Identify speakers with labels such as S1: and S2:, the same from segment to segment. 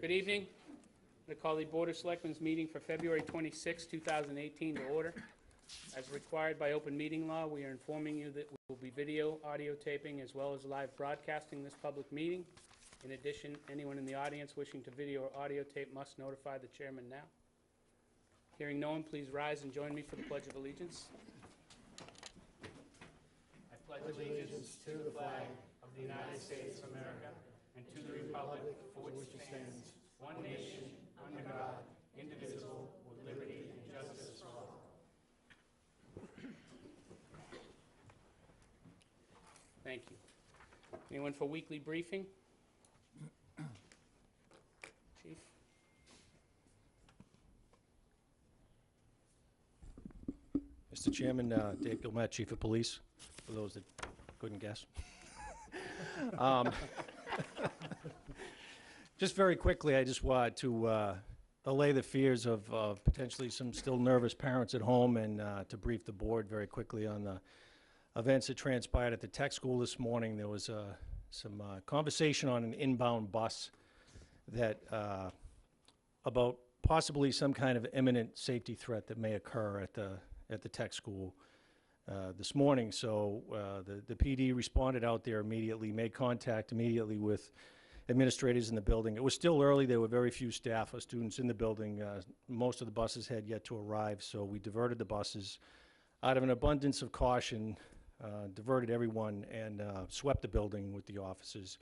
S1: Good evening. I call the Board of Selectmen's meeting for February 26, 2018 to order. As required by open meeting law, we are informing you that we will be video, audio taping, as well as live broadcasting this public meeting. In addition, anyone in the audience wishing to video or audio tape must notify the chairman now. Hearing no one, please rise and join me for the Pledge of Allegiance. I pledge allegiance to the flag of the United States of America and to the republic for which it stands, one nation, under God, indivisible, with liberty and justice for all. Thank you. Anyone for weekly briefing? Chief?
S2: Mr. Chairman, Dave Gilmet, Chief of Police, for those that couldn't guess. Just very quickly, I just wanted to allay the fears of potentially some still nervous parents at home and to brief the board very quickly on the events that transpired at the tech school this morning. There was some conversation on an inbound bus that about possibly some kind of imminent safety threat that may occur at the tech school this morning. So the PD responded out there immediately, made contact immediately with administrators in the building. It was still early. There were very few staff or students in the building. Most of the buses had yet to arrive, so we diverted the buses out of an abundance of caution, diverted everyone and swept the building with the officers,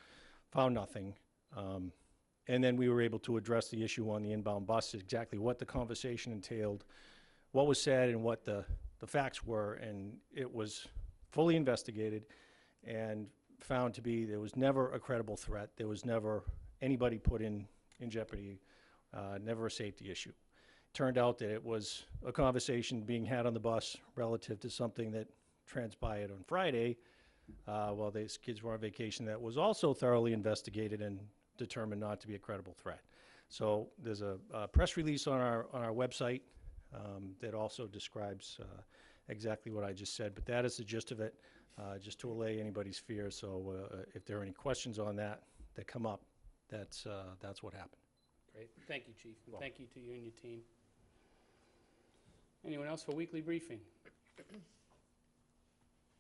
S2: found nothing. And then we were able to address the issue on the inbound bus, exactly what the conversation entailed, what was said and what the facts were, and it was fully investigated and found to be there was never a credible threat. There was never anybody put in jeopardy, never a safety issue. Turned out that it was a conversation being had on the bus relative to something that transpired on Friday while these kids were on vacation that was also thoroughly investigated and determined not to be a credible threat. So there's a press release on our website that also describes exactly what I just said, but that is the gist of it, just to allay anybody's fears. So if there are any questions on that come up, that's what happened.
S1: Great. Thank you, Chief. And thank you to you and your team. Anyone else for weekly briefing?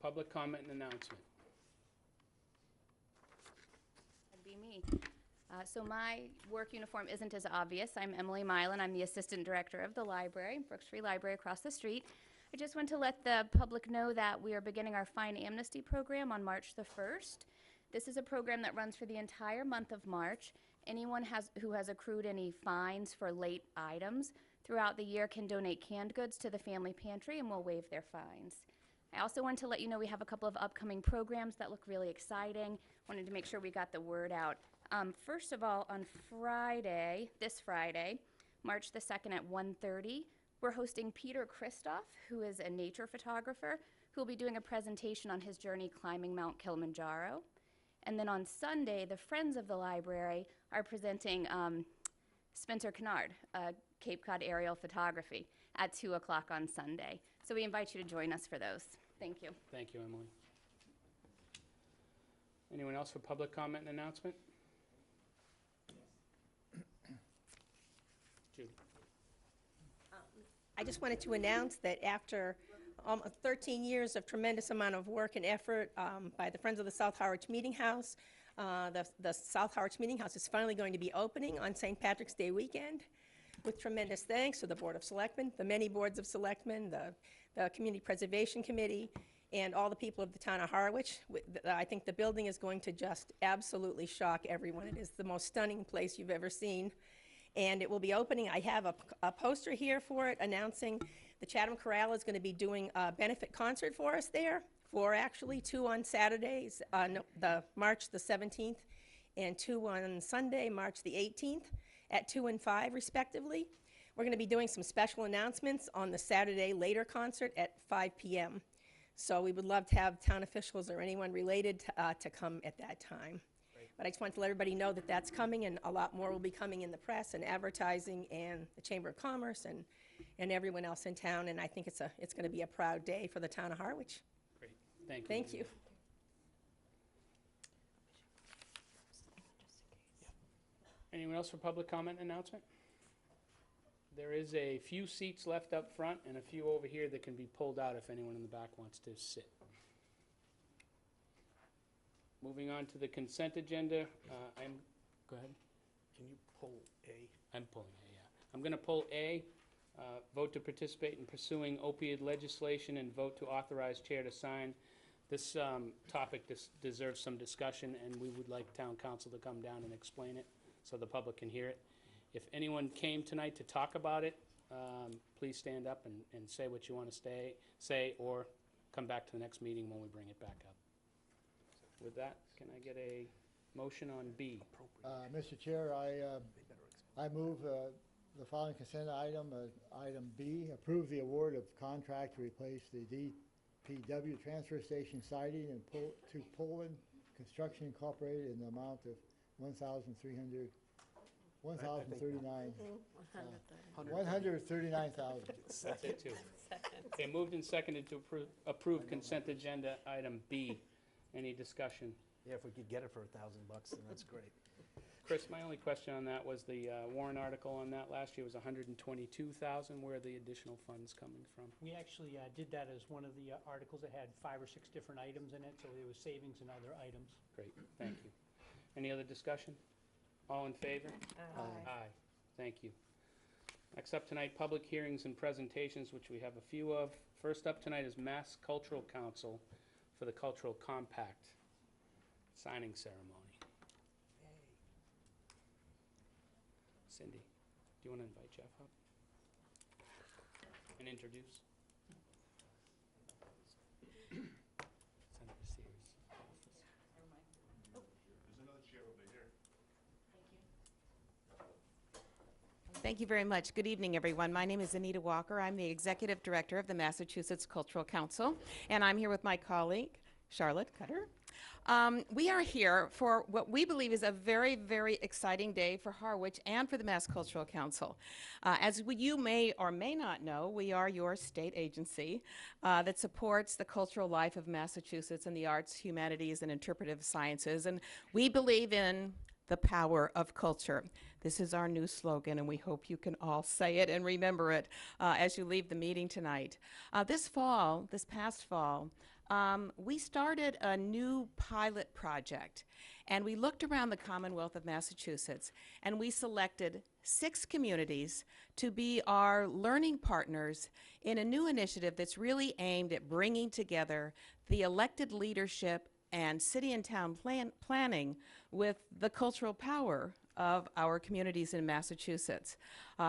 S1: Public comment and announcement.
S3: That'd be me. So my work uniform isn't as obvious. I'm Emily Milan. I'm the Assistant Director of the library, Brooks Free Library across the street. I just want to let the public know that we are beginning our Fine Amnesty program on March the 1st. This is a program that runs for the entire month of March. Anyone who has accrued any fines for late items throughout the year can donate canned goods to the family pantry and we'll waive their fines. I also want to let you know we have a couple of upcoming programs that look really exciting. Wanted to make sure we got the word out. First of all, on Friday, this Friday, March the 2nd at 1:30, we're hosting Peter Christoph, who is a nature photographer, who will be doing a presentation on his journey climbing Mount Kilimanjaro. And then on Sunday, the Friends of the Library are presenting Spencer Kennard, Cape Cod aerial photography, at 2 o'clock on Sunday. So we invite you to join us for those. Thank you.
S1: Thank you, Emily. Anyone else for public comment and announcement? Judy.
S4: I just wanted to announce that after 13 years of tremendous amount of work and effort by the Friends of the South Harwich Meeting House, the South Harwich Meeting House is finally going to be opening on St. Patrick's Day weekend, with tremendous thanks to the Board of Selectmen, the many boards of selectmen, the Community Preservation Committee, and all the people of the town of Harwich. I think the building is going to just absolutely shock everyone. It is the most stunning place you've ever seen. And it will be opening. I have a poster here for it announcing the Chatham Chorale is going to be doing a benefit concert for us there, actually 2 on Saturdays, the March the 17th, and 2 on Sunday, March the 18th, at 2 and 5 respectively. We're going to be doing some special announcements on the Saturday later concert at 5 p.m. So we would love to have town officials or anyone related to come at that time. But I just want to let everybody know that that's coming, and a lot more will be coming in the press and advertising and the Chamber of Commerce and everyone else in town. And I think it's going to be a proud day for the town of Harwich.
S1: Great. Thank you.
S4: Thank you.
S1: Anyone else for public comment announcement? There is a few seats left up front and a few over here that can be pulled out if anyone in the back wants to sit. Moving on to the consent agenda, go ahead.
S5: Can you pull A?
S1: I'm pulling A, yeah. I'm going to pull A, vote to participate in pursuing opioid legislation and vote to authorize chair to sign. This topic deserves some discussion, and we would like town council to come down and explain it so the public can hear it. If anyone came tonight to talk about it, please stand up and say what you want to say, or come back to the next meeting when we bring it back up. With that, can I get a motion on B?
S6: Mr. Chair, I move the following consent item, item B, approve the award of contract to replace the DPW transfer station siding and to Poland Construction Incorporated in the amount of $139,000.
S1: That's it, too. Okay, moved and seconded to approve consent agenda item B. Any discussion?
S5: Yeah, if we could get it for $1,000, then that's great.
S1: Chris, my only question on that was the warrant article on that last year was $122,000. Where are the additional funds coming from?
S7: We actually did that as one of the articles that had 5 or 6 different items in it, so there was savings in other items.
S1: Great, thank you. Any other discussion? All in favor?
S4: Aye.
S1: Aye. Thank you. Next up tonight, public hearings and presentations, which we have a few of. First up tonight is Mass Cultural Council for the Cultural Compact signing ceremony. Cindy, do you want to invite Jeff up and introduce? Senator Sears' office.
S8: Thank you very much. Good evening, everyone. My name is Anita Walker. I'm the Executive Director of the Massachusetts Cultural Council, and I'm here with my colleague, Charlotte Cutter. We are here for what we believe is a very, very exciting day for Harwich and for the Mass Cultural Council. You may or may not know, we are your state agency that supports the cultural life of Massachusetts and the arts, humanities, and interpretive sciences, and we believe in the power of culture. This is our new slogan, and we hope you can all say it and remember it as you leave the meeting tonight. This past fall, we started a new pilot project, and we looked around the Commonwealth of Massachusetts, and we selected 6 communities to be our learning partners in a new initiative that's really aimed at bringing together the elected leadership and city and town planning with the cultural power of our communities in Massachusetts.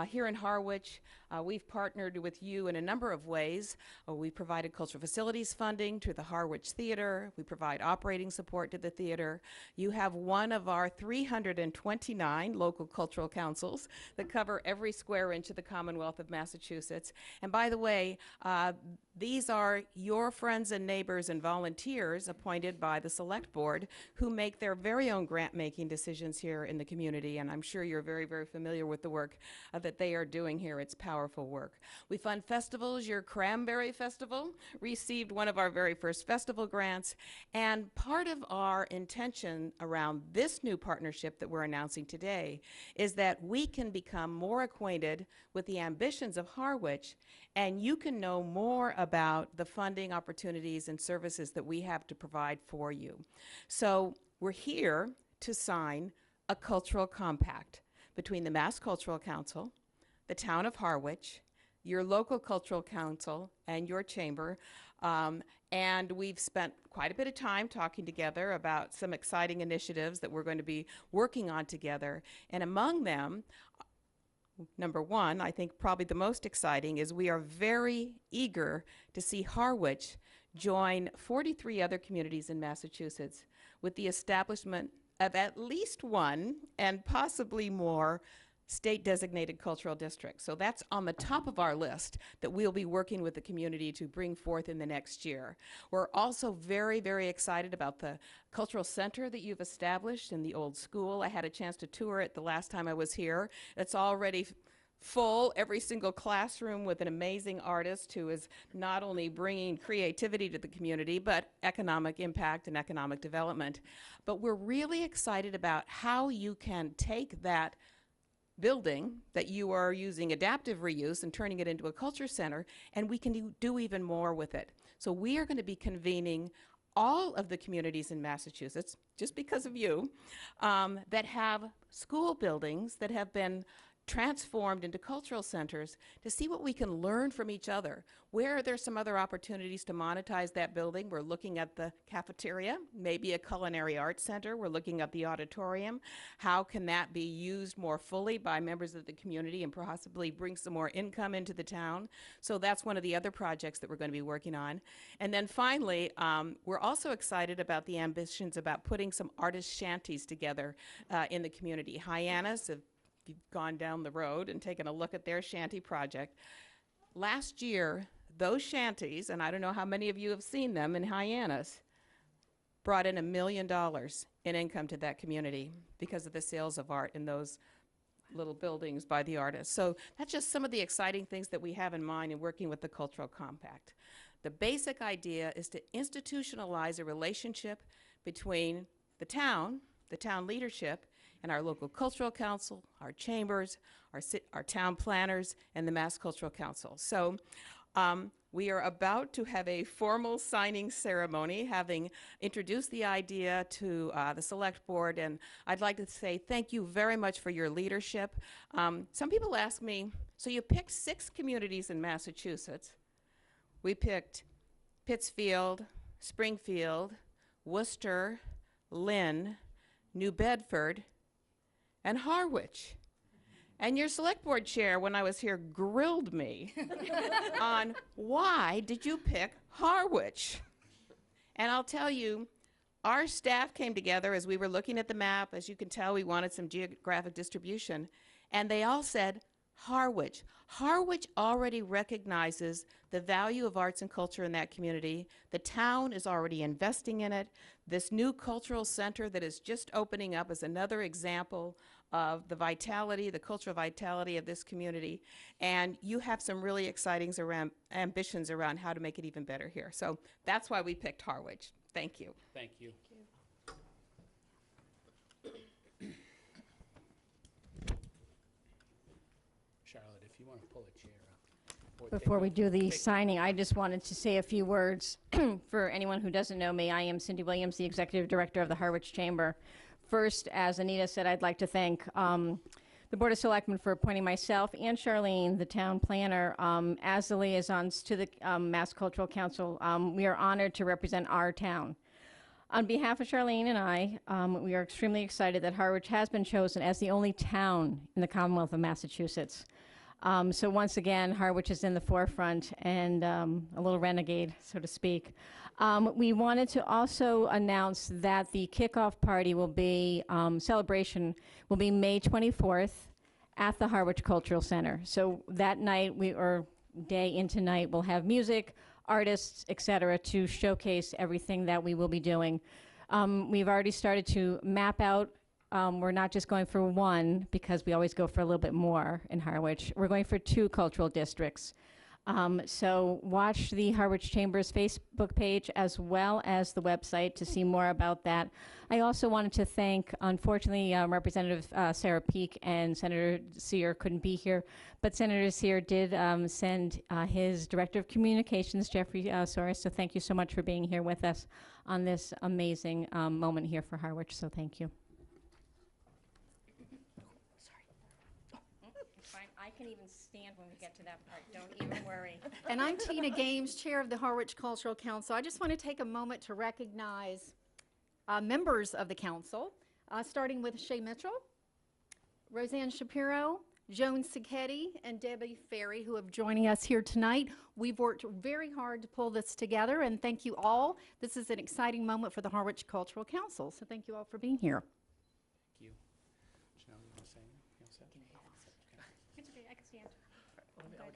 S8: Here in Harwich, we've partnered with you in a number of ways. We provided cultural facilities funding to the Harwich Theater. We provide operating support to the theater. You have one of our 329 local cultural councils that cover every square inch of the Commonwealth of Massachusetts. And by the way, these are your friends and neighbors and volunteers appointed by the Select Board who make their very own grant-making decisions here in the community, and I'm sure you're very, very familiar with the work that they are doing here. It's powerful work. We fund festivals. Your Cranberry Festival received one of our very first festival grants, and part of our intention around this new partnership that we're announcing today is that we can become more acquainted with the ambitions of Harwich, and you can know more about the funding opportunities and services that we have to provide for you. So we're here to sign a cultural compact between the Mass Cultural Council, the town of Harwich, your local cultural council, and your chamber. And we've spent quite a bit of time talking together about some exciting initiatives that we're going to be working on together. And among them, number one, I think probably the most exciting, is we are very eager to see Harwich join 43 other communities in Massachusetts with the establishment of at least one and possibly more state-designated cultural districts. So that's on the top of our list that we'll be working with the community to bring forth in the next year. We're also very, very excited about the cultural center that you've established in the old school. I had a chance to tour it the last time I was here. It's already full, every single classroom with an amazing artist who is not only bringing creativity to the community, but economic impact and economic development. But we're really excited about how you can take that building that you are using adaptive reuse and turning it into a culture center, and we can do even more with it. So we are going to be convening all of the communities in Massachusetts, just because of you, that have school buildings that have been transformed into cultural centers to see what we can learn from each other. Where are there some other opportunities to monetize that building? We're looking at the cafeteria, maybe a culinary arts center. We're looking at the auditorium. How can that be used more fully by members of the community and possibly bring some more income into the town? So that's one of the other projects that we're going to be working on. And then finally, we're also excited about the ambitions about putting some artist shanties together in the community. Hyannis, if you've gone down the road and taken a look at their shanty project. Last year, those shanties, and I don't know how many of you have seen them in Hyannis, brought in $1 million in income to that community because of the sales of art in those little buildings by the artists. So that's just some of the exciting things that we have in mind in working with the Cultural Compact. The basic idea is to institutionalize a relationship between the town leadership, and our local cultural council, our chambers, our town planners, and the Mass Cultural Council. So we are about to have a formal signing ceremony, having introduced the idea to the select board, and I'd like to say thank you very much for your leadership. Some people ask me, so you picked 6 communities in Massachusetts. We picked Pittsfield, Springfield, Worcester, Lynn, New Bedford, and Harwich. And your select board chair, when I was here, grilled me on why did you pick Harwich? And I'll tell you, our staff came together as we were looking at the map. As you can tell, we wanted some geographic distribution. And they all said, Harwich. Harwich already recognizes the value of arts and culture in that community. The town is already investing in it. This new cultural center that is just opening up is another example of the vitality, the cultural vitality of this community. And you have some really exciting ambitions around how to make it even better here. So that's why we picked Harwich. Thank you.
S1: Thank you. Charlotte, if you want to pull a chair up. or take
S9: Before we do the
S1: take-
S9: signing, I just wanted to say a few words. For anyone who doesn't know me, I am Cindy Williams, the Executive Director of the Harwich Chamber. First, as Anita said, I'd like to thank the Board of Selectmen for appointing myself and Charlene, the town planner, as the liaisons to the Mass Cultural Council. We are honored to represent our town. On behalf of Charlene and I, we are extremely excited that Harwich has been chosen as the only town in the Commonwealth of Massachusetts. So once again, Harwich is in the forefront and a little renegade, so to speak. We wanted to also announce that the kickoff party will be, celebration will be May 24th at the Harwich Cultural Center. So that night, or day into night, we'll have music, artists, et cetera, to showcase everything that we will be doing. We've already started to map out. We're not just going for one, because we always go for a little bit more in Harwich. We're going for 2 cultural districts. So watch the Harwich Chamber's Facebook page as well as the website to see more about that. I also wanted to thank, unfortunately, Representative Sarah Peake and Senator Sear couldn't be here, but Senator Sear did send his Director of Communications, Jeffrey Soros, so thank you so much for being here with us on this amazing moment here for Harwich, so thank you. I can even stand when we get to that part. Don't even worry.
S10: And I'm Tina Games, Chair of the Harwich Cultural Council. I just want to take a moment to recognize members of the council, starting with Shay Mitchell, Roseanne Shapiro, Joan Sacchetti, and Debbie Ferry, who have joining us here tonight. We've worked very hard to pull this together, and thank you all. This is an exciting moment for the Harwich Cultural Council, so thank you all for being here.
S1: Thank you. Chanel, you want to say anything? You all set?
S3: It's okay, I can stand.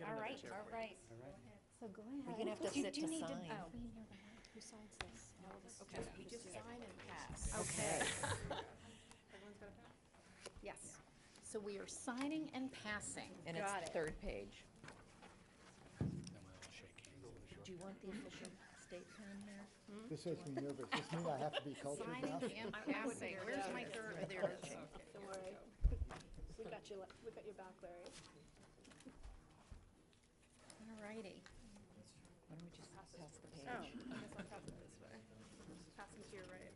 S9: All right, all right.
S1: All right.
S10: So go ahead.
S11: You're gonna have to sit to sign.
S3: Oh.
S10: Who signs this?
S11: Okay, we just sign and pass.
S10: Okay. Yes. So we are signing and passing.
S11: And it's
S10: Got
S11: the
S10: it.
S11: third page.
S1: Then we'll all shake hands.
S11: Do you want the official state pen there?
S6: This makes me nervous. This mean I have to be cultured now?
S10: Signing and passing. Where's my third? Oh, there it is.
S12: Don't worry. We got your back, Larry.
S10: All righty.
S11: Why don't we just pass the page?
S12: Oh, I guess I'll pass it this way. Passing to your right.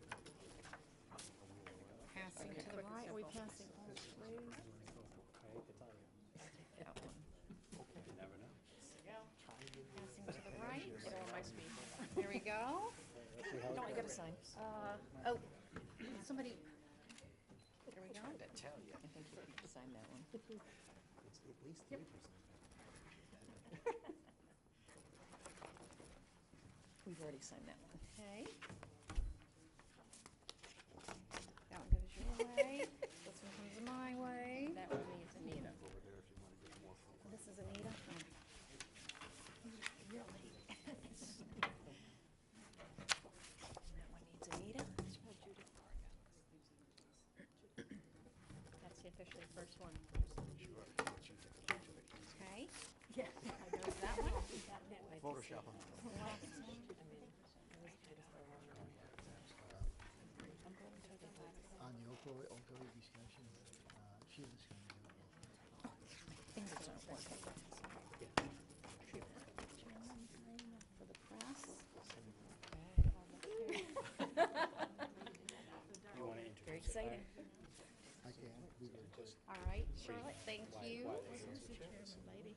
S10: Passing to the right. Are we passing all three?
S11: That one.
S1: You never know.
S10: Passing to the right.
S12: Get on my speed.
S10: There we go.
S11: No, I gotta sign.
S10: Oh, somebody. There we go.
S11: I think you need to sign that one.
S5: It's at least 3%.
S11: We've already signed that one.
S10: Okay. That one goes your way. This one comes my way.
S9: That one needs Anita.
S10: This is Anita.
S11: That one needs Anita.
S9: That's the officially first one.
S10: Okay. Yeah. There goes that one.
S5: Photoshop them.
S6: On the opioid discussion, she was going to do it.
S11: Fingers aren't working.
S10: For the press.
S1: You want to introduce?
S11: Very exciting.
S6: I can't. We were just.
S10: All right, Charlotte, thank you.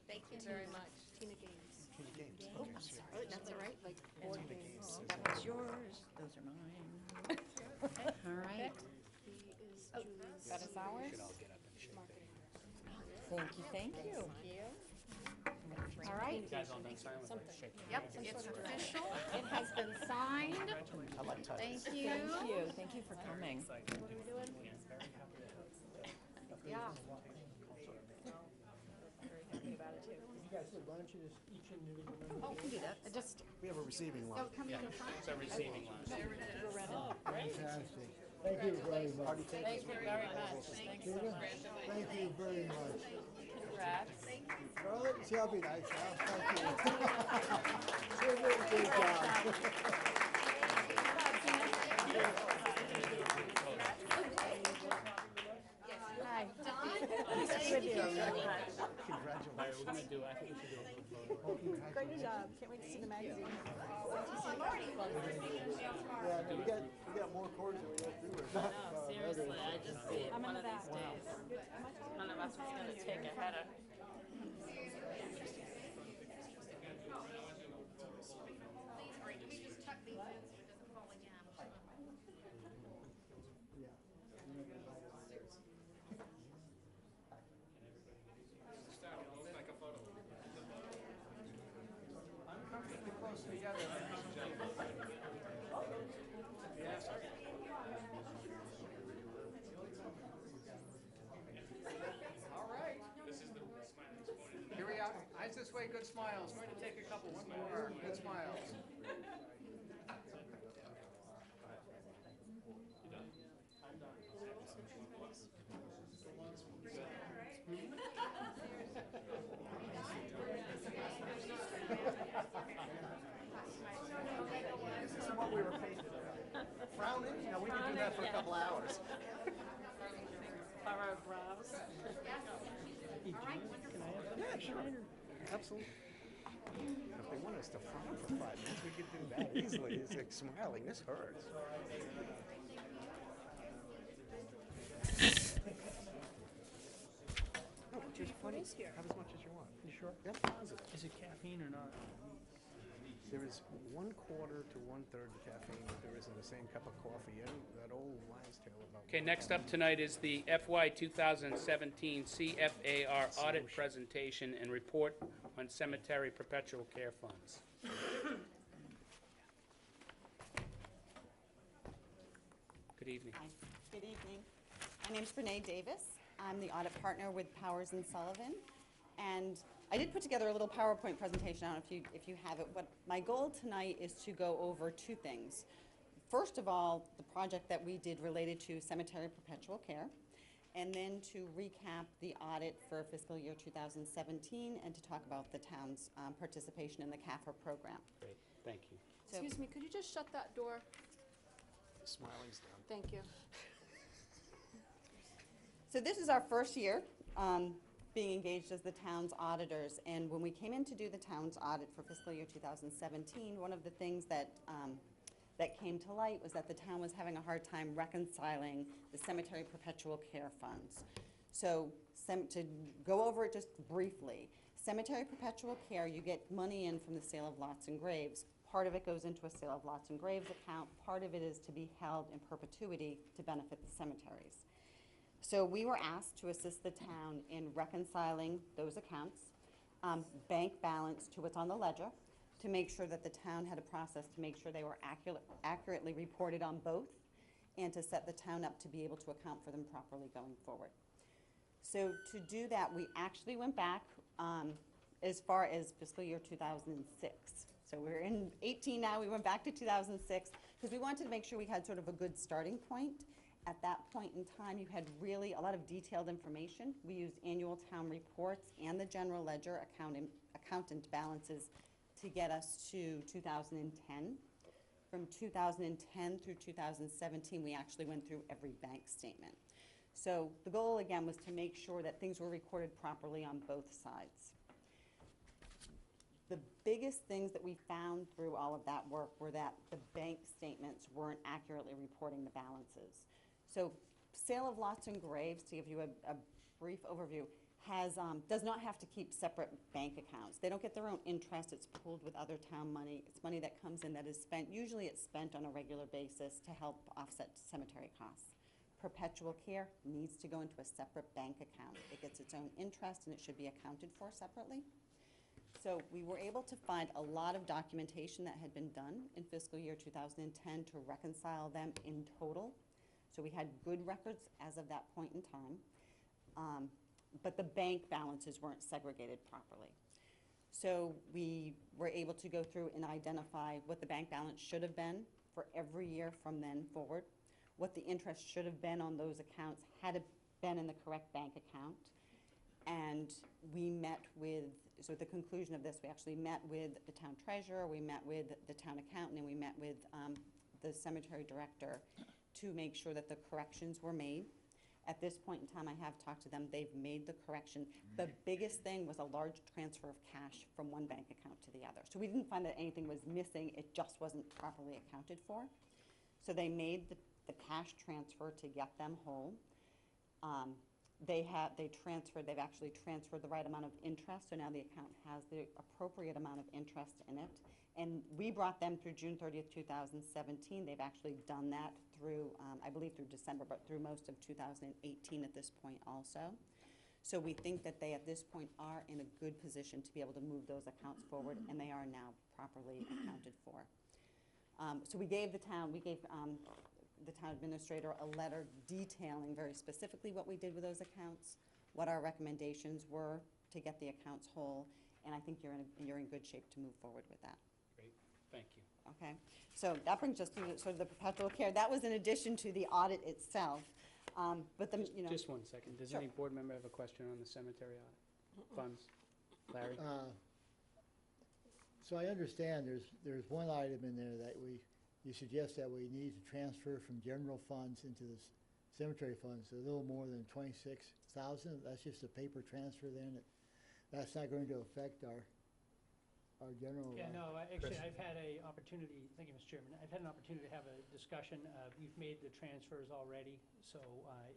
S10: Thank you very much.
S12: Tina Gaines.
S10: Oh, I'm sorry. That's all right.
S12: Like board games.
S11: That one's yours, those are mine.
S10: All right.
S12: He is Julie's.
S10: That is ours.
S1: Should all get up and shake.
S11: Thank you, thank you.
S10: All right.
S1: You guys all done signing? Let's shake hands.
S10: Yep, it's official. It has been signed.
S5: I like titles.
S10: Thank you.
S11: Thank you for coming.
S10: Yeah.
S12: Very happy about it too.
S7: You guys, why don't you just each individual member?
S10: Oh, we can do that. I just,
S5: We have a receiving line.
S10: oh, come in the front.
S1: It's a receiving line.
S6: Fantastic. Thank you very much.
S12: Thank you very much. Thanks so much.
S6: Thank you very much.
S12: Congrats.
S6: Charlotte, see, I'll be nice. Thank you. You're doing a good job.
S10: Hi.
S1: Larry, we're gonna do, I think we should do a group photo.
S12: Great job. Can't wait to see the magazine.
S6: Yeah, we got more chords than we got through.
S12: Seriously, I just see it one of these days. One of us is gonna take a header.
S13: Here we are. Eyes this way, good smiles. Going to take a couple, one more. Good smiles.
S5: This is what we were painted. Frowning? You know, we could do that for a couple hours.
S12: Paragraphs.
S5: Yeah, sure. Absolutely. If they want us to frown for 5 minutes, we could do that easily. It's like smiling. This hurts. No, but just plenty. Have as much as you want. You sure? Yep. Positive.
S7: Is it caffeine or not?
S5: There is 1/4 to 1/3 the caffeine that there is in the same cup of coffee. That old lion's tail about.
S1: Okay, next up tonight is the FY 2017 CFAR audit presentation and report on cemetery perpetual care funds. Good evening.
S14: Hi, good evening. My name's Renee Davis. I'm the audit partner with Powers and Sullivan. And I did put together a little PowerPoint presentation. I don't know if you have it. What my goal tonight is to go over 2 things. First of all, the project that we did related to cemetery perpetual care. and then to recap the audit for fiscal year 2017 and to talk about the town's participation in the CAFR program.
S1: Great, thank you.
S14: So-
S10: Excuse me, could you just shut that door?
S5: Smiling's done.
S10: Thank you.
S14: So this is our first year being engaged as the town's auditors, and when we came in to do the town's audit for fiscal year 2017, one of the things that came to light was that the town was having a hard time reconciling the cemetery perpetual care funds. So to go over it just briefly, cemetery perpetual care, you get money in from the sale of lots and graves. Part of it goes into a sale of lots and graves account. Part of it is to be held in perpetuity to benefit the cemeteries. So we were asked to assist the town in reconciling those accounts, bank balance to what's on the ledger, to make sure that the town had a process to make sure they were accurately reported on both, and to set the town up to be able to account for them properly going forward. So to do that, we actually went back as far as fiscal year 2006. So we're in 18 now, we went back to 2006, because we wanted to make sure we had sort of a good starting point. At that point in time, you had really a lot of detailed information. We used annual town reports and the general ledger accountant balances to get us to 2010. From 2010 through 2017, we actually went through every bank statement. So the goal, again, was to make sure that things were recorded properly on both sides. The biggest things that we found through all of that work were that the bank statements weren't accurately reporting the balances. So sale of lots and graves, to give you a brief overview, does not have to keep separate bank accounts. They don't get their own interest. It's pooled with other town money. It's money that comes in that is spent, usually it's spent on a regular basis to help offset cemetery costs. Perpetual care needs to go into a separate bank account. It gets its own interest and it should be accounted for separately. So we were able to find a lot of documentation that had been done in fiscal year 2010 to reconcile them in total. So we had good records as of that point in time, but the bank balances weren't segregated properly. So we were able to go through and identify what the bank balance should have been for every year from then forward, what the interest should have been on those accounts had it been in the correct bank account. And we met with, so at the conclusion of this, we actually met with the town treasurer, we met with the town accountant, and we met with the cemetery director to make sure that the corrections were made. At this point in time, I have talked to them. They've made the correction. The biggest thing was a large transfer of cash from one bank account to the other. So we didn't find that anything was missing. It just wasn't properly accounted for. So they made the cash transfer to get them whole. They've actually transferred the right amount of interest, so now the account has the appropriate amount of interest in it. And we brought them through June 30th, 2017. They've actually done that through, I believe through December, but through most of 2018 at this point also. So we think that they at this point are in a good position to be able to move those accounts forward, and they are now properly accounted for. So we gave the town administrator a letter detailing very specifically what we did with those accounts, what our recommendations were to get the accounts whole, and I think you're in good shape to move forward with that.
S1: Great, thank you.
S14: Okay, so that brings us to sort of the perpetual care. That was in addition to the audit itself, but the, you know.
S1: Just 1 second. Does
S14: Sure.
S1: any board member have a question on the cemetery audit funds? Larry?
S6: So I understand there's one item in there that you suggest that we need to transfer from general funds into the cemetery funds, a little more than 26,000. That's just a paper transfer then. That's not going to affect our general.
S7: Yeah, no, actually, I've had a opportunity, thank you, Mr. Chairman, I've had an opportunity to have a discussion. We've made the transfers already, so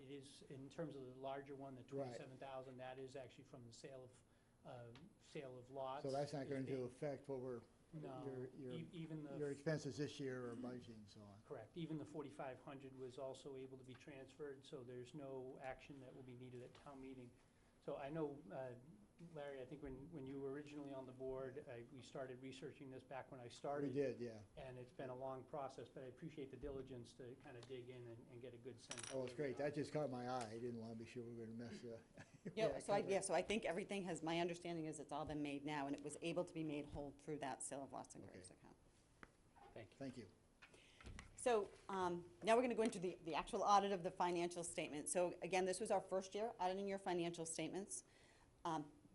S7: it is, in terms of the larger one, the
S6: Right.
S7: 27,000, that is actually from the sale of lots.
S6: So that's not going to affect what we're,
S7: No, even the.
S6: your expenses this year or budgeting and so on.
S7: Correct. Even the 4,500 was also able to be transferred, so there's no action that will be needed at town meeting. So I know, Larry, I think when you were originally on the board, we started researching this back when I started.
S6: We did, yeah.
S7: And it's been a long process, but I appreciate the diligence to kind of dig in and get a good sense.
S6: Oh, it's great. That just caught my eye. I didn't want to be sure we were going to mess it up.
S14: So I think everything has, my understanding is it's all been made now, and it was able to be made whole through that sale of lots and graves account.
S1: Thank you.
S6: Thank you.
S14: So now we're going to go into the actual audit of the financial statement. So again, this was our first year auditing your financial statements.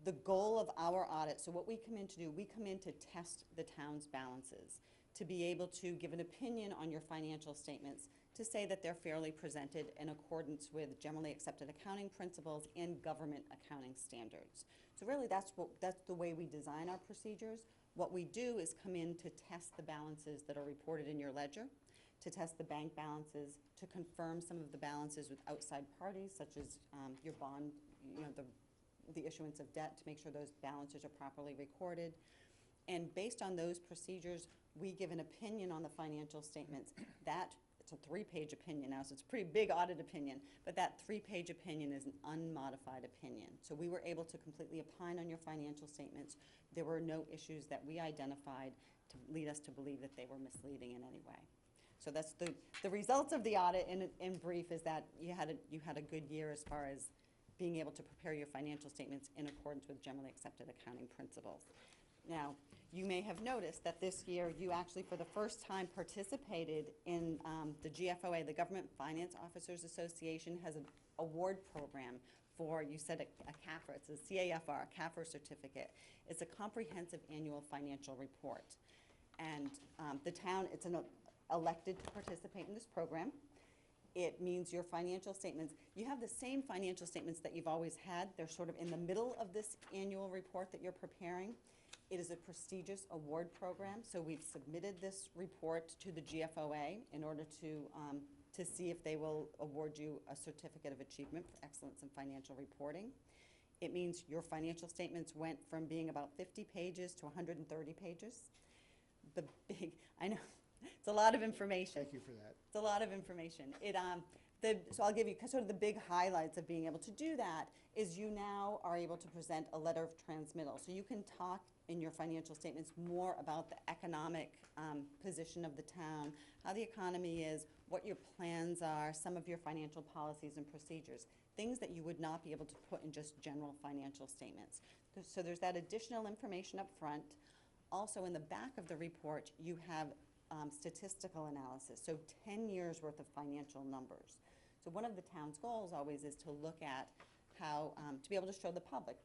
S14: The goal of our audit, so what we come in to do, we come in to test the town's balances, to be able to give an opinion on your financial statements, to say that they're fairly presented in accordance with generally accepted accounting principles and government accounting standards. So really that's the way we design our procedures. What we do is come in to test the balances that are reported in your ledger, to test the bank balances, to confirm some of the balances with outside parties, such as your bond, the issuance of debt, to make sure those balances are properly recorded. And based on those procedures, we give an opinion on the financial statements. It's a 3-page opinion now, so it's a pretty big audit opinion, but that 3-page opinion is an unmodified opinion. So we were able to completely opine on your financial statements. There were no issues that we identified to lead us to believe that they were misleading in any way. So that's the results of the audit in brief, is that you had a good year as far as being able to prepare your financial statements in accordance with generally accepted accounting principles. Now, you may have noticed that this year you actually for the first time participated in the GFOA, the Government Finance Officers Association, has an award program for, you said a CAFR, it's a CAFR, a CAFR certificate. It's a comprehensive annual financial report. And the town, it's elected to participate in this program. It means your financial statements, you have the same financial statements that you've always had. They're sort of in the middle of this annual report that you're preparing. It is a prestigious award program, so we've submitted this report to the GFOA in order to see if they will award you a certificate of achievement for excellence in financial reporting. It means your financial statements went from being about 50 pages to 130 pages. I know, it's a lot of information.
S6: Thank you for that.
S14: It's a lot of information. So I'll give you sort of the big highlights of being able to do that is you now are able to present a letter of transmittal. So you can talk in your financial statements more about the economic position of the town, how the economy is, what your plans are, some of your financial policies and procedures, things that you would not be able to put in just general financial statements. So there's that additional information up front. Also in the back of the report, you have statistical analysis, so 10 years worth of financial numbers. So one of the town's goals always is to look at how, to be able to show the public,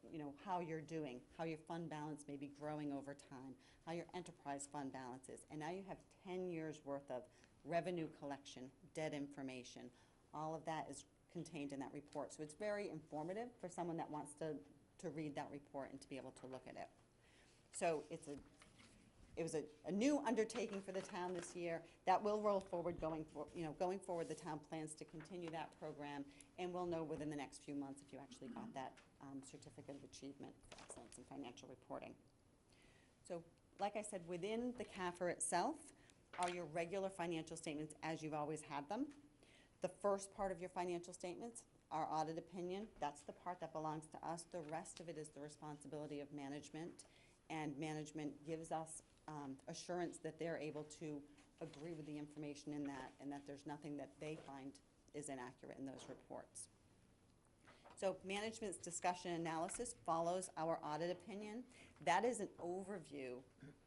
S14: how you're doing, how your fund balance may be growing over time, how your enterprise fund balance is. And now you have 10 years worth of revenue collection, debt information. All of that is contained in that report. So it's very informative for someone that wants to read that report and to be able to look at it. So it was a new undertaking for the town this year. That will roll forward going forward. The town plans to continue that program, and we'll know within the next few months if you actually got that certificate of achievement for excellence in financial reporting. So, like I said, within the CAFR itself are your regular financial statements as you've always had them. The first part of your financial statements, our audit opinion, that's the part that belongs to us. The rest of it is the responsibility of management, and management gives us assurance that they're able to agree with the information in that, and that there's nothing that they find is inaccurate in those reports. So management's discussion analysis follows our audit opinion. That is an overview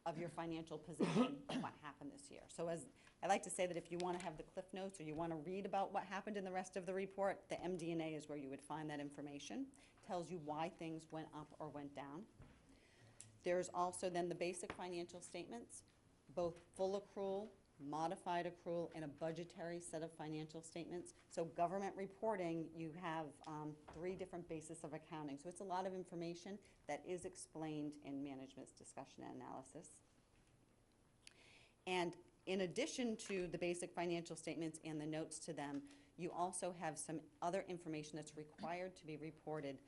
S14: of your financial position and what happened this year. So as I like to say that if you want to have the Cliff Notes or you want to read about what happened in the rest of the report, the MD&A is where you would find that information. Tells you why things went up or went down. There's also then the basic financial statements, both full accrual, modified accrual, and a budgetary set of financial statements. So government reporting, you have 3 different bases of accounting. So it's a lot of information that is explained in management's discussion and analysis. And in addition to the basic financial statements and the notes to them, you also have some other information that's required to be reported.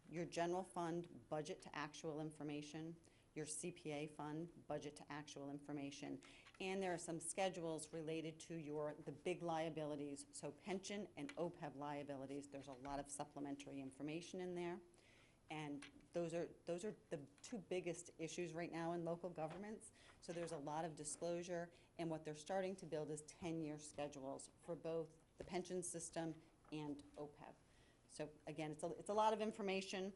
S14: Your general fund budget to actual information, your CPA fund budget to actual information, and there are some schedules related to the big liabilities, so pension and OPEB liabilities. There's a lot of supplementary information in there, and those are the 2 biggest issues right now in local governments. So there's a lot of disclosure, and what they're starting to build is 10-year schedules for both the pension system and OPEB. So again, it's a lot of information,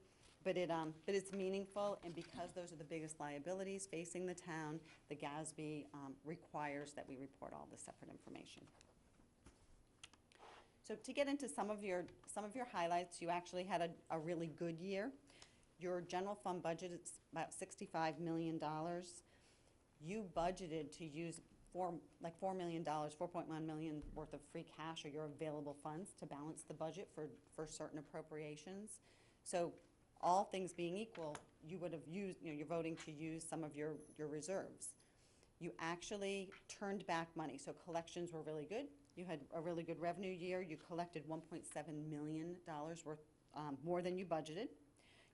S14: but it's meaningful, and because those are the biggest liabilities facing the town, the GASB requires that we report all the separate information. So to get into some of your highlights, you actually had a really good year. Your general fund budget is about $65 million. You budgeted to use $4 million, $4.1 million worth of free cash or your available funds to balance the budget for certain appropriations. So all things being equal, you would have used, you're voting to use some of your reserves. You actually turned back money, so collections were really good. You had a really good revenue year. You collected $1.7 million worth more than you budgeted.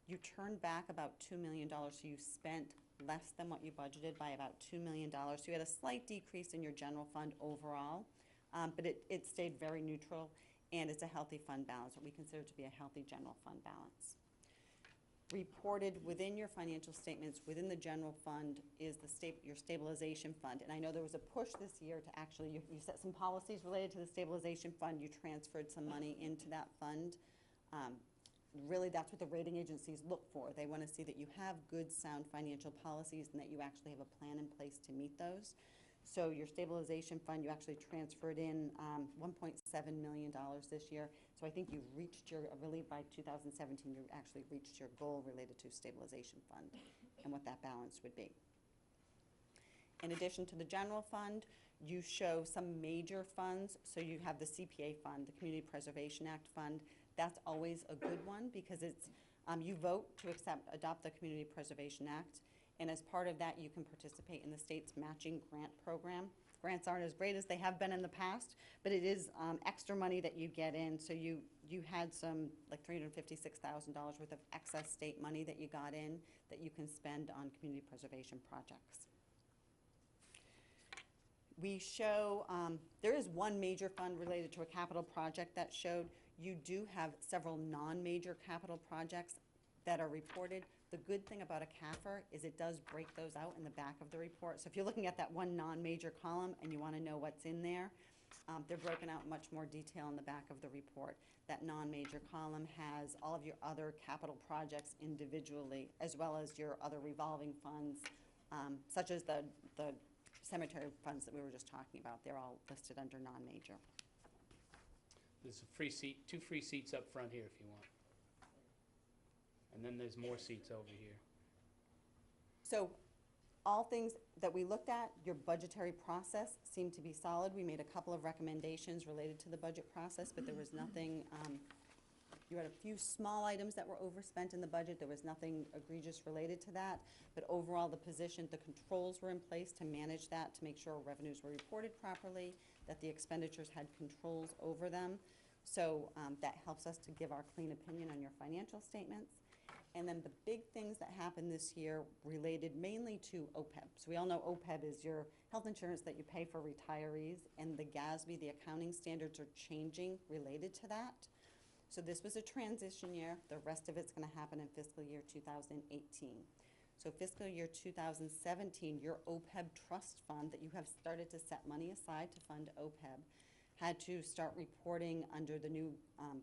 S14: You turned back about $2 million, so you spent less than what you budgeted by about $2 million. So you had a slight decrease in your general fund overall, but it stayed very neutral, and it's a healthy fund balance, what we consider to be a healthy general fund balance. Reported within your financial statements, within the general fund, is your stabilization fund. And I know there was a push this year to actually, you set some policies related to the stabilization fund. You transferred some money into that fund. Really, that's what the rating agencies look for. They want to see that you have good, sound financial policies and that you actually have a plan in place to meet those. So your stabilization fund, you actually transferred in $1.7 million this year. So I think you've reached I believe by 2017, you actually reached your goal related to stabilization fund and what that balance would be. In addition to the general fund, you show some major funds. So you have the CPA fund, the Community Preservation Act fund. That's always a good one because it's, you vote to adopt the Community Preservation Act. And as part of that, you can participate in the state's matching grant program. Grants aren't as great as they have been in the past, but it is extra money that you get in. So you had some, like $356,000 worth of excess state money that you got in that you can spend on community preservation projects. We show, there is one major fund related to a capital project that showed. You do have several non-major capital projects that are reported. The good thing about a CAFR is it does break those out in the back of the report. So if you're looking at that one non-major column and you want to know what's in there, they're broken out in much more detail in the back of the report. That non-major column has all of your other capital projects individually, as well as your other revolving funds, such as the cemetery funds that we were just talking about. They're all listed under non-major.
S1: There's a free seat, 2 free seats up front here if you want. And then there's more seats over here.
S14: So all things that we looked at, your budgetary process seemed to be solid. We made a couple of recommendations related to the budget process, but there was nothing, you had a few small items that were overspent in the budget. There was nothing egregious related to that. But overall, the controls were in place to manage that, to make sure revenues were reported properly, that the expenditures had controls over them. So that helps us to give our clean opinion on your financial statements. And then the big things that happened this year related mainly to OPEB. So we all know OPEB is your health insurance that you pay for retirees, and the GASB, the accounting standards, are changing related to that. So this was a transition year. The rest of it's going to happen in fiscal year 2018. So fiscal year 2017, your OPEB trust fund that you have started to set money aside to fund OPEB had to start reporting under the new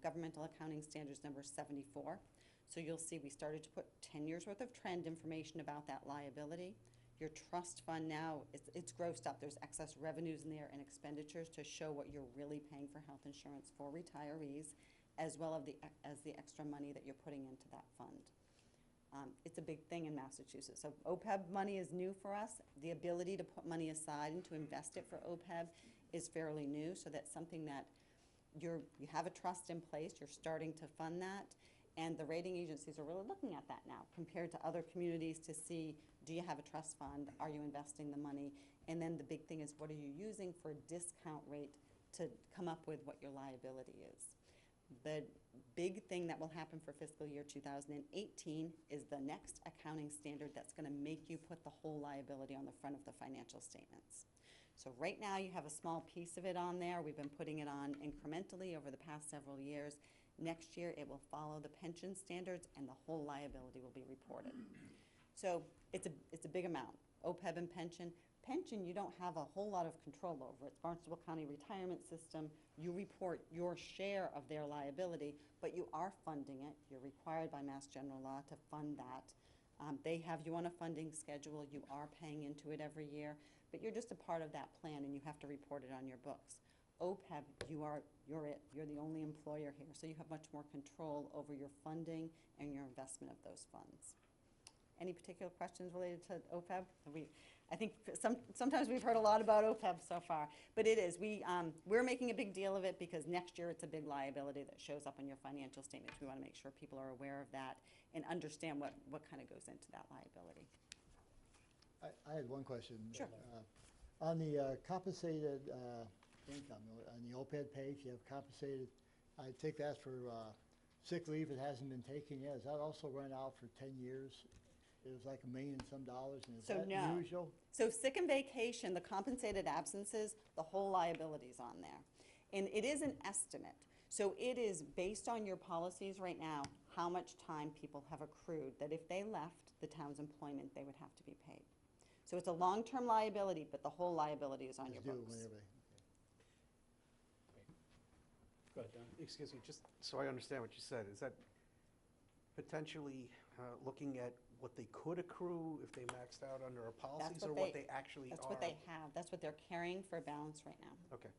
S14: governmental accounting standards number 74. So you'll see we started to put 10 years worth of trend information about that liability. Your trust fund now, it's grossed up. There's excess revenues in there and expenditures to show what you're really paying for health insurance for retirees, as well as the extra money that you're putting into that fund. It's a big thing in Massachusetts. So OPEB money is new for us. The ability to put money aside and to invest it for OPEB is fairly new. So that's something that you have a trust in place. You're starting to fund that. And the rating agencies are really looking at that now compared to other communities to see, do you have a trust fund? Are you investing the money? And then the big thing is, what are you using for a discount rate to come up with what your liability is? The big thing that will happen for fiscal year 2018 is the next accounting standard that's going to make you put the whole liability on the front of the financial statements. So right now you have a small piece of it on there. We've been putting it on incrementally over the past several years. Next year it will follow the pension standards and the whole liability will be reported. So it's a big amount. OPEB and pension. Pension, you don't have a whole lot of control over. It's Barnstable County Retirement System. You report your share of their liability, but you are funding it. You're required by Mass General Law to fund that. They have you on a funding schedule. You are paying into it every year, but you're just a part of that plan, and you have to report it on your books. OPEB, you're it. You're the only employer here, so you have much more control over your funding and your investment of those funds. Any particular questions related to OPEB? I think sometimes we've heard a lot about OPEB so far, but it is. We're making a big deal of it because next year it's a big liability that shows up in your financial statements. We want to make sure people are aware of that and understand what kind of goes into that liability.
S6: I had one question.
S14: Sure.
S6: On the compensated income, on the OPEB page, you have compensated, I think that's for sick leave that hasn't been taken yet. Is that also run out for 10 years? It was like $1 million and some dollars, and is
S14: So
S6: that
S14: no.
S6: usual?
S14: So sick and vacation, the compensated absences, the whole liability's on there. And it is an estimate. So it is based on your policies right now, how much time people have accrued, that if they left the town's employment, they would have to be paid. So it's a long-term liability, but the whole liability is on your
S6: It's due
S14: books.
S6: whenever.
S1: Go ahead, Don.
S5: Excuse me, just so I understand what you said, is that potentially looking at what they could accrue if they maxed out under our policies, or what they actually are?
S14: That's what they have. That's what they're carrying for a balance right now.
S5: Okay.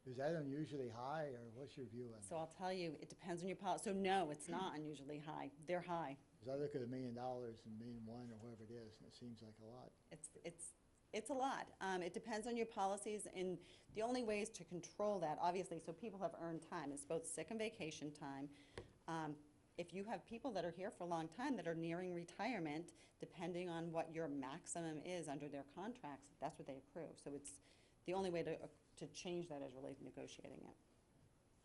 S6: Is that unusually high, or what's your view on
S14: So I'll tell you, it depends on your policy. So no, it's not unusually high. They're high.
S6: Because I look at $1 million and $1.1 million or whatever it is, and it seems like a lot.
S14: It's a lot. It depends on your policies, and the only ways to control that, obviously, so people have earned time. It's both sick and vacation time. If you have people that are here for a long time that are nearing retirement, depending on what your maximum is under their contracts, that's what they accrue. So it's the only way to change that is really negotiating it.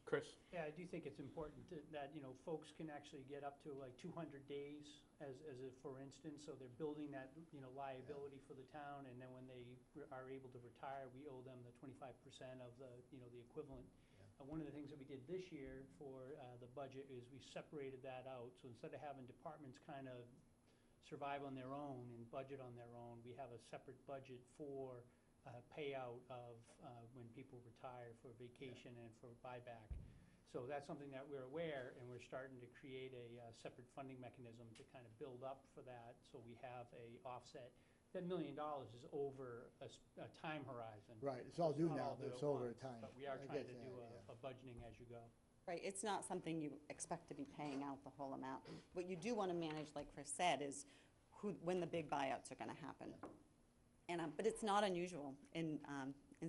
S1: Chris?
S7: Yeah, I do think it's important that, folks can actually get up to like 200 days as a, for instance, so they're building that, liability for the town, and then when they are able to retire, we owe them the 25% of the, the equivalent. One of the things that we did this year for the budget is we separated that out. So instead of having departments kind of survive on their own and budget on their own, we have a separate budget for payout of when people retire for vacation and for buyback. So that's something that we're aware, and we're starting to create a separate funding mechanism to kind of build up for that, so we have a offset. That $1 million is over a time horizon.
S6: Right, it's all due
S7: not
S6: now,
S7: all
S6: but
S7: due
S6: it's
S7: at
S6: over
S7: once,
S6: time.
S7: But we are
S6: I
S7: trying
S6: get
S7: to
S6: that,
S7: do
S6: yeah.
S7: a budgeting as you go.
S14: Right, it's not something you expect to be paying out the whole amount. What you do want to manage, like Chris said, is when the big buyouts are going to happen. And but it's not unusual in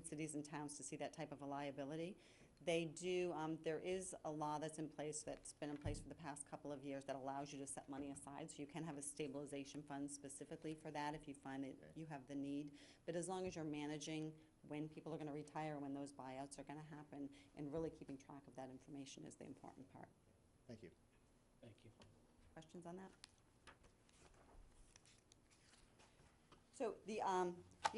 S14: cities and towns to see that type of a liability. They do. There is a law that's in place, that's been in place for the past couple of years, that allows you to set money aside, so you can have a stabilization fund specifically for that if you find that you have the need. But as long as you're managing when people are going to retire, when those buyouts are going to happen, and really keeping track of that information is the important part.
S6: Thank you.
S1: Thank you.
S14: Questions on that? So the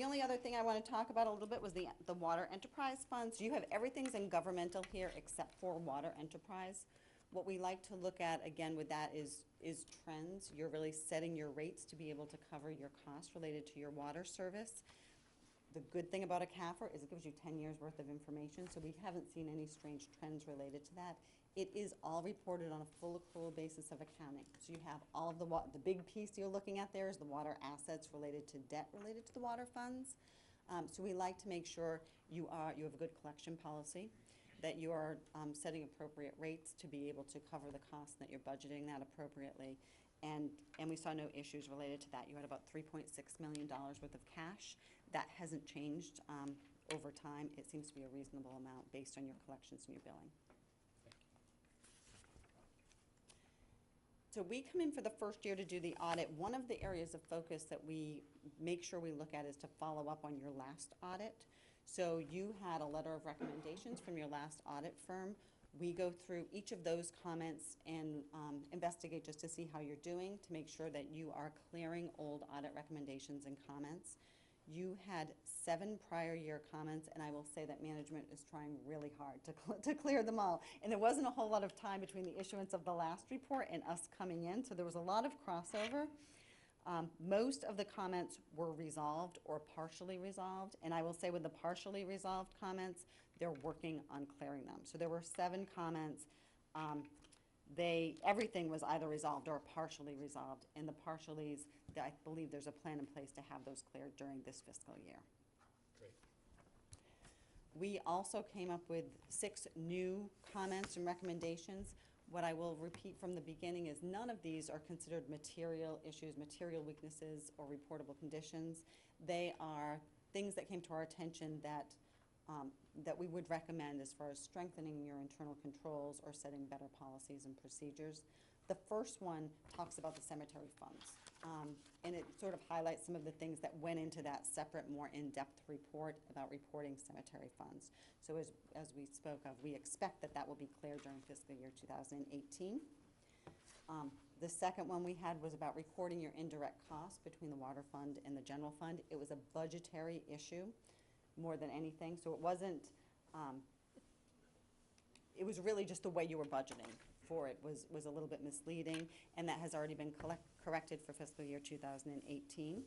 S14: only other thing I want to talk about a little bit was the water enterprise funds. You have everything's in governmental here except for water enterprise. What we like to look at, again, with that is trends. You're really setting your rates to be able to cover your costs related to your water service. The good thing about a CAFR is it gives you 10 years worth of information, so we haven't seen any strange trends related to that. It is all reported on a full accrual basis of accounting. So you have all of the big piece you're looking at there is the water assets related to debt related to the water funds. So we like to make sure you have a good collection policy, that you are setting appropriate rates to be able to cover the costs, that you're budgeting that appropriately. And we saw no issues related to that. You had about $3.6 million worth of cash. That hasn't changed over time. It seems to be a reasonable amount based on your collections and your billing. So we come in for the first year to do the audit. One of the areas of focus that we make sure we look at is to follow up on your last audit. So you had a letter of recommendations from your last audit firm. We go through each of those comments and investigate just to see how you're doing, to make sure that you are clearing old audit recommendations and comments. You had 7 prior year comments, and I will say that management is trying really hard to clear them all. And there wasn't a whole lot of time between the issuance of the last report and us coming in, so there was a lot of crossover. Most of the comments were resolved or partially resolved, and I will say with the partially resolved comments, they're working on clearing them. So there were 7 comments. Everything was either resolved or partially resolved. And the partialies, I believe there's a plan in place to have those cleared during this fiscal year.
S1: Great.
S14: We also came up with 6 new comments and recommendations. What I will repeat from the beginning is none of these are considered material issues, material weaknesses, or reportable conditions. They are things that came to our attention that we would recommend as far as strengthening your internal controls or setting better policies and procedures. The first one talks about the cemetery funds, and it sort of highlights some of the things that went into that separate, more in-depth report about reporting cemetery funds. So as we spoke of, we expect that that will be clear during fiscal year 2018. The second one we had was about recording your indirect costs between the water fund and the general fund. It was a budgetary issue more than anything, so it wasn't, it was really just the way you were budgeting for it was a little bit misleading, and that has already been corrected for fiscal year 2018.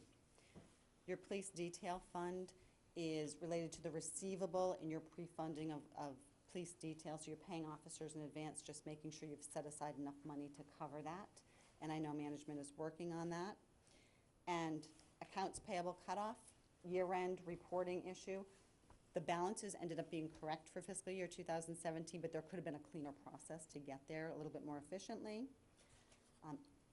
S14: Your police detail fund is related to the receivable and your pre-funding of police detail, so you're paying officers in advance, just making sure you've set aside enough money to cover that, and I know management is working on that. And accounts payable cutoff, year-end reporting issue. The balances ended up being correct for fiscal year 2017, but there could have been a cleaner process to get there a little bit more efficiently.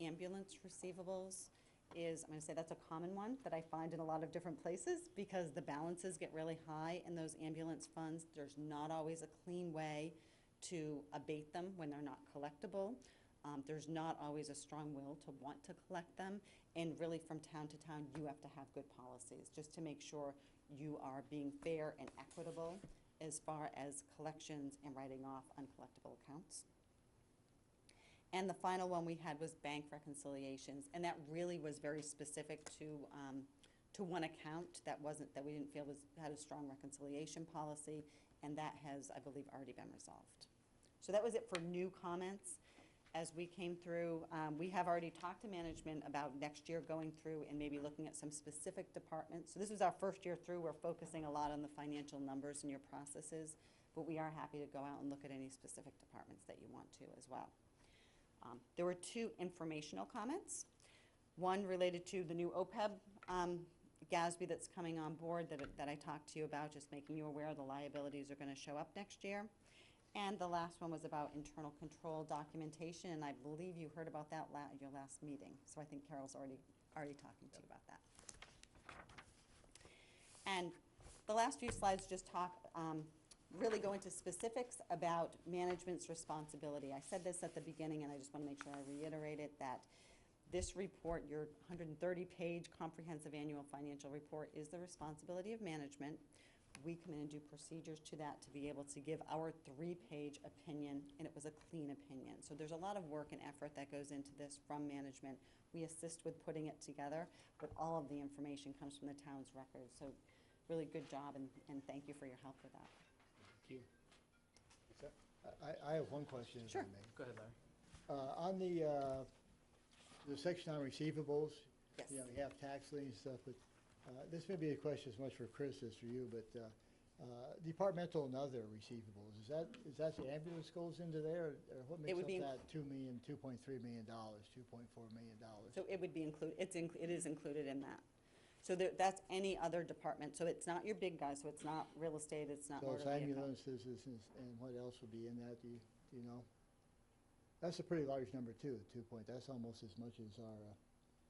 S14: Ambulance receivables is, I'm going to say that's a common one that I find in a lot of different places because the balances get really high in those ambulance funds. There's not always a clean way to abate them when they're not collectible. There's not always a strong will to want to collect them. And really from town to town, you have to have good policies just to make sure you are being fair and equitable as far as collections and writing off uncollectible accounts. And the final one we had was bank reconciliations, and that really was very specific to one account that we didn't feel had a strong reconciliation policy, and that has, I believe, already been resolved. So that was it for new comments. As we came through, we have already talked to management about next year going through and maybe looking at some specific departments. So this is our first year through. We're focusing a lot on the financial numbers and your processes, but we are happy to go out and look at any specific departments that you want to as well. There were 2 informational comments. One related to the new OPEB GASB that's coming on board that I talked to you about, just making you aware the liabilities are going to show up next year. And the last one was about internal control documentation, and I believe you heard about that at your last meeting. So I think Carol's already talking to you about that. And the last few slides just really go into specifics about management's responsibility. I said this at the beginning, and I just want to make sure I reiterate it, that this report, your 130-page comprehensive annual financial report, is the responsibility of management. We come in and do procedures to that to be able to give our 3-page opinion, and it was a clean opinion. So there's a lot of work and effort that goes into this from management. We assist with putting it together, but all of the information comes from the town's records. So really good job, and thank you for your help with that.
S1: Thank you.
S6: I have one question, if I
S14: Sure.
S6: may.
S1: Go ahead, Larry.
S6: On the section on receivables,
S14: Yes.
S6: you know, you have tax lien stuff, but this may be a question as much for Chris as for you, but departmental and other receivables, is that the ambulance goes into there, or what makes
S14: would
S6: up
S14: be
S6: that $2.3 million, $2.4 million?
S14: So it would be included. It is included in that. So that's any other department. So it's not your big guys. So it's not real estate. It's not
S6: So
S14: motor
S6: it's
S14: vehicle.
S6: ambulances, and what else would be in that, do you know? That's a pretty large number too, that's almost as much as our,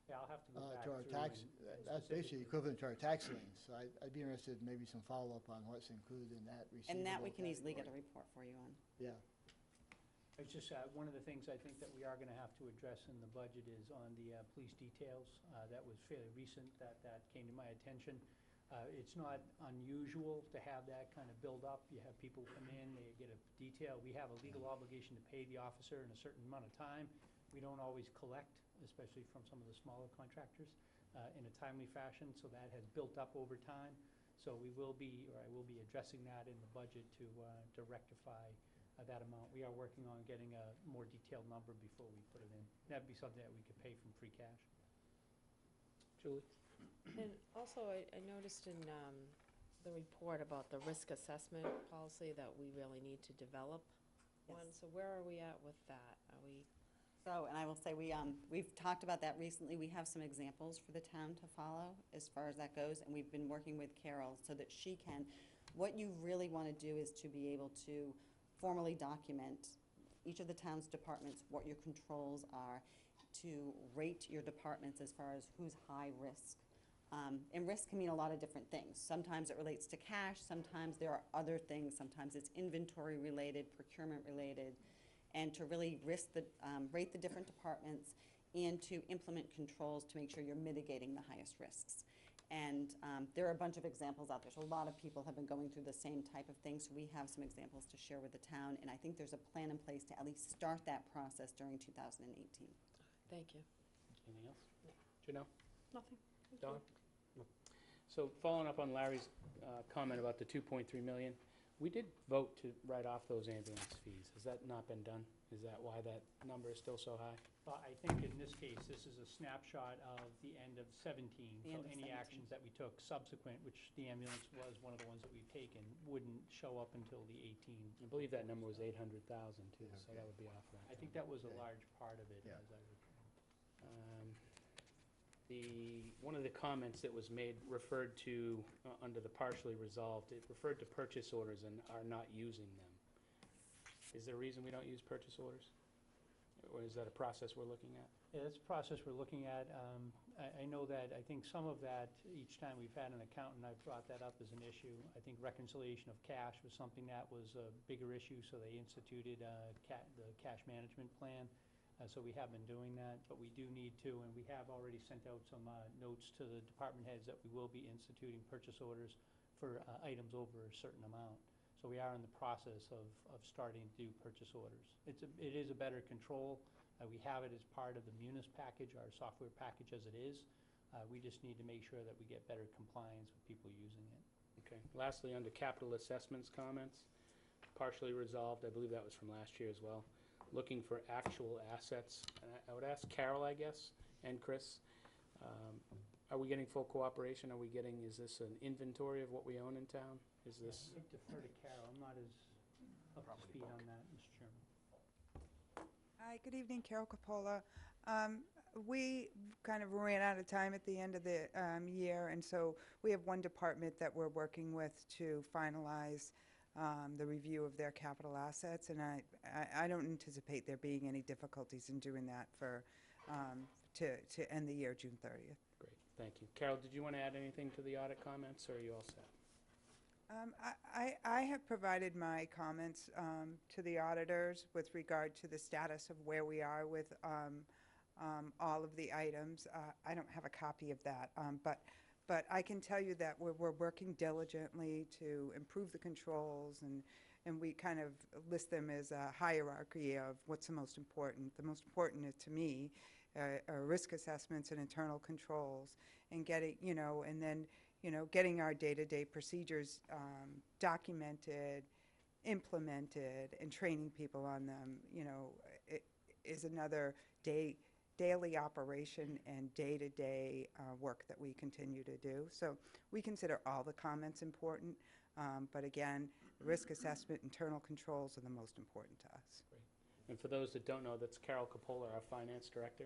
S7: Yeah, I'll have to go back
S6: to our
S7: through
S6: tax,
S7: and
S6: that's basically equivalent to our tax liens. So I'd be interested in maybe some follow-up on what's included in that receivable
S14: And that we can easily get a
S6: category.
S14: report for you on.
S6: Yeah.
S7: It's just, one of the things I think that we are going to have to address in the budget is on the police details. That was fairly recent, that came to my attention. It's not unusual to have that kind of build up. You have people come in, they get a detail. We have a legal obligation to pay the officer in a certain amount of time. We don't always collect, especially from some of the smaller contractors, in a timely fashion, so that has built up over time. So I will be addressing that in the budget to rectify that amount. We are working on getting a more detailed number before we put it in. That'd be something that we could pay from free cash.
S1: Julie?
S12: And also, I noticed in the report about the risk assessment policy that we really need to develop one. So where are we at with that? Are we?
S14: So, and I will say, we've talked about that recently. We have some examples for the town to follow as far as that goes, and we've been working with Carol so that she can, what you really want to do is to be able to formally document each of the town's departments, what your controls are, to rate your departments as far as who's high risk. And risk can mean a lot of different things. Sometimes it relates to cash, sometimes there are other things, sometimes it's inventory related, procurement related, and to really rate the different departments and to implement controls to make sure you're mitigating the highest risks. And there are a bunch of examples out there. So a lot of people have been going through the same type of thing, so we have some examples to share with the town, and I think there's a plan in place to at least start that process during 2018.
S12: Thank you.
S1: Anything else? Janelle?
S10: Nothing. Thank
S1: Don?
S10: you.
S1: So following up on Larry's comment about the 2.3 million, we did vote to write off those ambulance fees. Has that not been done? Is that why that number is still so high?
S7: Well, I think in this case, this is a snapshot of the end of 17.
S14: The end
S7: So
S14: of
S7: any
S14: 17.
S7: actions that we took subsequent, which the ambulance was one of the ones that we've taken, wouldn't show up until the 18.
S1: I believe that number was 800,000 too, so that would be off that.
S7: I think that was a large part of it,
S6: Yeah.
S7: as I recall.
S1: One of the comments that was made referred to, under the partially resolved, it referred to purchase orders and are not using them. Is there a reason we don't use purchase orders? Or is that a process we're looking at?
S7: Yeah, that's a process we're looking at. I know that, I think some of that, each time we've had an accountant, I've brought that up as an issue. I think reconciliation of cash was something that was a bigger issue, so they instituted the cash management plan. So we have been doing that, but we do need to, and we have already sent out some notes to the department heads that we will be instituting purchase orders for items over a certain amount. So we are in the process of starting to do purchase orders. It is a better control. We have it as part of the Munis package, our software package as it is. We just need to make sure that we get better compliance with people using it.
S1: Okay. Lastly, under capital assessments comments, partially resolved, I believe that was from last year as well. Looking for actual assets. And I would ask Carol, I guess, and Chris, are we getting full cooperation? Is this an inventory of what we own in town? Is this?
S7: I defer to Carol. I'm not as up to speed on that, Mr. Chairman.
S15: Hi, good evening, Carol Capola. We kind of ran out of time at the end of the year, and so we have one department that we're working with to finalize the review of their capital assets, and I don't anticipate there being any difficulties in doing that to end the year June 30th.
S1: Great, thank you. Carol, did you want to add anything to the audit comments, or are you all set?
S15: I have provided my comments to the auditors with regard to the status of where we are with all of the items. I don't have a copy of that, but I can tell you that we're working diligently to improve the controls, and we kind of list them as a hierarchy of what's the most important. The most important to me are risk assessments and internal controls, and getting, and then, getting our day-to-day procedures documented, implemented, and training people on them, it is another daily operation and day-to-day work that we continue to do. So we consider all the comments important, but again, risk assessment, internal controls are the most important to us.
S1: Great. And for those that don't know, that's Carol Capola, our finance director.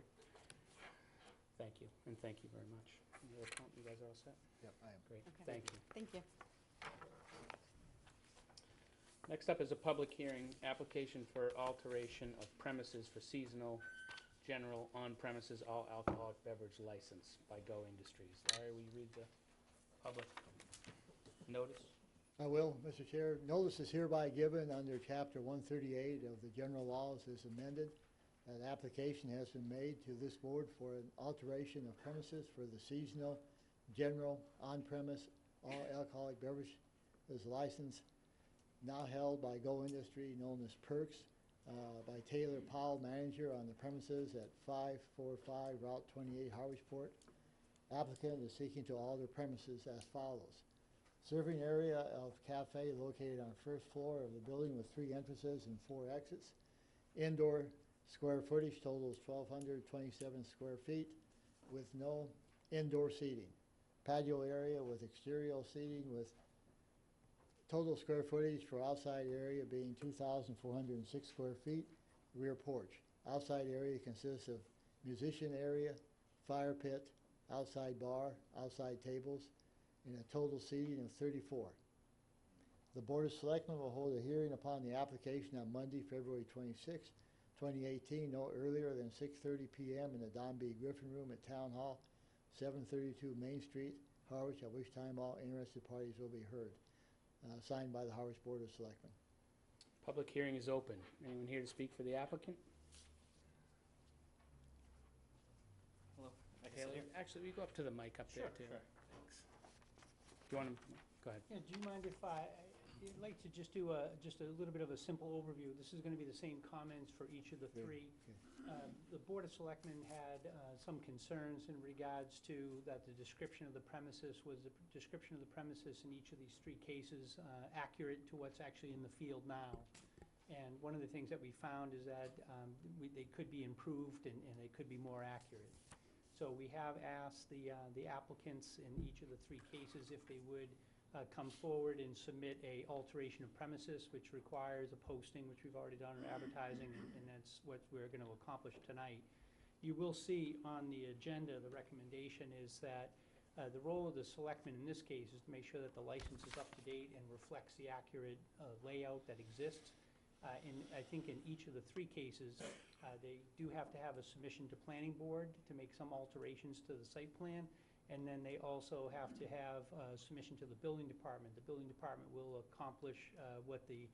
S1: Thank you, and thank you very much. You guys are all set?
S6: Yep, I am.
S1: Great,
S14: Okay.
S1: thank you.
S14: Thank you.
S1: Next up is a public hearing, application for alteration of premises for seasonal, general, on-premises, all alcoholic beverage license by Go Industries. Larry, will you read the public notice?
S6: I will, Mr. Chair. Notice is hereby given under Chapter 138 of the General Laws as amended. An application has been made to this board for an alteration of premises for the seasonal, general, on-premise, all alcoholic beverage license now held by Go Industry, known as Perks, by Taylor Powell, manager on the premises at 545 Route 28, Harwich Port. Applicant is seeking to alter premises as follows. Serving area of cafe located on first floor of the building with 3 entrances and 4 exits. Indoor square footage totals 1,227 square feet with no indoor seating. Patio area with exterior seating with total square footage for outside area being 2,406 square feet, rear porch. Outside area consists of musician area, fire pit, outside bar, outside tables, and a total seating of 34. The Board of Selectmen will hold a hearing upon the application on Monday, February 26, 2018, no earlier than 6:30 p.m. in the Don B. Griffin Room at Town Hall, 732 Main Street, Harwich, at which time all interested parties will be heard. Signed by the Harwich Board of Selectmen.
S1: Public hearing is open. Anyone here to speak for the applicant?
S16: Hello.
S1: Taylor? Actually, we go up to the mic up there, too.
S16: Sure.
S1: Thanks. Do you want to, go ahead.
S7: Yeah, do you mind if I'd like to just do just a little bit of a simple overview. This is going to be the same comments for each of the three. The Board of Selectmen had some concerns in regards to that the description of the premises was the description of the premises in each of these three cases accurate to what's actually in the field now. And one of the things that we found is that they could be improved and they could be more accurate. So we have asked the applicants in each of the three cases if they would come forward and submit a alteration of premises, which requires a posting, which we've already done, or advertising, and that's what we're going to accomplish tonight. You will see on the agenda, the recommendation is that the role of the selectmen in this case is to make sure that the license is up to date and reflects the accurate layout that exists. And I think in each of the three cases, they do have to have a submission to planning board to make some alterations to the site plan. And then they also have to have a submission to the building department. The building department will accomplish what the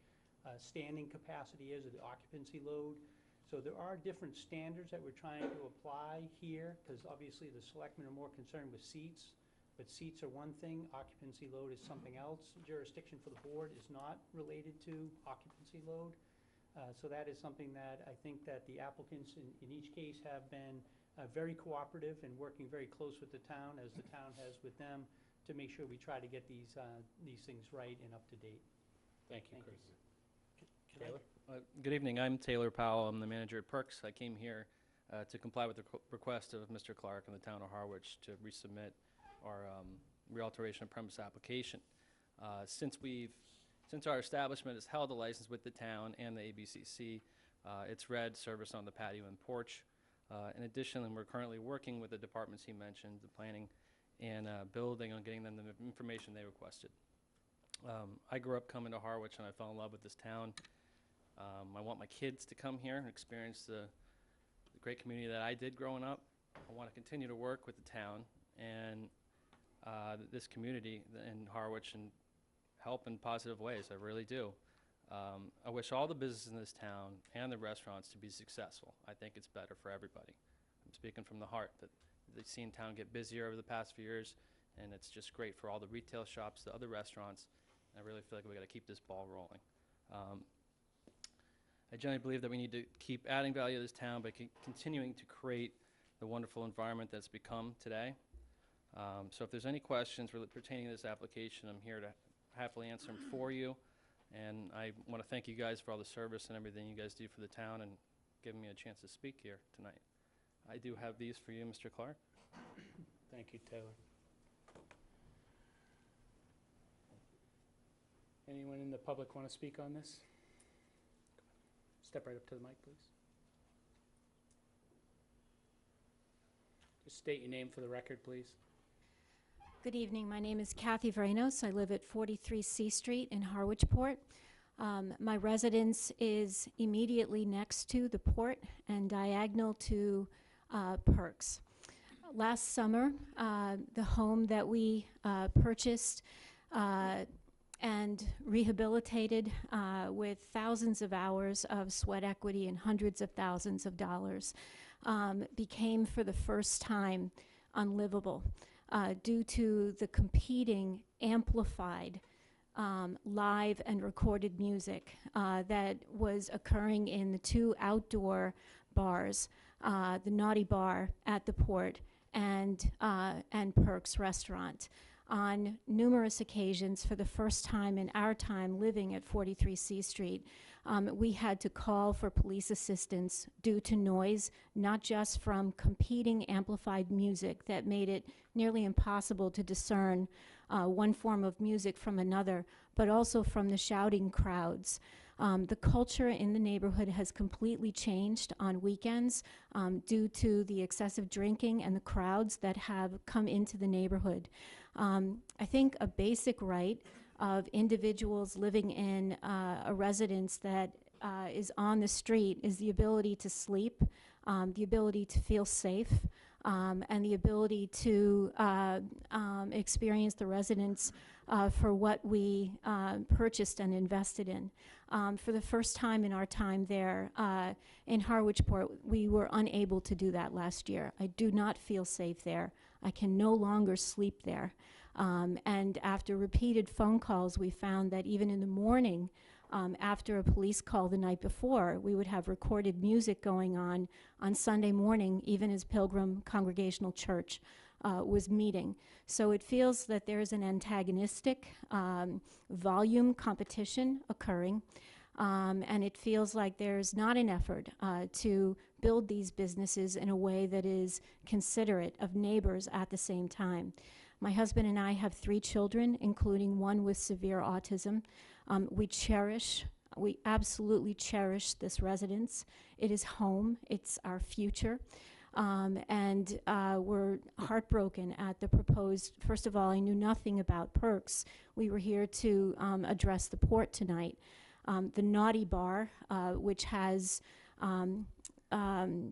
S7: standing capacity is, or the occupancy load. So there are different standards that we're trying to apply here, because obviously the selectmen are more concerned with seats, but seats are one thing, occupancy load is something else. Jurisdiction for the board is not related to occupancy load. So that is something that I think that the applicants in each case have been very cooperative and working very close with the town, as the town has with them, to make sure we try to get these things right and up to date.
S1: Thank you, Chris.
S16: Taylor? Good evening. I'm Taylor Powell. I'm the manager at Perks. I came here to comply with the request of Mr. Clark and the town of Harwich to resubmit our realteration of premise application. Since our establishment has held a license with the town and the ABCC, it's read service on the patio and porch. In addition, we're currently working with the departments he mentioned, the planning and building, on getting them the information they requested. I grew up coming to Harwich and I fell in love with this town. I want my kids to come here and experience the great community that I did growing up. I want to continue to work with the town and this community in Harwich and help in positive ways. I really do. I wish all the businesses in this town and the restaurants to be successful. I think it's better for everybody. I'm speaking from the heart, that they've seen town get busier over the past few years, and it's just great for all the retail shops, the other restaurants. I really feel like we got to keep this ball rolling. I generally believe that we need to keep adding value to this town by continuing to create the wonderful environment that's become today. So if there's any questions pertaining to this application, I'm here to happily answer them for you. And I want to thank you guys for all the service and everything you guys do for the town and giving me a chance to speak here tonight. I do have these for you, Mr. Clark.
S1: Thank you, Taylor. Anyone in the public want to speak on this? Step right up to the mic, please. Just state your name for the record, please.
S17: Good evening. My name is Kathy Vrenos. I live at 43 C Street in Harwich Port. My residence is immediately next to the port and diagonal to Perks. Last summer, the home that we purchased and rehabilitated with thousands of hours of sweat equity and hundreds of thousands of dollars became for the first time unlivable. Due to the competing amplified live and recorded music that was occurring in the two outdoor bars, the Naughty Bar at the port and Perks Restaurant. on numerous occasions for the first time in our time living at 43 C Street. We had to call for police assistance due to noise, not just from competing amplified music that made it nearly impossible to discern one form of music from another, but also from the shouting crowds. The culture in the neighborhood has completely changed on weekends due to the excessive drinking and the crowds that have come into the neighborhood. I think a basic right of individuals living in a residence that is on the street is the ability to sleep, the ability to feel safe, and the ability to experience the residence for what we purchased and invested in. For the first time in our time there in Harwich Port, we were unable to do that last year. I do not feel safe there. I can no longer sleep there. And after repeated phone calls, we found that even in the morning, after a police call the night before, we would have recorded music going on Sunday morning, even as Pilgrim Congregational Church was meeting. So it feels that there is an antagonistic volume competition occurring, and it feels like there's not an effort to build these businesses in a way that is considerate of neighbors at the same time. My husband and I have 3 children, including one with severe autism. We absolutely cherish this residence. It is home, it's our future. And we're heartbroken at the proposed, first of all, I knew nothing about perks. We were here to address the port tonight. The Naughty Bar, which has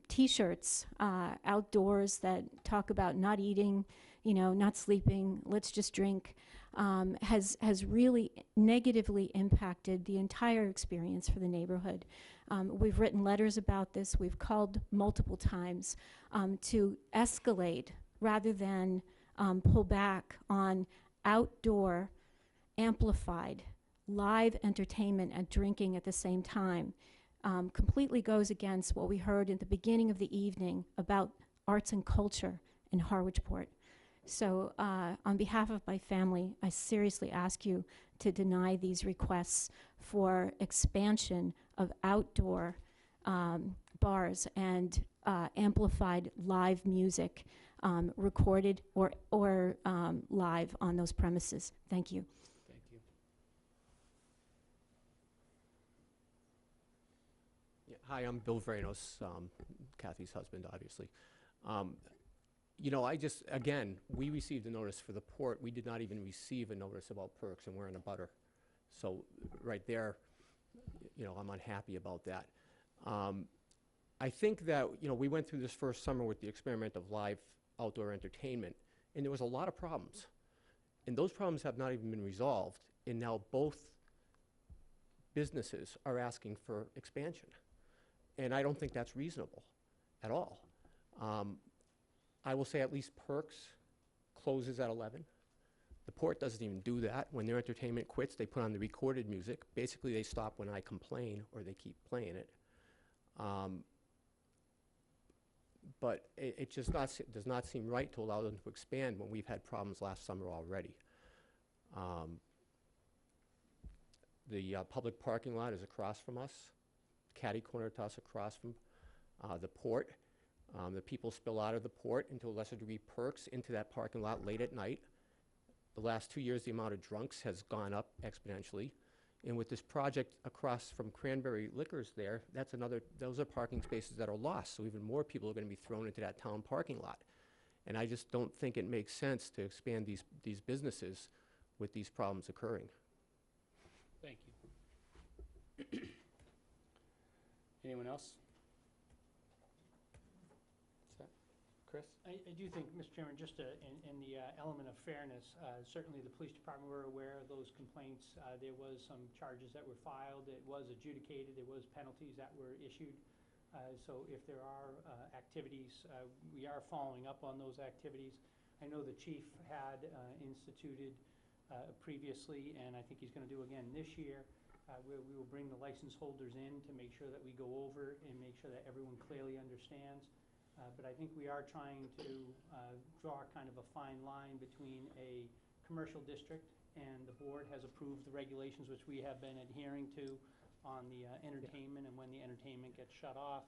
S17: T-shirts outdoors that talk about not eating, not sleeping, let's just drink, has really negatively impacted the entire experience for the neighborhood. We've written letters about this. We've called multiple times to escalate rather than pull back on outdoor, amplified, live entertainment and drinking at the same time. Completely goes against what we heard at the beginning of the evening about arts and culture in Harwich Port. So on behalf of my family, I seriously ask you to deny these requests for expansion of outdoor bars and amplified live music, recorded or live on those premises. Thank you.
S1: Thank you.
S18: Yeah, hi, I'm Bill Vranos, Kathy's husband, obviously. Again, we received a notice for the port. We did not even receive a notice about perks, and we're in a butter. So right there, I'm unhappy about that. I think that, we went through this first summer with the experiment of live outdoor entertainment, and there was a lot of problems. And those problems have not even been resolved, and now both businesses are asking for expansion. And I don't think that's reasonable at all. I will say at least Perks closes at 11. The port doesn't even do that. When their entertainment quits, they put on the recorded music. Basically, they stop when I complain or they keep playing it. But it just does not seem right to allow them to expand when we've had problems last summer already. The public parking lot is across from us, catty corner to us across from the port. The people spill out of the port, and to a lesser degree Perks, into that parking lot late at night. The last 2 years, the amount of drunks has gone up exponentially. And with this project across from Cranberry Liquors there, those are parking spaces that are lost. So even more people are going to be thrown into that town parking lot. And I just don't think it makes sense to expand these businesses with these problems occurring.
S1: Thank you. Anyone else? Chris?
S7: I do think, Mr. Chairman, just in the element of fairness, certainly the police department were aware of those complaints. There was some charges that were filed. It was adjudicated. There was penalties that were issued. So if there are activities, we are following up on those activities. I know the chief had instituted previously, and I think he's going to do again this year, where we will bring the license holders in to make sure that we go over and make sure that everyone clearly understands. But I think we are trying to draw kind of a fine line between a commercial district, and the board has approved the regulations which we have been adhering to on the entertainment and when the entertainment gets shut off.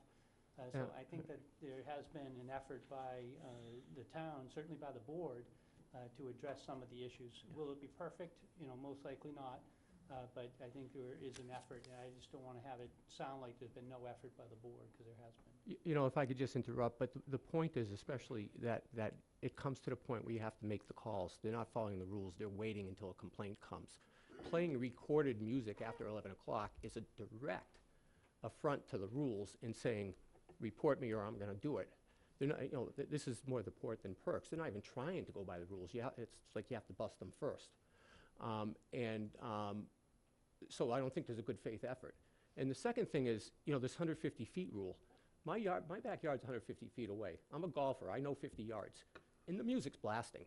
S7: So I think that there has been an effort by the town, certainly by the board, to address some of the issues. Will it be perfect? Most likely not. But I think there is an effort, and I just don't want to have it sound like there's been no effort by the board, because there has been.
S18: If I could just interrupt, but the point is especially that it comes to the point where you have to make the calls. They're not following the rules. They're waiting until a complaint comes. Playing recorded music after 11 o'clock is a direct affront to the rules in saying, report me or I'm going to do it. They're not, this is more the port than perks. They're not even trying to go by the rules. It's like you have to bust them first. So I don't think there's a good faith effort. And the second thing is, this 150 feet rule. My backyard's 150 feet away. I'm a golfer. I know 50 yards. And the music's blasting.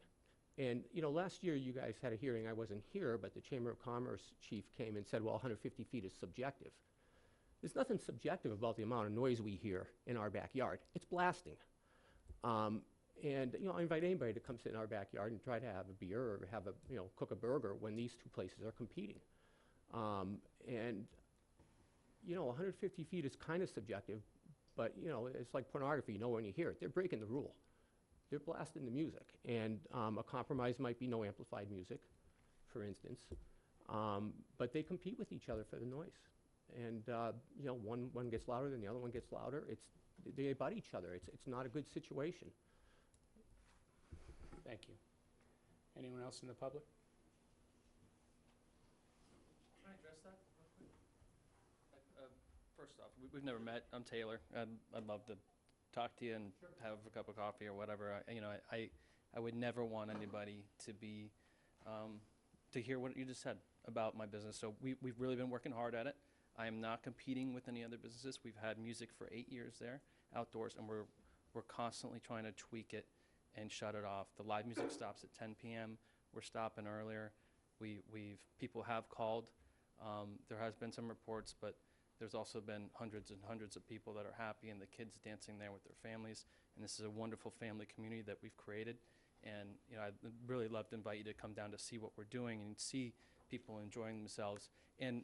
S18: And, last year you guys had a hearing. I wasn't here, but the Chamber of Commerce chief came and said, well, 150 feet is subjective. There's nothing subjective about the amount of noise we hear in our backyard. It's blasting. I invite anybody to come sit in our backyard and try to have a beer or have cook a burger when these two places are competing. 150 feet is kind of subjective, but, it's like pornography. You know when you hear it. They're breaking the rule. They're blasting the music. And a compromise might be no amplified music, for instance. But they compete with each other for the noise. And, one gets louder than the other one gets louder. They butt each other. It's not a good situation.
S1: Thank you. Anyone else in the public?
S16: Can I address that real quick? First off, we've never met. I'm Taylor. I'd love to talk to you and have a cup of coffee or whatever. I would never want anybody to be to hear what you just said about my business. So we've really been working hard at it. I am not competing with any other businesses. We've had music for 8 years there, outdoors, and we're constantly trying to tweak it and shut it off. The live music stops at 10 p.m. We're stopping earlier. People have called. There has been some reports, but there's also been hundreds and hundreds of people that are happy, and the kids dancing there with their families. And this is a wonderful family community that we've created. And I'd really love to invite you to come down to see what we're doing and see people enjoying themselves. And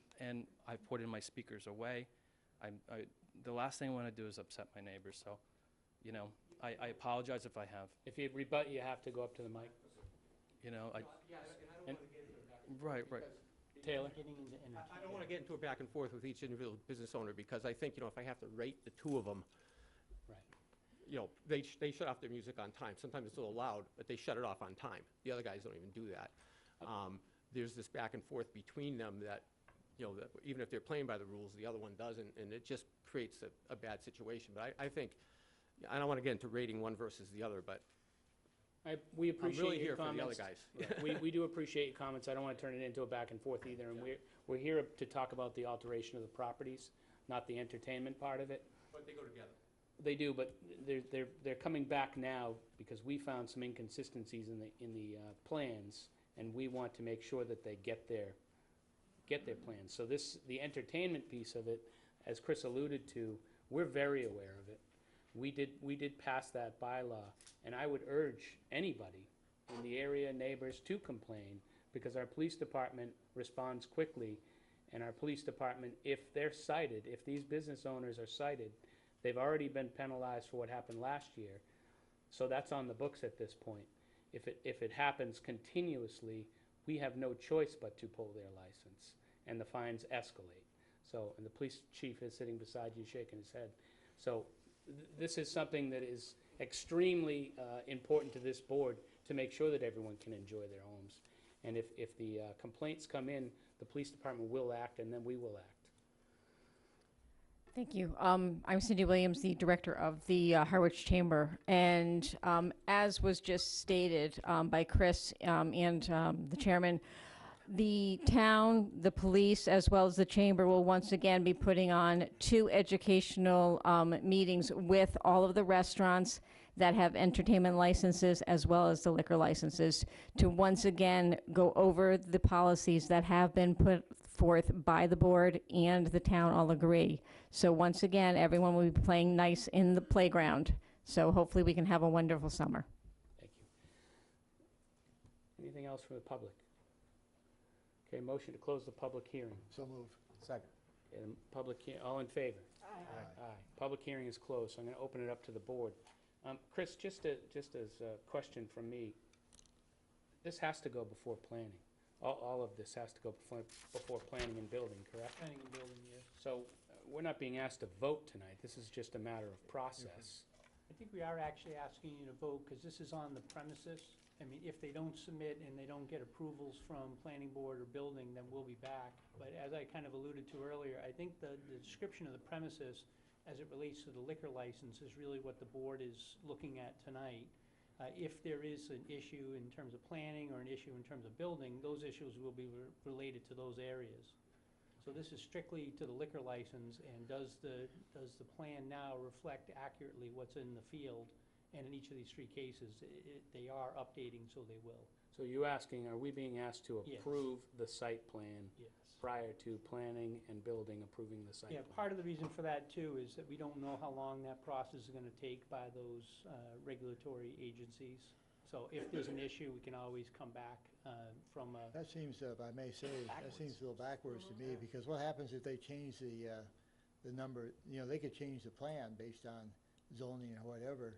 S16: I put in my speakers away. The last thing I want to do is upset my neighbors. So, I apologize if I have.
S1: If you rebut, you have to go up to the mic.
S16: Right.
S1: Taylor?
S18: I don't want to get into a back and forth with each individual business owner, because I think, if I have to rate the two of them, right. They shut off their music on time. Sometimes it's a little loud, but they shut it off on time. The other guys don't even do that. There's this back and forth between them that, that even if they're playing by the rules, the other one doesn't, and it just creates a bad situation. But I think, I don't want to get into rating one versus the other, but
S1: we appreciate
S18: I'm really
S1: your
S18: here
S1: comments.
S18: for the other guys.
S1: Right. We do appreciate your comments. I don't want to turn it into a back and forth either. And we're here to talk about the alteration of the properties, not the entertainment part of it.
S18: But they go together.
S1: They do, but they're coming back now because we found some inconsistencies in the plans, and we want to make sure that they get their plans. So the entertainment piece of it, as Chris alluded to, we're very aware of it. We did pass that bylaw, and I would urge anybody in the area, neighbors, to complain, because our police department responds quickly, and our police department, if they're cited, if these business owners are cited, they've already been penalized for what happened last year. So that's on the books at this point. If it happens continuously, we have no choice but to pull their license, and the fines escalate. So, and the police chief is sitting beside you shaking his head. So this is something that is extremely important to this board to make sure that everyone can enjoy their homes. And if the complaints come in, the police department will act, and then we will act.
S9: Thank you. I'm Cindy Williams, the director of the Harwich Chamber. And as was just stated by Chris and the chairman, the town, the police, as well as the chamber will once again be putting on 2 educational meetings with all of the restaurants that have entertainment licenses as well as the liquor licenses to once again go over the policies that have been put forth by the board and the town all agree. So once again, everyone will be playing nice in the playground. So hopefully we can have a wonderful summer.
S1: Thank you. Anything else from the public? Okay, motion to close the public hearing.
S6: So moved.
S5: Second.
S1: Okay, the public, all in favor?
S6: Aye.
S1: Aye. Public hearing is closed, so I'm going to open it up to the board. Chris, just as a question from me, this has to go before planning. All of this has to go before planning and building, correct?
S7: Planning and building, yes.
S1: So we're not being asked to vote tonight. This is just a matter of process.
S7: I think we are actually asking you to vote, because this is on the premises. I mean, if they don't submit and they don't get approvals from planning board or building, then we'll be back. But as I kind of alluded to earlier, I think the description of the premises as it relates to the liquor license is really what the board is looking at tonight. If there is an issue in terms of planning or an issue in terms of building, those issues will be related to those areas. So this is strictly to the liquor license, and does the plan now reflect accurately what's in the field? And in each of these three cases, they are updating, so they will.
S1: So you asking, are we being asked to
S7: Yes.
S1: approve the site plan
S7: Yes.
S1: prior to planning and building approving the site
S7: Yeah,
S1: plan?
S7: part of the reason for that too is that we don't know how long that process is gonna take by those regulatory agencies. So if there's an issue, we can always come back from a,
S6: That seems, if I may say, that seems a little backwards to me, because what happens if they change the number, you know, they could change the plan based on zoning or whatever.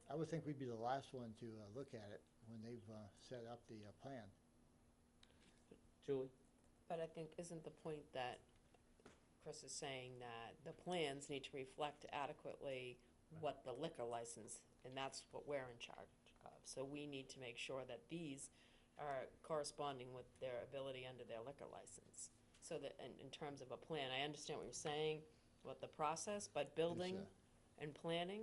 S6: I would think we'd be the last one to look at it when they've set up the plan.
S1: Julie?
S12: But I think, isn't the point that Chris is saying that the plans need to reflect adequately what the liquor license, and that's what we're in charge of. So we need to make sure that these are corresponding with their ability under their liquor license. So that, in terms of a plan, I understand what you're saying about the process, but building and planning,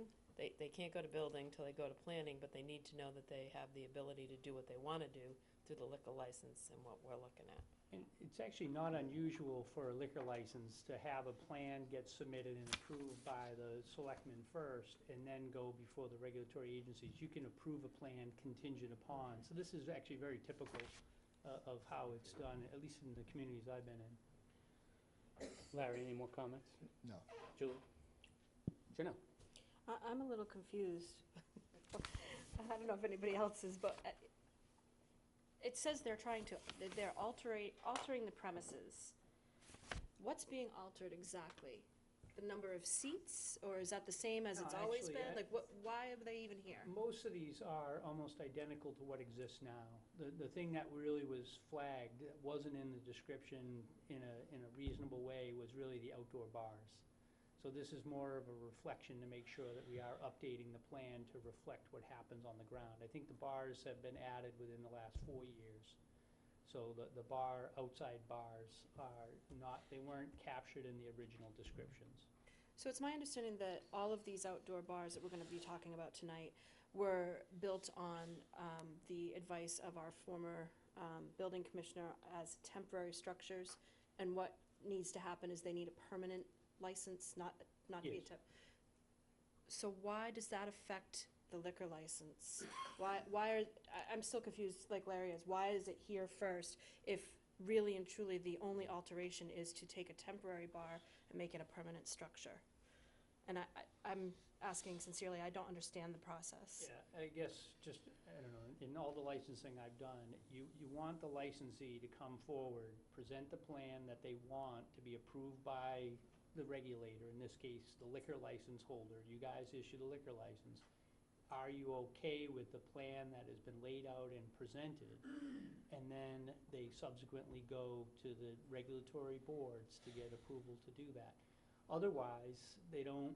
S12: they can't go to building till they go to planning, but they need to know that they have the ability to do what they want to do through the liquor license and what we're looking at.
S7: and it's actually not unusual for a liquor license to have a plan get submitted and approved by the selectmen first, and then go before the regulatory agencies. You can approve a plan contingent upon. So this is actually very typical of how it's done, at least in the communities I've been in.
S1: Larry, any more comments?
S6: No.
S1: Julie? Janelle?
S19: I'm a little confused. I don't know if anybody else is, but it says they're altering the premises. What's being altered exactly? The number of seats, or is that the same as
S7: No,
S19: it's always
S7: actually,
S19: been? Like, why are they even here?
S7: Most of these are almost identical to what exists now. The thing that really was flagged, that wasn't in the description in a reasonable way, was really the outdoor bars. So this is more of a reflection to make sure that we are updating the plan to reflect what happens on the ground. I think the bars have been added within the last 4 years. So the outside bars they weren't captured in the original descriptions.
S19: So it's my understanding that all of these outdoor bars that we're going to be talking about tonight were built on the advice of our former building commissioner as temporary structures, and what needs to happen is they need a permanent license, not to be a
S7: Yes.
S19: temp. So why does that affect the liquor license? I'm still confused, like Larry is. Why is it here first if really and truly the only alteration is to take a temporary bar and make it a permanent structure? And I'm asking sincerely, I don't understand the process.
S7: Yeah, I guess just, I don't know, in all the licensing I've done, you want the licensee to come forward, present the plan that they want to be approved by the regulator, in this case, the liquor license holder. You guys issue the liquor license. Are you okay with the plan that has been laid out and presented? And then they subsequently go to the regulatory boards to get approval to do that. Otherwise, they don't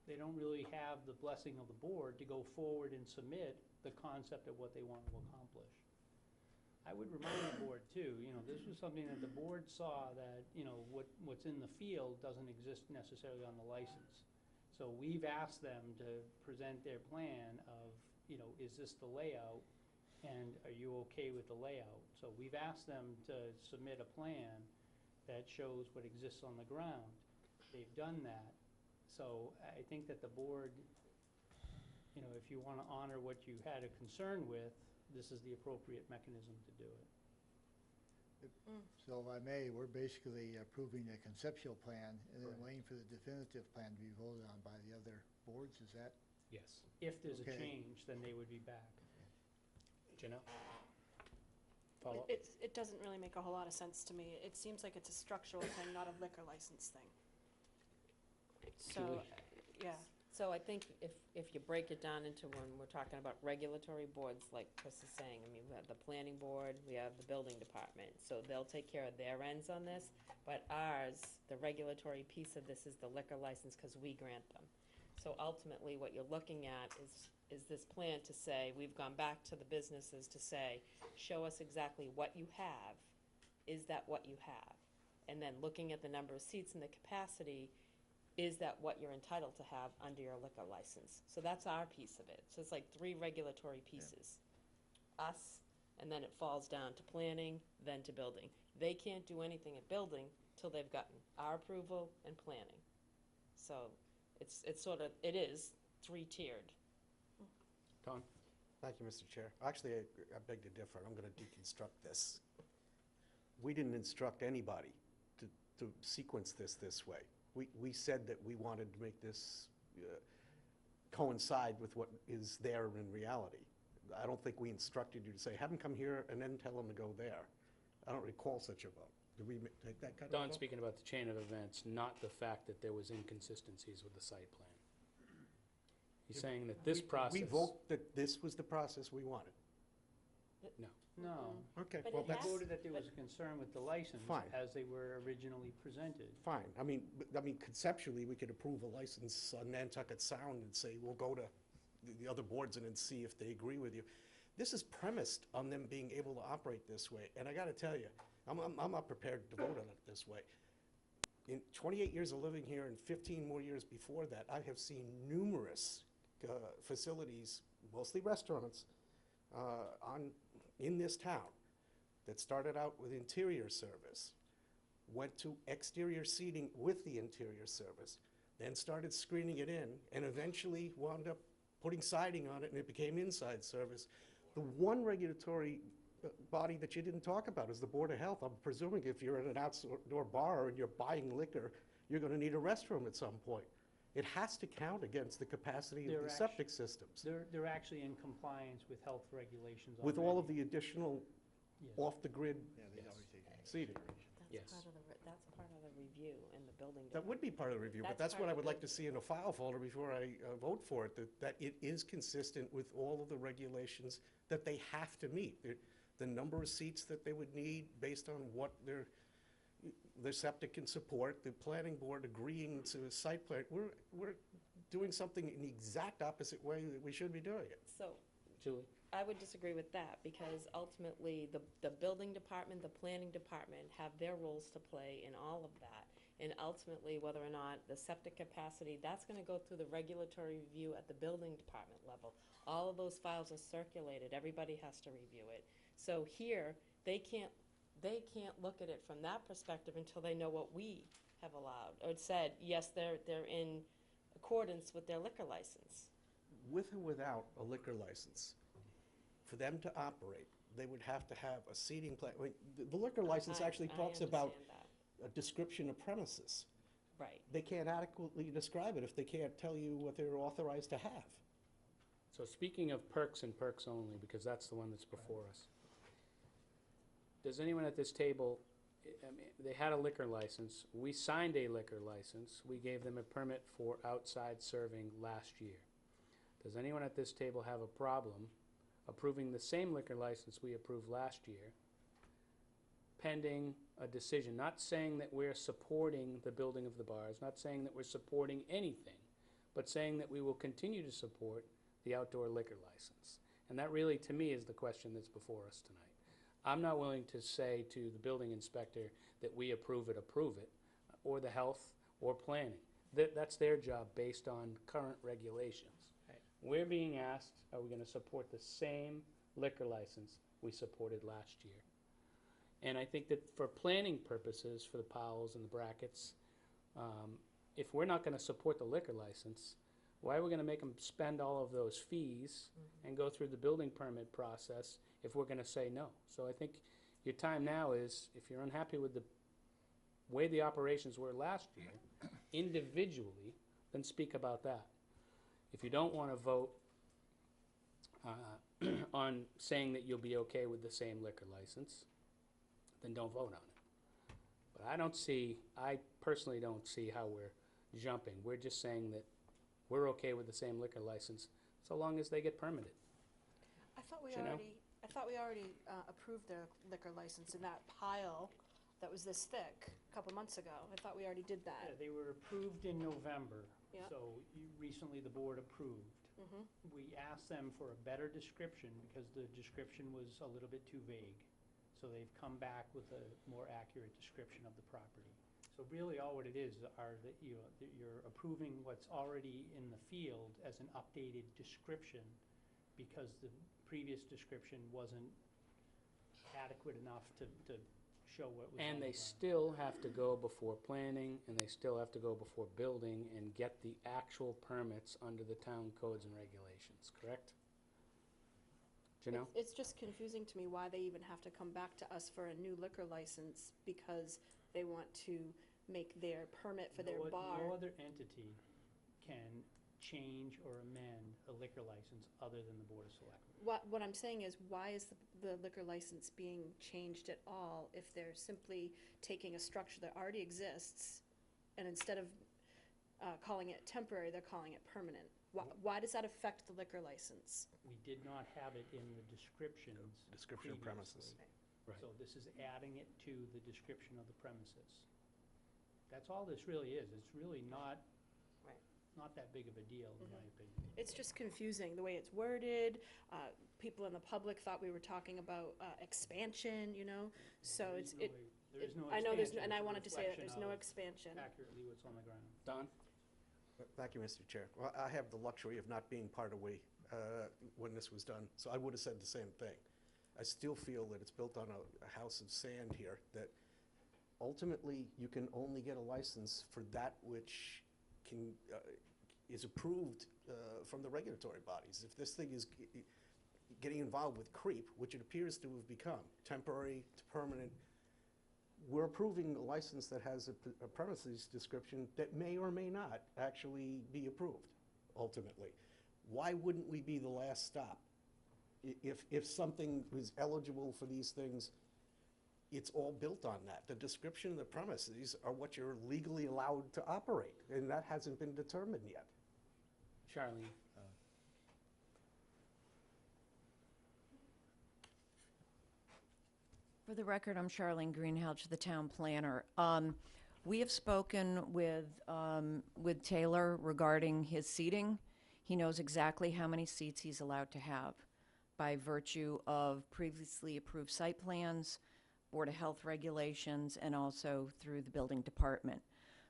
S7: really have the blessing of the board to go forward and submit the concept of what they want to accomplish. I would remind the board too, this was something that the board saw that, what's in the field doesn't exist necessarily on the license. So we've asked them to present their plan of, is this the layout, and are you okay with the layout? So we've asked them to submit a plan that shows what exists on the ground. They've done that. So I think that the board, if you want to honor what you had a concern with, this is the appropriate mechanism to do it.
S6: So if I may, we're basically approving the conceptual plan and then waiting for the definitive plan to be voted on by the other boards, is that?
S1: Yes.
S7: If there's a
S6: Okay.
S7: change, then they would be back.
S1: Janelle? Follow up?
S19: It doesn't really make a whole lot of sense to me. It seems like it's a structural thing, not a liquor license thing. So, yeah.
S12: So I think if you break it down into when we're talking about regulatory boards, like Chris is saying, I mean, we have the planning board, we have the building department, so they'll take care of their ends on this, but ours, the regulatory piece of this is the liquor license, because we grant them. So ultimately, what you're looking at is this plan to say, we've gone back to the businesses to say, show us exactly what you have, is that what you have? And then looking at the number of seats and the capacity, is that what you're entitled to have under your liquor license? So that's our piece of it. So it's like 3 regulatory pieces. Us, and then it falls down to planning, then to building. They can't do anything at building till they've gotten our approval and planning. So it's sort of, it is 3-tiered.
S1: Don?
S5: Thank you, Mr. Chair. Actually, I beg to differ. I'm going to deconstruct this. We didn't instruct anybody to sequence this way. We said that we wanted to make this coincide with what is there in reality. I don't think we instructed you to say, have them come here and then tell them to go there. I don't recall such a vote. Did we take that kind of
S1: Don's
S5: vote?
S1: speaking about the chain of events, not the fact that there was inconsistencies with the site plan. He's saying that this process...
S5: We voted that this was the process we wanted.
S1: No.
S7: No.
S5: Okay,
S7: But
S5: well,
S7: they
S5: that's
S7: voted that there was a concern with the license
S5: Fine.
S7: as they were originally presented.
S5: fine. I mean, conceptually, we could approve a license on Nantucket Sound and say, we'll go to the other boards and then see if they agree with you. This is premised on them being able to operate this way. And I got to tell you, I'm not prepared to vote on it this way. In 28 years of living here and 15 more years before that, I have seen numerous facilities, mostly restaurants, in this town that started out with interior service, went to exterior seating with the interior service, then started screening it in, and eventually wound up putting siding on it, and it became inside service. The one regulatory body that you didn't talk about is the Board of Health. I'm presuming if you're in an outdoor bar and you're buying liquor, you're going to need a restroom at some point. It has to count against the capacity of the septic systems.
S7: They're actually in compliance with health regulations
S5: With all of
S7: already.
S5: the additional
S7: Yes.
S5: off-the-grid seating.
S1: Yes.
S12: That's part of the review in the building
S5: That would be part of the review, but that's what I would like to see in a file folder before I vote for it, that it is consistent with all of the regulations that they have to meet. The number of seats that they would need based on what their septic can support, the planning board agreeing to a site plan. We're doing something in the exact opposite way that we should be doing it.
S12: So
S1: Julie?
S12: I would disagree with that, because ultimately, the building department, the planning department have their roles to play in all of that. And ultimately, whether or not the septic capacity, that's gonna go through the regulatory review at the building department level. All of those files are circulated, everybody has to review it. So here, they can't look at it from that perspective until they know what we have allowed, or said, yes, they're in accordance with their liquor license.
S5: With or without a liquor license, for them to operate, they would have to have a seating plan. I mean, the liquor license actually talks about a description of premises.
S12: Right.
S5: They can't adequately describe it if they can't tell you what they're authorized to have.
S1: So speaking of perks and perks only, because that's the one that's before us, does anyone at this table, I mean, they had a liquor license, we signed a liquor license, we gave them a permit for outside serving last year. Does anyone at this table have a problem approving the same liquor license we approved last year, pending a decision, not saying that we're supporting the building of the bars, not saying that we're supporting anything, but saying that we will continue to support the outdoor liquor license? And that really, to me, is the question that's before us tonight. I'm not willing to say to the building inspector that we approve it, or the health, or planning. That's their job based on current regulations. We're being asked, are we gonna support the same liquor license we supported last year? And I think that for planning purposes, for the Powells and the Brackets, if we're not gonna support the liquor license, why are we gonna make them spend all of those fees and go through the building permit process if we're gonna say no? So I think your time now is, if you're unhappy with the way the operations were last year, individually, then speak about that. If you don't wanna vote on on saying that you'll be okay with the same liquor license, then don't vote on it. But I personally don't see how we're jumping. We're just saying that we're okay with the same liquor license so long as they get permitted.
S19: I thought we
S1: Do you know?
S19: already approved their liquor license in that pile that was this thick a couple months ago. I thought we already did
S7: Yeah,
S19: that.
S7: they were approved in November.
S19: Yeah.
S7: So recently the board approved.
S19: Mhm.
S7: We asked them for a better description because the description was a little bit too vague. So they've come back with a more accurate description of the property. So really all what it is are that you're approving what's already in the field as an updated description because the previous description wasn't adequate enough to show what was on
S1: And
S7: the
S1: they
S7: ground.
S1: still have to go before planning, and they still have to go before building and get the actual permits under the town codes and regulations, correct? Do you know?
S19: It's just confusing to me why they even have to come back to us for a new liquor license because they want to make their permit for their
S7: No
S19: bar.
S7: other entity can change or amend a liquor license other than the Board of Selectmen.
S19: What I'm saying is, why is the liquor license being changed at all if they're simply taking a structure that already exists and instead of calling it temporary, they're calling it permanent? Why does that affect the liquor license?
S7: We did not have it in the descriptions
S5: Description of premises.
S7: previously.
S1: Right.
S7: So this is adding it to the description of the premises. That's all this really is. It's really not that big of a deal, in my opinion.
S19: It's just confusing, the way it's worded. People in the public thought we were talking about expansion, you know? So
S7: There
S19: it's,
S7: is no
S19: it,
S7: way- there is no
S19: I know there's,
S7: expansion.
S19: and I
S7: It's a
S19: wanted to say that
S7: reflection
S19: there's no
S7: of
S19: expansion.
S7: Accurately what's on the ground.
S1: Don?
S5: Thank you, Mr. Chair. Well, I have the luxury of not being part of when this was done, so I would have said the same thing. I still feel that it's built on a house of sand here, that ultimately you can only get a license for that which is approved from the regulatory bodies. If this thing is getting involved with creep, which it appears to have become, temporary to permanent, we're approving a license that has a premises description that may or may not actually be approved, ultimately. Why wouldn't we be the last stop? If something was eligible for these things, it's all built on that. The description of the premises are what you're legally allowed to operate, and that hasn't been determined yet.
S1: Charlene?
S11: For the record, I'm Charlene Greenhalgh, the town planner. We have spoken with Taylor regarding his seating. He knows exactly how many seats he's allowed to have by virtue of previously approved site plans, Board of Health regulations, and also through the building department.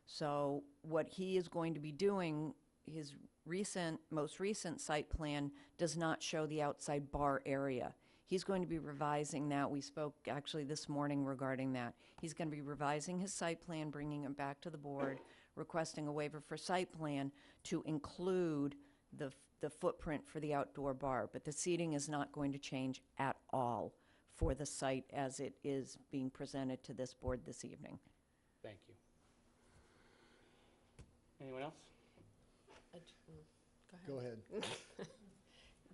S11: So what he is going to be doing, his most recent site plan does not show the outside bar area. He's going to be revising that. We spoke actually this morning regarding that. He's going to be revising his site plan, bringing it back to the board, requesting a waiver for site plan to include the footprint for the outdoor bar. But the seating is not going to change at all for the site as it is being presented to this board this evening.
S1: Thank you. Anyone else?
S6: Go ahead.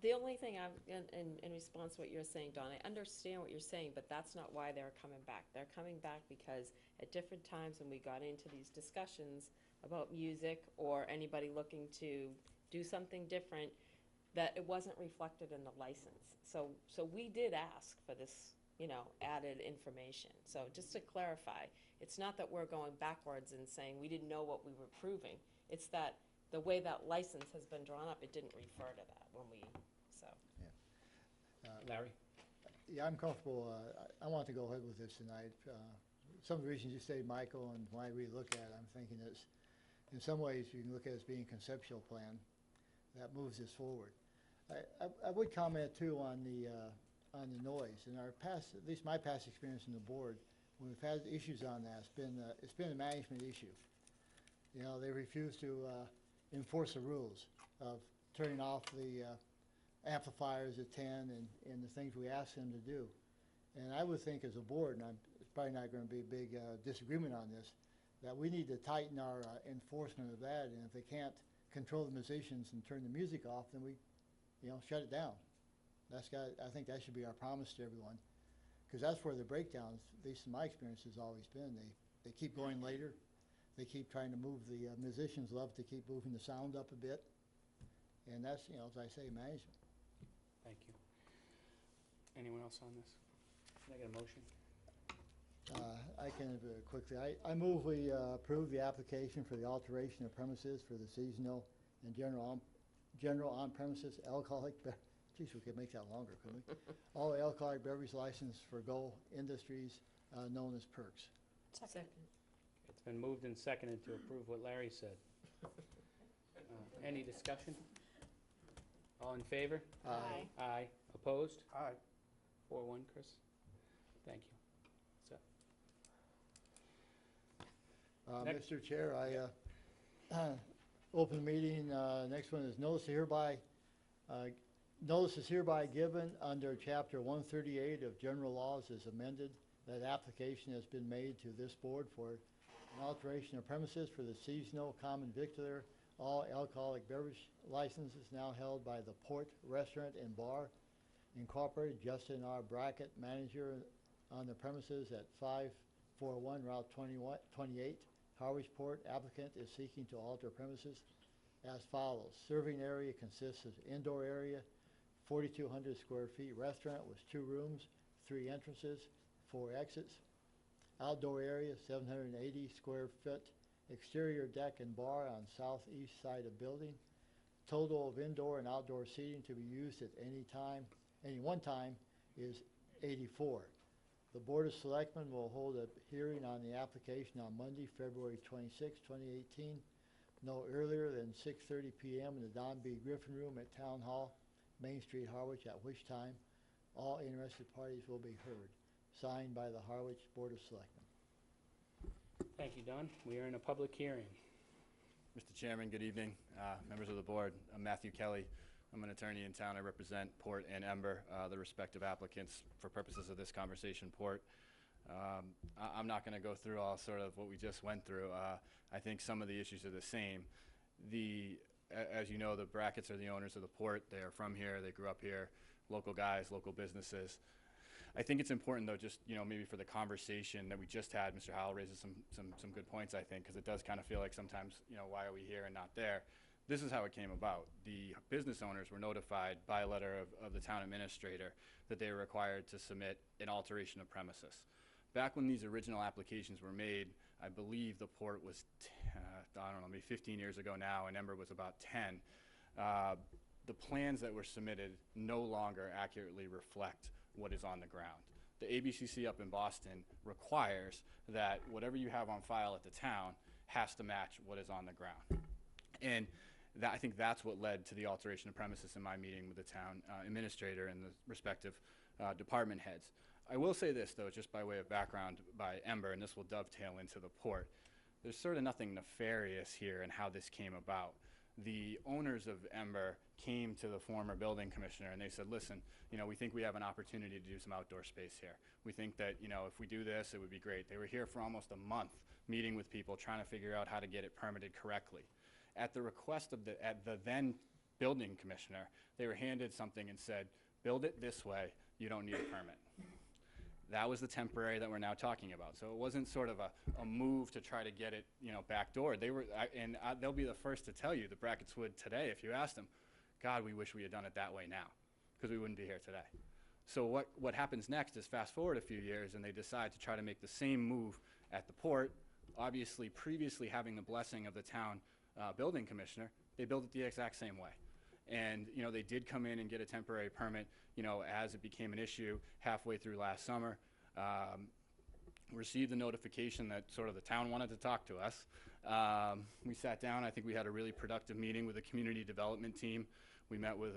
S12: The only thing in response to what you're saying, Don, I understand what you're saying, but that's not why they're coming back. They're coming back because at different times when we got into these discussions about music or anybody looking to do something different, that it wasn't reflected in the license. So we did ask for this, added information. So just to clarify, it's not that we're going backwards and saying we didn't know what we were proving. It's that the way that license has been drawn up, it didn't refer to that when we, so.
S1: Larry?
S6: Yeah, I'm comfortable. I want to go ahead with this tonight. Some of the reasons you say, Michael, and why we look at it, I'm thinking is, in some ways, you can look at it as being a conceptual plan that moves this forward. I would comment too on the noise. In our past, at least my past experience in the board, when we've had issues on that, it's been a management issue. They refuse to enforce the rules of turning off the amplifiers at 10 and the things we ask them to do. And I would think as a board, and it's probably not going to be a big disagreement on this, that we need to tighten our enforcement of that. And if they can't control the musicians and turn the music off, then we, shut it down. I think that should be our promise to everyone, because that's where the breakdowns, at least in my experience, has always been. They keep going later. They keep trying to move, the musicians love to keep moving the sound up a bit. And that's, as I say, management.
S1: Thank you. Anyone else on this? Can I get a motion?
S6: I can quickly. I move we approve the application for the alteration of premises for the seasonal and general on-premises alcoholic geez, we could make that longer, couldn't we? All alcoholic beverage license for Go Industries, known as Perks.
S12: Second.
S1: It's been moved and seconded to approve what Larry said. Any discussion? All in favor?
S6: Aye.
S1: Aye. Opposed?
S5: Aye.
S1: 4-1, Chris. Thank you. Next.
S6: Mr. Chair, I open meeting. Next one is notice is hereby given under Chapter 138 of General Laws as amended that application has been made to this board for an alteration of premises for the seasonal common victular all alcoholic beverage licenses now held by the Port Restaurant and Bar Incorporated, Justin R. Brackett, manager on the premises at 541 Route 28, Harwich Port. Applicant is seeking to alter premises as follows. Serving area consists of indoor area, 4,200 square feet, restaurant with 2 rooms, 3 entrances, 4 exits. Outdoor area, 780 square foot, exterior deck and bar on southeast side of building. Total of indoor and outdoor seating to be used at any one time is 84. The Board of Selectmen will hold a hearing on the application on Monday, February 26, 2018, no earlier than 6:30 p.m. in the Don B. Griffin Room at Town Hall, Main Street, Harwich, at which time all interested parties will be heard. Signed by the Harwich Board of Selectmen.
S1: Thank you, Don. We are in a public hearing.
S20: Mr. Chairman, good evening. Members of the board, I'm Matthew Kelly. I'm an attorney in town. I represent Port and Ember, the respective applicants for purposes of this conversation. Port, I'm not going to go through all sort of what we just went through. I think some of the issues are the same. As you know, the Bracketts are the owners of the Port. They are from here. They grew up here. Local guys, local businesses. I think it's important, though, just, maybe for the conversation that we just had, Mr. Howell raises some good points, I think, because it does kind of feel like sometimes, why are we here and not there? This is how it came about. The business owners were notified by letter of the town administrator that they were required to submit an alteration of premises. Back when these original applications were made, I believe the Port was, I don't know, maybe 15 years ago now, and Ember was about 10. The plans that were submitted no longer accurately reflect what is on the ground. The ABCC up in Boston requires that whatever you have on file at the town has to match what is on the ground. And I think that's what led to the alteration of premises in my meeting with the town administrator and the respective department heads. I will say this, though, just by way of background by Ember, and this will dovetail into the Port. There's sort of nothing nefarious here in how this came about. The owners of Ember came to the former building commissioner and they said, listen, we think we have an opportunity to do some outdoor space here. We think that, if we do this, it would be great. They were here for almost a month meeting with people, trying to figure out how to get it permitted correctly. At the request of the then building commissioner, they were handed something and said, build it this way, you don't need a permit. That was the temporary that we're now talking about. So it wasn't sort of a move to try to get it, backdoored. They were, they'll be the first to tell you, the Bracketts would today, if you asked them, God, we wish we had done it that way now, because we wouldn't be here today. So what happens next is fast forward a few years, and they decide to try to make the same move at the Port. Obviously, previously having the blessing of the town building commissioner, they built it the exact same way. And, they did come in and get a temporary permit, as it became an issue halfway through last summer. Received the notification that sort of the town wanted to talk to us. We sat down. I think we had a really productive meeting with the community development team. We met with,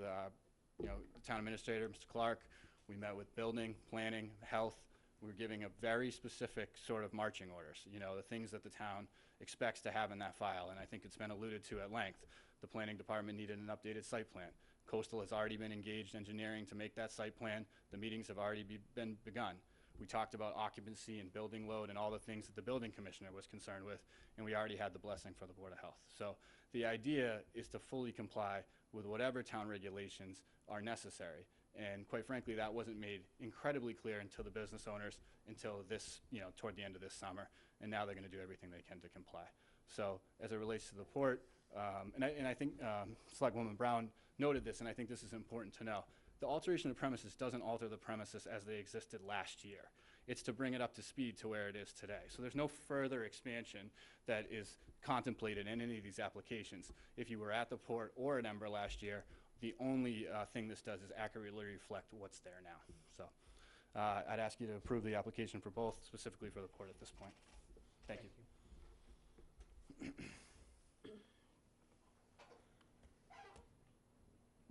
S20: the town administrator, Mr. Clark. We met with building, planning, health. We were giving a very specific sort of marching orders, the things that the town expects to have in that file. And I think it's been alluded to at length. The planning department needed an updated site plan. Coastal has already been engaged engineering to make that site plan. The meetings have already been begun. We talked about occupancy and building load and all the things that the building commissioner was concerned with, and we already had the blessing for the Board of Health. So the idea is to fully comply with whatever town regulations are necessary. And quite frankly, that wasn't made incredibly clear until the business owners, until this, toward the end of this summer. And now they're going to do everything they can to comply. So as it relates to the port, and I think Selectwoman Brown noted this, and I think this is important to know. The alteration of premises doesn't alter the premises as they existed last year. It's to bring it up to speed to where it is today. So there's no further expansion that is contemplated in any of these applications. If you were at the port or at Ember last year, the only thing this does is accurately reflect what's there now. So I'd ask you to approve the application for both, specifically for the port at this point. Thank you.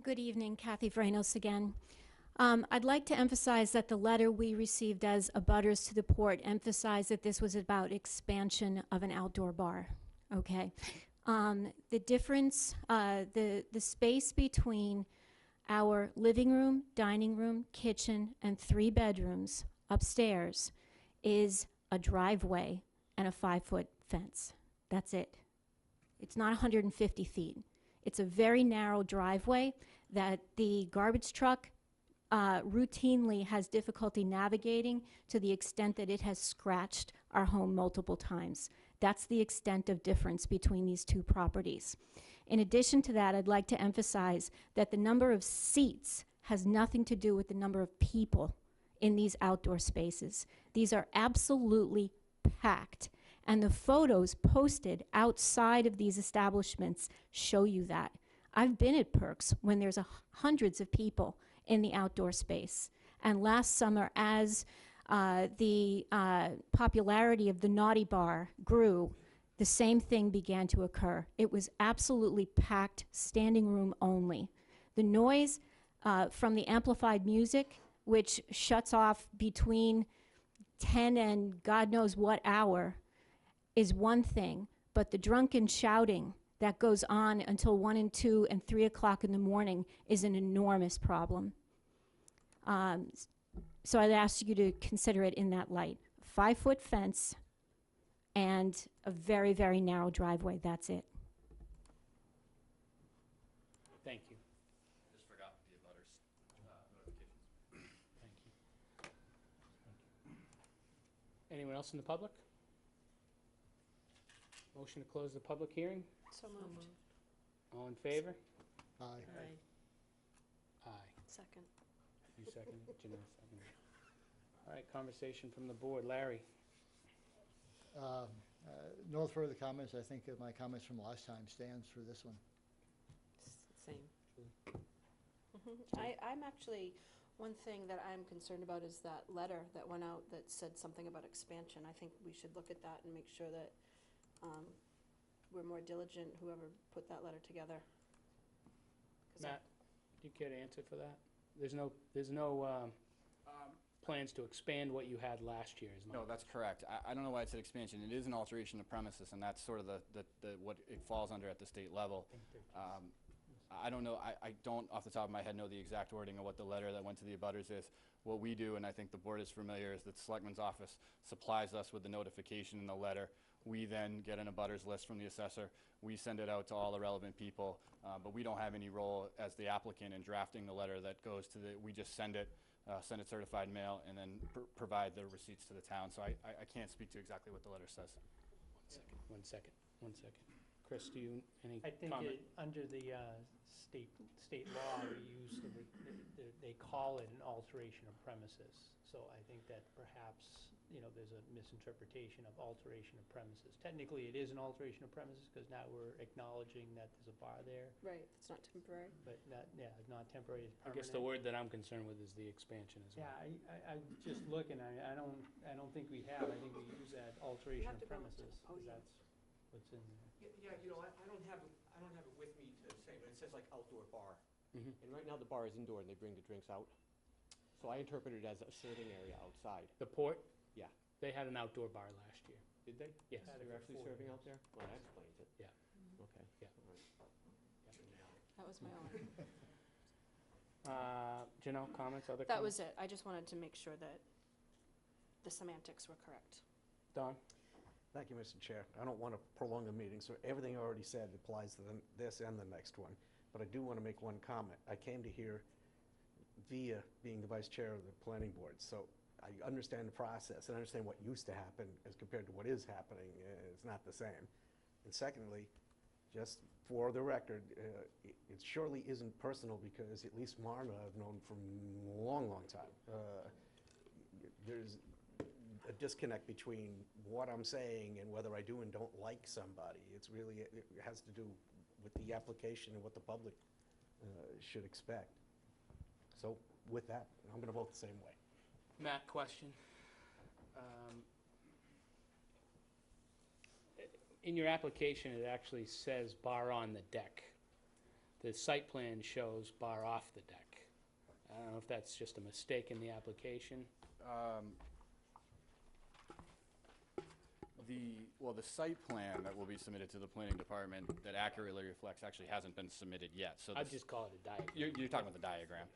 S17: Good evening, Kathy Vrenos again. I'd like to emphasize that the letter we received as abutters to the port emphasized that this was about expansion of an outdoor bar, okay? The difference, the space between our living room, dining room, kitchen, and 3 bedrooms upstairs is a driveway and a 5-foot fence. That's it. It's not 150 feet. It's a very narrow driveway that the garbage truck routinely has difficulty navigating, to the extent that it has scratched our home multiple times. That's the extent of difference between these two properties. In addition to that, I'd like to emphasize that the number of seats has nothing to do with the number of people in these outdoor spaces. These are absolutely packed, and the photos posted outside of these establishments show you that. I've been at Perks when there's hundreds of people in the outdoor space. And last summer, as the popularity of the Naughty Bar grew, the same thing began to occur. It was absolutely packed, standing room only. The noise from the amplified music, which shuts off between 10 and God knows what hour, is one thing, but the drunken shouting that goes on until 1 and 2 and 3 o'clock in the morning is an enormous problem. So I'd ask you to consider it in that light. 5-foot fence and a very, very narrow driveway. That's it.
S1: Thank you.
S20: Just forgot the abutters notifications.
S1: Thank you. Anyone else in the public? Motion to close the public hearing?
S19: So moved.
S1: All in favor?
S6: Aye.
S1: Aye.
S19: Second.
S1: You second, Janelle second. All right, conversation from the board. Larry?
S6: No further comments. I think my comments from last time stands for this one.
S19: Same. I'm actually, one thing that I'm concerned about is that letter that went out that said something about expansion. I think we should look at that and make sure that we're more diligent, whoever put that letter together.
S1: Matt, do you care to answer for that? There's no plans to expand what you had last year, is my
S20: No, that's correct. I don't know why it said expansion. It is an alteration of premises, and that's sort of what it falls under at the state level. I don't know, I don't off the top of my head know the exact wording of what the letter that went to the abutters is. What we do, and I think the board is familiar, is that the Selectman's office supplies us with the notification in the letter. We then get an abutters list from the assessor. We send it out to all the relevant people, but we don't have any role as the applicant in drafting the letter that goes to we just send it certified mail, and then provide the receipts to the town. So I can't speak to exactly what the letter says.
S1: One second. Chris, do you, any
S7: I think
S1: comment?
S7: under the state law, they call it an alteration of premises. So I think that perhaps, there's a misinterpretation of alteration of premises. Technically, it is an alteration of premises because now we're acknowledging that there's a bar there,
S19: Right, it's not temporary.
S7: but not temporary, it's
S1: I
S7: permanent.
S1: guess the word that I'm concerned with is the expansion as well.
S7: Yeah, I'm just looking, I don't think we have, I think we use that alteration of premises, 'cause that's what's in there.
S18: Yeah, I don't have it with me to say, but it says like outdoor bar.
S1: Mhm.
S18: And right now the bar is indoor and they bring the drinks out. So I interpret it as a serving area outside.
S1: The port?
S18: Yeah.
S1: They had an outdoor bar last year.
S18: Did they?
S1: Yes.
S7: Had it
S18: They're
S7: for
S18: actually
S7: 4
S18: serving
S7: years.
S18: out there? Well, that explains it.
S1: Yeah.
S18: Okay.
S1: Yeah.
S18: All right.
S19: That was my only.
S1: Janelle, comments, other comments?
S19: That was it. I just wanted to make sure that the semantics were correct.
S1: Don?
S5: Thank you, Mr. Chair. I don't want to prolong the meeting, so everything I already said applies to this and the next one. But I do want to make one comment. I came to hear via being the vice chair of the planning board. So I understand the process and understand what used to happen as compared to what is happening. It's not the same. And secondly, just for the record, it surely isn't personal because at least Marna I've known from a long, long time. There's a disconnect between what I'm saying and whether I do and don't like somebody. It's really, it has to do with the application and what the public should expect. So with that, I'm going to vote the same way.
S1: Matt, question. In your application, it actually says bar on the deck. The site plan shows bar off the deck. I don't know if that's just a mistake in the application.
S20: The site plan that will be submitted to the planning department that accurately reflects actually hasn't been submitted yet. So
S1: I'd just call it a diagram.
S20: You're talking about the diagram.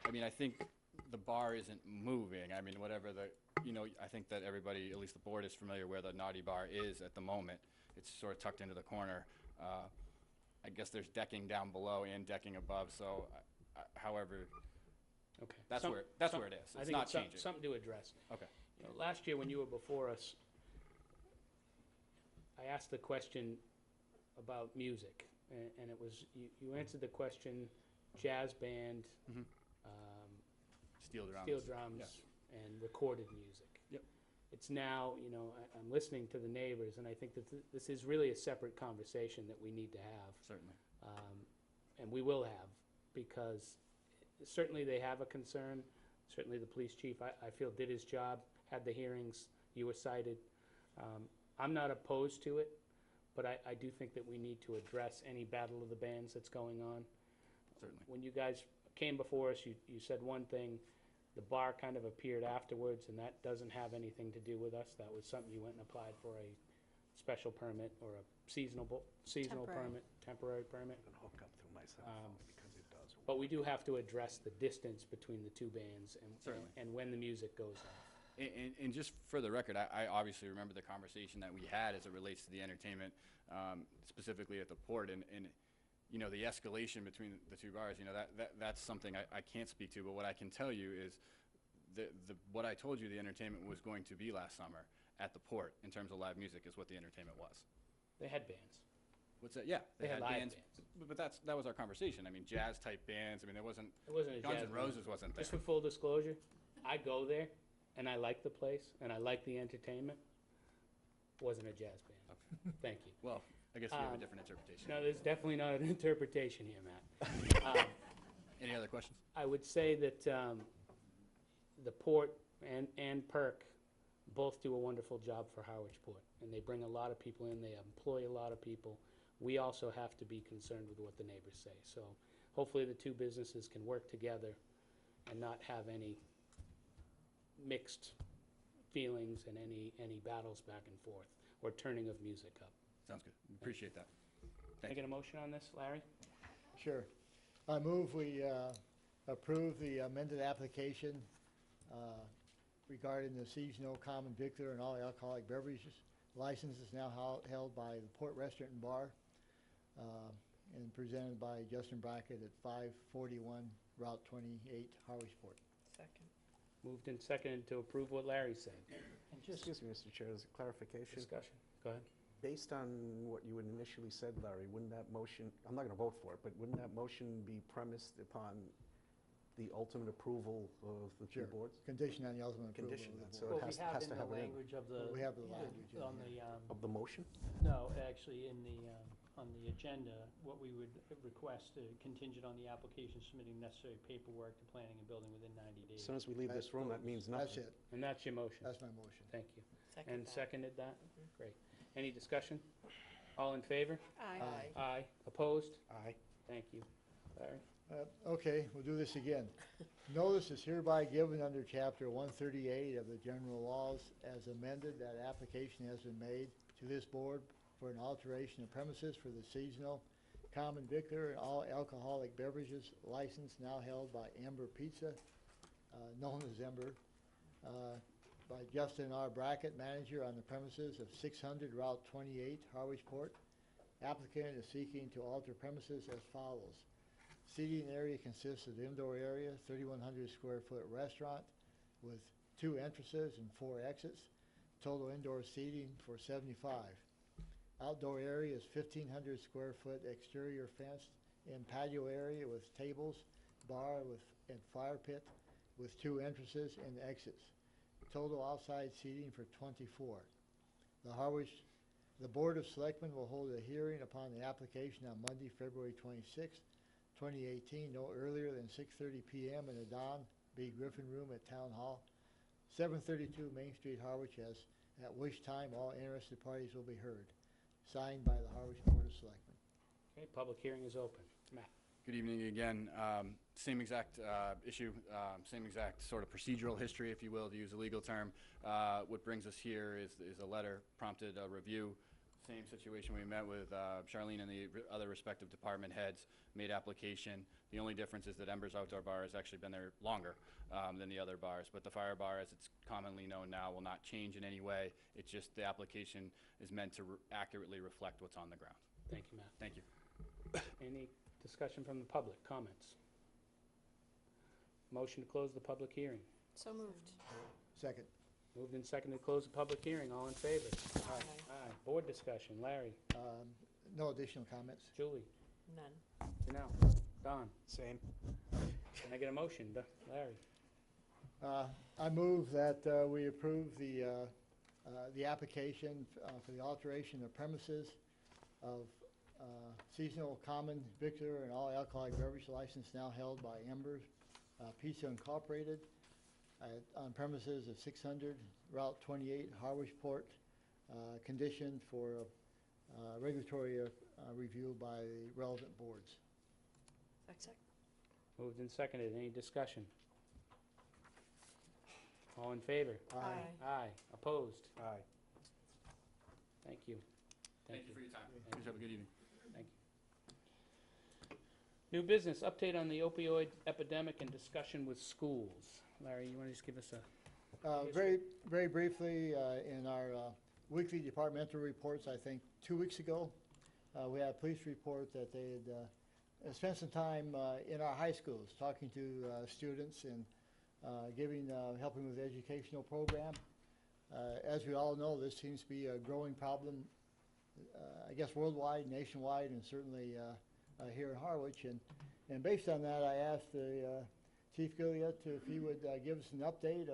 S20: I mean, I think the bar isn't moving. I mean, whatever I think that everybody, at least the board, is familiar where the naughty bar is at the moment. It's sort of tucked into the corner. I guess there's decking down below and decking above, so however,
S1: Okay.
S20: that's where it is. It's not changing.
S1: Something to address.
S20: Okay.
S1: You know, last year when you were before us, I asked the question about music, and it was, you answered the question, jazz band,
S20: Steel drums.
S1: steel drums,
S20: Yeah.
S1: and recorded music.
S20: Yep.
S1: It's now, I'm listening to the neighbors, and I think that this is really a separate conversation that we need to have.
S20: Certainly.
S1: And we will have, because certainly they have a concern. Certainly the police chief, I feel, did his job, had the hearings, you were cited. I'm not opposed to it, but I do think that we need to address any battle of the bands that's going on.
S20: Certainly.
S1: When you guys came before us, you said one thing, the bar kind of appeared afterwards, and that doesn't have anything to do with us. That was something you went and applied for a special permit or a seasonal
S10: Temporary.
S1: permit, temporary permit.
S5: I'm going to hook up through my cell phone because it does.
S1: But we do have to address the distance between the two bands
S20: Certainly.
S1: and when the music goes on.
S20: And just for the record, I obviously remember the conversation that we had as it relates to the entertainment, specifically at the port, and the escalation between the two bars. That's something I can't speak to. But what I can tell you is what I told you the entertainment was going to be last summer at the port in terms of live music is what the entertainment was.
S1: They had bands.
S20: What's that? Yeah,
S1: They had live
S20: bands. But that was our conversation. I mean, jazz type bands. I mean,
S1: It wasn't a
S20: Guns
S1: jazz
S20: N'
S1: band.
S20: Roses wasn't there.
S1: Just for full disclosure, I go there, and I like the place, and I like the entertainment. Wasn't a jazz band. Thank you.
S20: Well, I guess you have a different interpretation.
S1: No, there's definitely not an interpretation here, Matt.
S20: Any other questions?
S1: I would say that the port and PERC both do a wonderful job for Harwich Port, and they bring a lot of people in, they employ a lot of people. We also have to be concerned with what the neighbors say. So hopefully the two businesses can work together and not have any mixed feelings and any battles back and forth or turning of music up.
S20: Sounds good. Appreciate that.
S1: Can I get a motion on this, Larry?
S6: Sure. I move we approve the amended application regarding the seasonal common victor and all alcoholic beverages. License is now held by the Port Restaurant and Bar and presented by Justin Brackett at 541 Route 28, Harwich Port.
S12: Second.
S1: Moved and seconded to approve what Larry said.
S7: And just,
S5: Excuse me, Mr. Chair, as a clarification.
S1: Discussion. Go ahead.
S5: Based on what you had initially said, Larry, wouldn't that motion, I'm not going to vote for it, but wouldn't that motion be premised upon the ultimate approval of the two
S6: Sure.
S5: boards?
S6: Condition on the ultimate approval
S5: Condition
S6: of
S5: that,
S6: the
S5: so
S6: board.
S7: well,
S5: it
S7: we
S5: has
S7: have
S5: to
S7: in the
S5: have it in.
S7: language of the.
S6: We have the language in
S7: On
S6: here.
S7: the,
S5: Of the motion?
S7: no, actually, on the agenda, what we would request, contingent on the application submitting necessary paperwork to planning and building within 90
S5: As
S7: days.
S5: soon as we leave this room, that means nothing.
S6: That's it.
S1: And that's your motion?
S6: That's my motion.
S1: Thank you.
S12: Second
S1: And
S12: that.
S1: seconded that? Great. Any discussion? All in favor?
S10: Aye.
S12: Aye.
S1: Aye. Opposed?
S5: Aye.
S1: Thank you. Larry?
S6: Okay, we'll do this again. Notice is hereby given under Chapter 138 of the General Laws as amended that application has been made to this board for an alteration of premises for the seasonal common victor and all alcoholic beverages license now held by Amber Pizza, known as Ember, by Justin R. Brackett, manager on the premises of 600 Route 28, Harwich Port. Applicant is seeking to alter premises as follows. Seating area consists of the indoor area, 3,100 square foot restaurant with 2 entrances and 4 exits. Total indoor seating for 75. Outdoor area is 1,500 square foot exterior fenced in patio area with tables, bar and fire pit with 2 entrances and exits. Total outside seating for 24. The Board of Selectmen will hold a hearing upon the application on Monday, February 26, 2018, no earlier than 6:30 p.m. in the Don B. Griffin Room at Town Hall, 732 Main Street, Harwich, at which time all interested parties will be heard. Signed by the Harwich Board of Selectmen.
S1: Okay, public hearing is open. Matt?
S20: Good evening again. Same exact issue, same exact sort of procedural history, if you will, to use a legal term. What brings us here is a letter prompted a review. Same situation we met with Charlene and the other respective department heads, made application. The only difference is that Ember's Outdoor Bar has actually been there longer than the other bars, but the Fire Bar, as it's commonly known now, will not change in any way. It's just the application is meant to accurately reflect what's on the ground.
S1: Thank you, Matt.
S20: Thank you.
S1: Any discussion from the public? Comments? Motion to close the public hearing.
S19: So moved.
S6: Second.
S1: Moved and seconded to close the public hearing. All in favor?
S19: Aye.
S1: Aye. Board discussion. Larry?
S6: No additional comments.
S1: Julie?
S12: None.
S1: Janelle? Don?
S5: Same.
S1: Can I get a motion? Larry?
S6: I move that we approve the application for the alteration of premises of seasonal common victor and all alcoholic beverage license now held by Embers Pizza Incorporated on premises of 600 Route 28, Harwich Port, conditioned for regulatory review by the relevant boards.
S19: Second.
S1: Moved and seconded. Any discussion? All in favor?
S19: Aye.
S1: Aye. Opposed?
S5: Aye.
S1: Thank you.
S20: Thank you for your time. Please have a good evening.
S1: Thank you. New business, update on the opioid epidemic and discussion with schools. Larry, you want to just give us a...
S6: Very briefly, in our weekly departmental reports, I think 2 weeks ago, we had a police report that they had spent some time in our high schools talking to students and helping with the educational program. As we all know, this seems to be a growing problem, I guess worldwide, nationwide, and certainly here in Harwich. And based on that, I asked Chief Gilliott if he would give us an update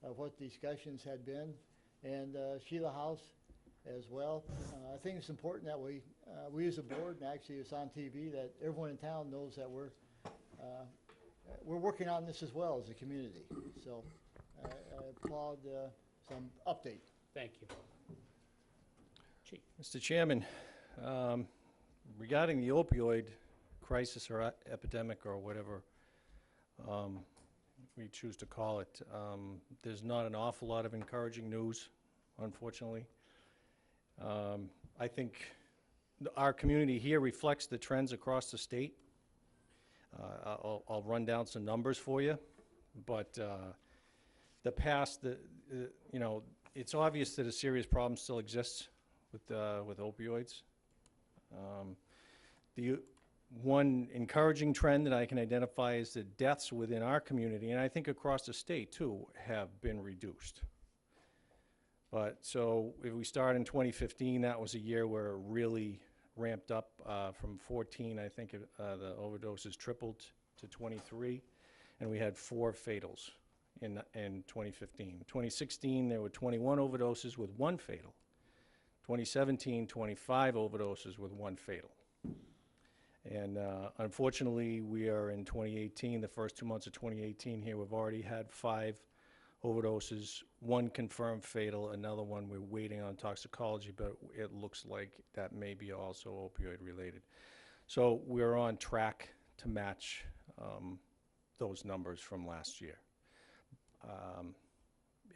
S6: of what discussions had been, and Sheila House as well. I think it's important that we as a board, and actually it's on TV, that everyone in town knows that we're working on this as well as a community. So I applaud some update.
S1: Thank you. Chief.
S2: Mr. Chairman, regarding the opioid crisis or epidemic or whatever we choose to call it, there's not an awful lot of encouraging news, unfortunately. I think our community here reflects the trends across the state. I'll run down some numbers for you, but it's obvious that a serious problem still exists with opioids. The one encouraging trend that I can identify is that deaths within our community, and I think across the state too, have been reduced. But so if we start in 2015, that was a year where it really ramped up from 14. I think the overdoses tripled to 23, and we had 4 fatals in 2015. 2016, there were 21 overdoses with 1 fatal. 2017, 25 overdoses with 1 fatal. And unfortunately, we are in 2018, the first 2 months of 2018 here, we've already had 5 overdoses, 1 confirmed fatal, another one we're waiting on toxicology, but it looks like that may be also opioid related. So we're on track to match those numbers from last year.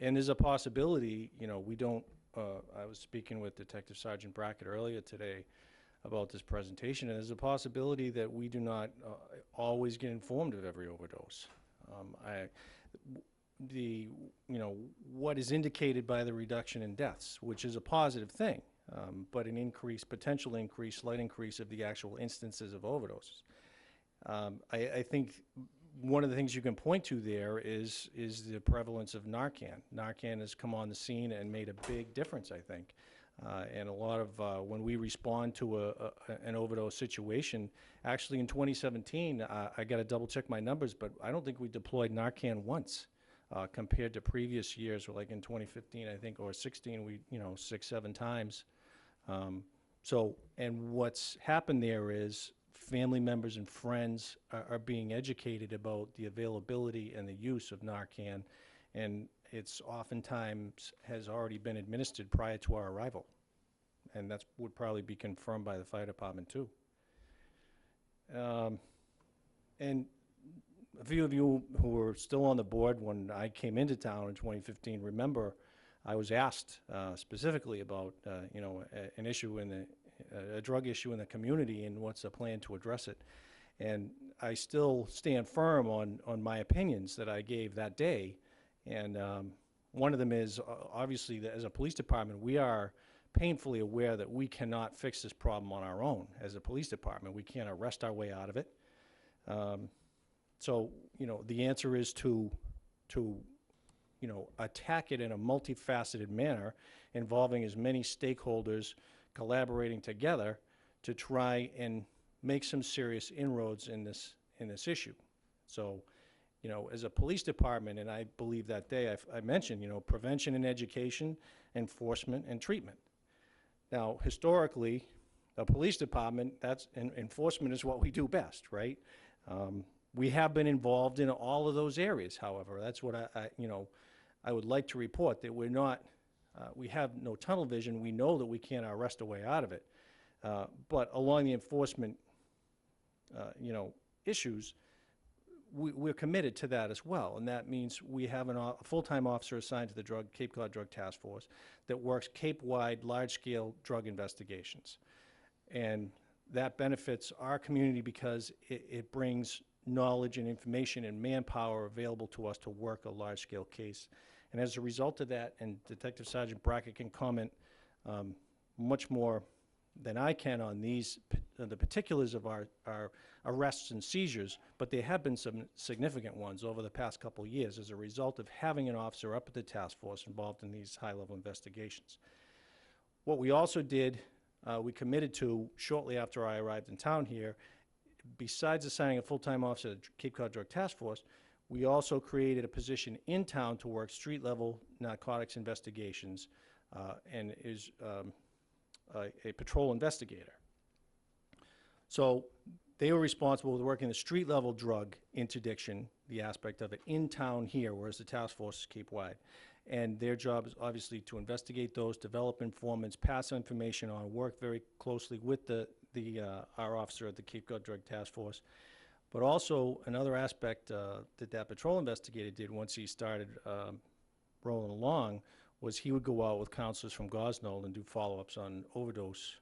S2: And there's a possibility, we don't, I was speaking with Detective Sergeant Brackett earlier today about this presentation, and there's a possibility that we do not always get informed of every overdose. What is indicated by the reduction in deaths, which is a positive thing, but an increase, potential increase, slight increase of the actual instances of overdoses. I think one of the things you can point to there is the prevalence of Narcan. Narcan has come on the scene and made a big difference, I think. And a lot of, when we respond to an overdose situation, actually in 2017, I got to double check my numbers, but I don't think we deployed Narcan once compared to previous years, like in 2015, I think, or 16, we, 6, 7 times. And what's happened there is family members and friends are being educated about the availability and the use of Narcan, and it's oftentimes has already been administered prior to our arrival. And that would probably be confirmed by the fire department too. And a few of you who were still on the board when I came into town in 2015 remember I was asked specifically about an issue in a drug issue in the community and what's the plan to address it. And I still stand firm on my opinions that I gave that day. And one of them is, obviously, that as a police department, we are painfully aware that we cannot fix this problem on our own. As a police department, we can't arrest our way out of it. So, the answer is to attack it in a multifaceted manner involving as many stakeholders collaborating together to try and make some serious inroads in this issue. So, as a police department, and I believe that day I mentioned, prevention and education, enforcement and treatment. Now, historically, a police department, enforcement is what we do best, right? We have been involved in all of those areas, however. That's what I would like to report, that we're not, we have no tunnel vision. We know that we can't arrest a way out of it. But along the enforcement, issues, we're committed to that as well. And that means we have a full-time officer assigned to the Cape Cod Drug Task Force that works Cape-wide, large-scale drug investigations. And that benefits our community because it brings knowledge and information and manpower available to us to work a large-scale case. And as a result of that, and Detective Sergeant Brackett can comment much more than I can on the particulars of our arrests and seizures, but there have been some significant ones over the past couple of years as a result of having an officer up at the task force involved in these high-level investigations. What we also did, we committed to shortly after I arrived in town here, besides assigning a full-time officer to the Cape Cod Drug Task Force, we also created a position in town to work street-level narcotics investigations and is a patrol investigator. So they were responsible with working the street-level drug interdiction, the aspect of it, in town here, whereas the task force is Cape-wide. And their job is obviously to investigate those, develop informants, pass information on, work very closely with our officer at the Cape Cod Drug Task Force. But also another aspect that patrol investigator did once he started rolling along was he would go out with counselors from Gosnold and do follow-ups on overdose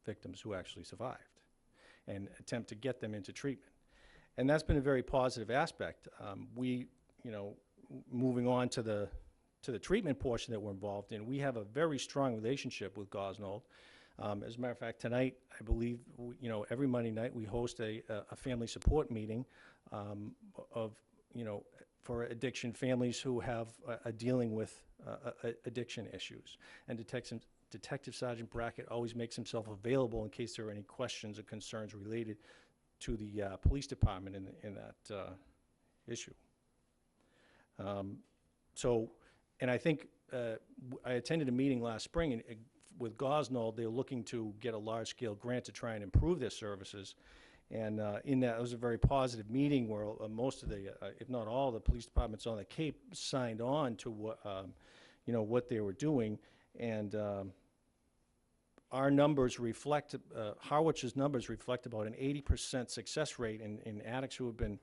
S2: victims who actually survived and attempt to get them into treatment. And that's been a very positive aspect. Moving on to the treatment portion that we're involved in, we have a very strong relationship with Gosnold. As a matter of fact, tonight, I believe, every Monday night we host a family support meeting for addiction families who have dealing with addiction issues. And Detective Sergeant Brackett always makes himself available in case there are any questions or concerns related to the police department in that issue. And I think I attended a meeting last spring and with Gosnold. They're looking to get a large-scale grant to try and improve their services. And in that, it was a very positive meeting where most of the, if not all, the police departments on the Cape signed on to what they were doing. And our numbers reflect, Harwich's numbers reflect about an 80% success rate in addicts who have been,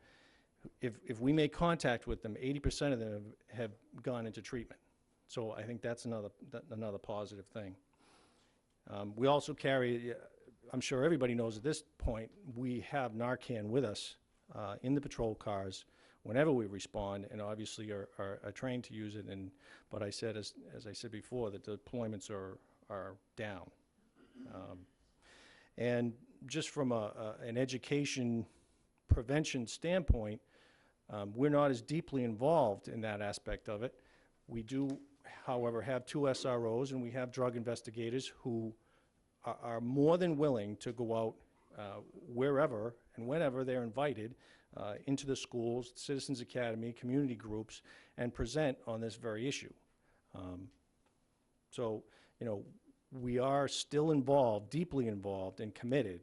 S2: if we make contact with them, 80% of them have gone into treatment. So I think that's another positive thing. We also carry, I'm sure everybody knows at this point, we have Narcan with us in the patrol cars whenever we respond, and obviously are trained to use it. But I said, as I said before, that the deployments are down. And just from an education prevention standpoint, we're not as deeply involved in that aspect of it. We do, however, have 2 SROs, and we have drug investigators who are more than willing to go out wherever and whenever they're invited into the schools, Citizens Academy, community groups, and present on this very issue. So, you know, we are still involved, deeply involved and committed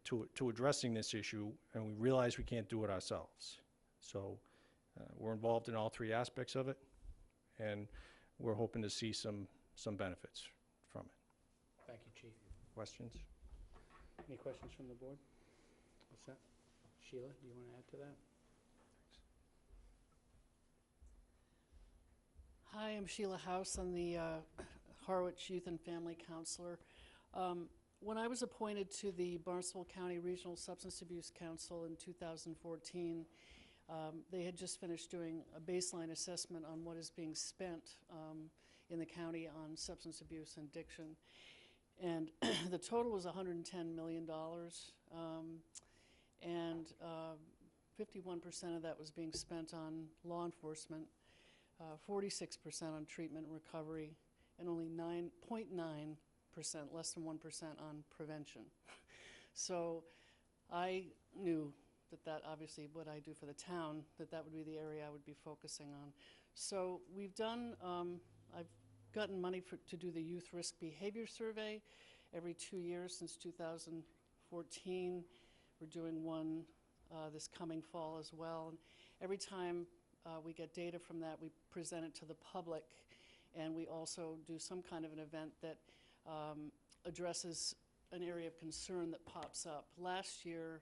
S2: to addressing this issue, and we realize we can't do it ourselves. So we're involved in all 3 aspects of it, and we're hoping to see some benefits from it.
S1: Thank you, Chief.
S2: Questions?
S1: Any questions from the board? What's that? Sheila, do you want to add to that?
S21: Hi, I'm Sheila House. I'm the Harwich Youth and Family Counselor. When I was appointed to the Barnstable County Regional Substance Abuse Council in 2014, they had just finished doing a baseline assessment on what is being spent in the county on substance abuse and addiction. And the total was $110 million, and 51% of that was being spent on law enforcement, 46% on treatment and recovery, and only 9.9%, less than 1% on prevention. So I knew that obviously what I do for the town, that would be the area I would be focusing on. So we've done, I've gotten money to do the Youth Risk Behavior Survey every 2 years since 2014. We're doing one this coming fall as well. And every time we get data from that, we present it to the public, and we also do some kind of an event that addresses an area of concern that pops up. Last year,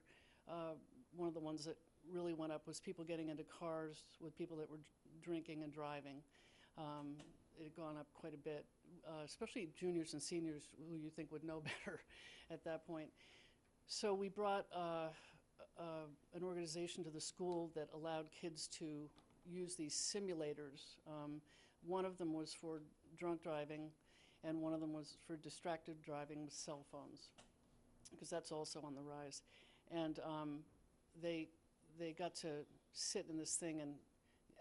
S21: one of the ones that really went up was people getting into cars with people that were drinking and driving. It had gone up quite a bit, especially juniors and seniors who you think would know better at that point. So we brought an organization to the school that allowed kids to use these simulators. One of them was for drunk driving, and one of them was for distracted driving with cell phones, because that's also on the rise. And they got to sit in this thing and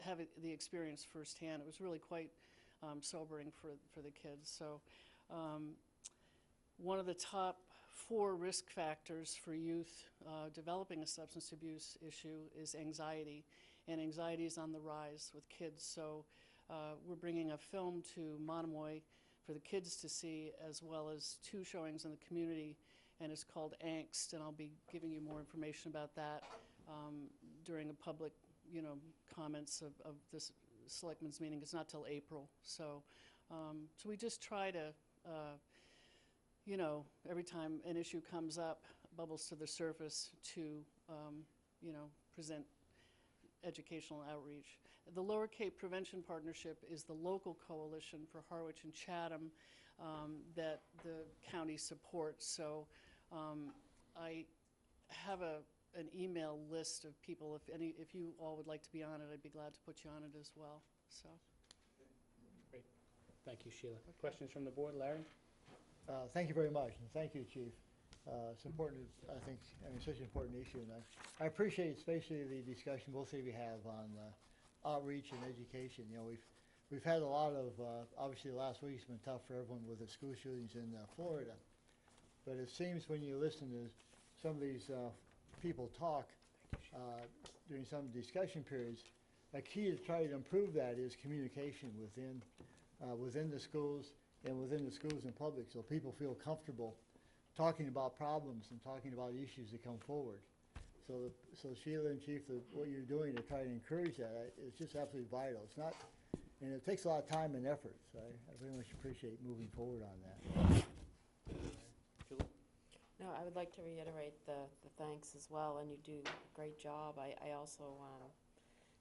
S21: have the experience firsthand. It was really quite sobering for the kids. So one of the top 4 risk factors for youth developing a substance abuse issue is anxiety, and anxiety is on the rise with kids. So we're bringing a film to Monomoy for the kids to see, as well as 2 showings in the community, and it's called Angst, and I'll be giving you more information about that during a public, comments of this selectmen's meeting. It's not till April, so we just try to, every time an issue comes up, bubbles to the surface, to, present educational outreach. The Lower Cape Prevention Partnership is the local coalition for Harwich and Chatham that the county supports. So I have an email list of people. If you all would like to be on it, I'd be glad to put you on it as well. So.
S1: Great. Thank you, Sheila. Questions from the board? Larry?
S6: Thank you very much, and thank you, Chief. It's important, I think, such an important issue, and I appreciate especially the discussion both of you have on outreach and education. We've had a lot of, obviously last week's been tough for everyone with the school shootings in Florida, but it seems when you listen to some of these people talk during some discussion periods, a key to try to improve that is communication within the schools and within the schools and public, so people feel comfortable talking about problems and talking about issues that come forward. So Sheila and Chief, what you're doing to try to encourage that is just absolutely vital. It's not, and it takes a lot of time and effort, so I very much appreciate moving forward on that.
S12: No, I would like to reiterate the thanks as well, and you do a great job. I also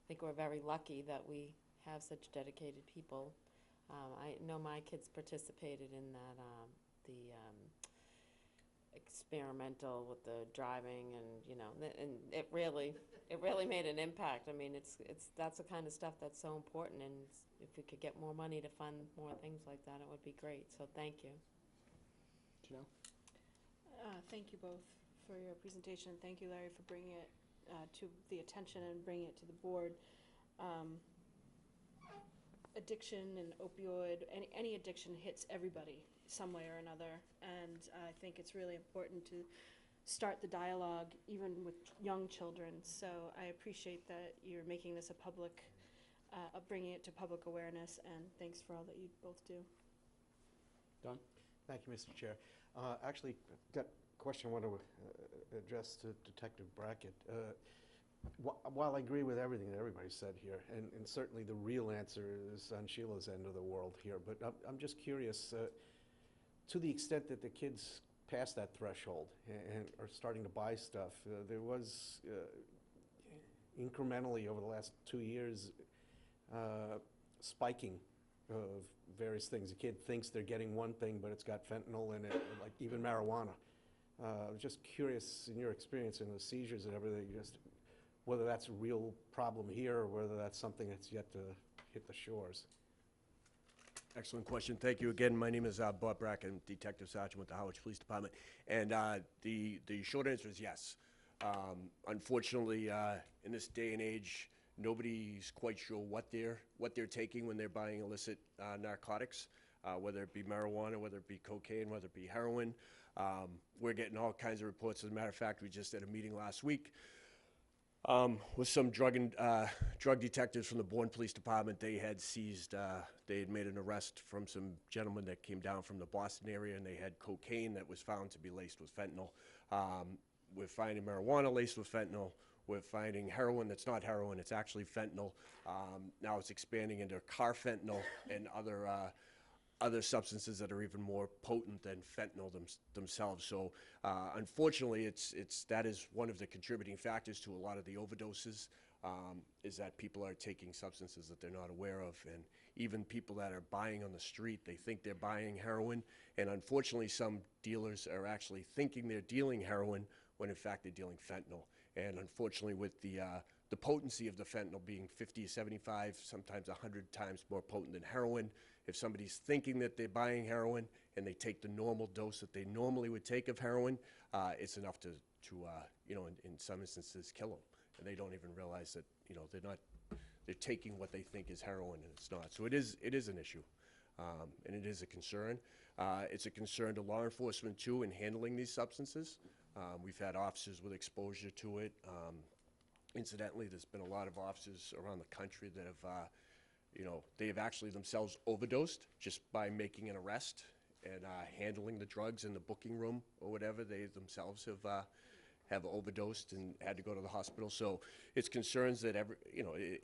S12: think we're very lucky that we have such dedicated people. I know my kids participated in that, the experimental with the driving, and it really made an impact. I mean, that's the kind of stuff that's so important, and if we could get more money to fund more things like that, it would be great. So thank you.
S1: Janelle?
S10: Thank you both
S19: for your presentation. Thank you, Larry, for bringing it to the attention and bringing it to the board. Addiction and opioid, any addiction hits everybody some way or another, and I think it's really important to start the dialogue even with young children. So I appreciate that you're making this a public, bringing it to public awareness, and thanks for all that you both do.
S1: Don?
S5: Thank you, Mr. Chair. Actually, got a question I want to address to Detective Brackett. While I agree with everything that everybody said here, and certainly the real answer is on Sheila's end of the world here, but I'm just curious, to the extent that the kids pass that threshold and are starting to buy stuff, there was incrementally over the last 2 years spiking of various things. A kid thinks they're getting one thing, but it's got fentanyl in it, like even marijuana. I was just curious, in your experience in the seizures and everything, just whether that's a real problem here or whether that's something that's yet to hit the shores.
S4: Excellent question. Thank you again. My name is Bob Brackett. I'm Detective Sergeant with the Harwich Police Department. And the short answer is yes. Unfortunately, in this day and age, nobody's quite sure what they're taking when they're buying illicit narcotics, whether it be marijuana, whether it be cocaine, whether it be heroin. We're getting all kinds of reports. As a matter of fact, we just had a meeting last week with some drug detectives from the Bourne Police Department. They had seized, they had made an arrest from some gentlemen that came down from the Boston area, and they had cocaine that was found to be laced with fentanyl. We're finding marijuana laced with fentanyl. We're finding heroin that's not heroin, it's actually fentanyl. Now it's expanding into carfentanil and other substances that are even more potent than fentanyl themselves. So unfortunately, that is one of the contributing factors to a lot of the overdoses, is that people are taking substances that they're not aware of. And even people that are buying on the street, they think they're buying heroin. And unfortunately, some dealers are actually thinking they're dealing heroin when in fact they're dealing fentanyl. And unfortunately, with the potency of the fentanyl being 50, 75, sometimes 100 times more potent than heroin, if somebody's thinking that they're buying heroin and they take the normal dose that they normally would take of heroin, it's enough to in some instances, kill them. And they don't even realize that, they're taking what they think is heroin, and it's not. So it is an issue, and it is a concern. It's a concern to law enforcement, too, in handling these substances. We've had officers with exposure to it. Incidentally, there's been a lot of officers around the country that have, they have actually themselves overdosed just by making an arrest and handling the drugs in the booking room or whatever. They themselves have overdosed and had to go to the hospital. So it's concerns that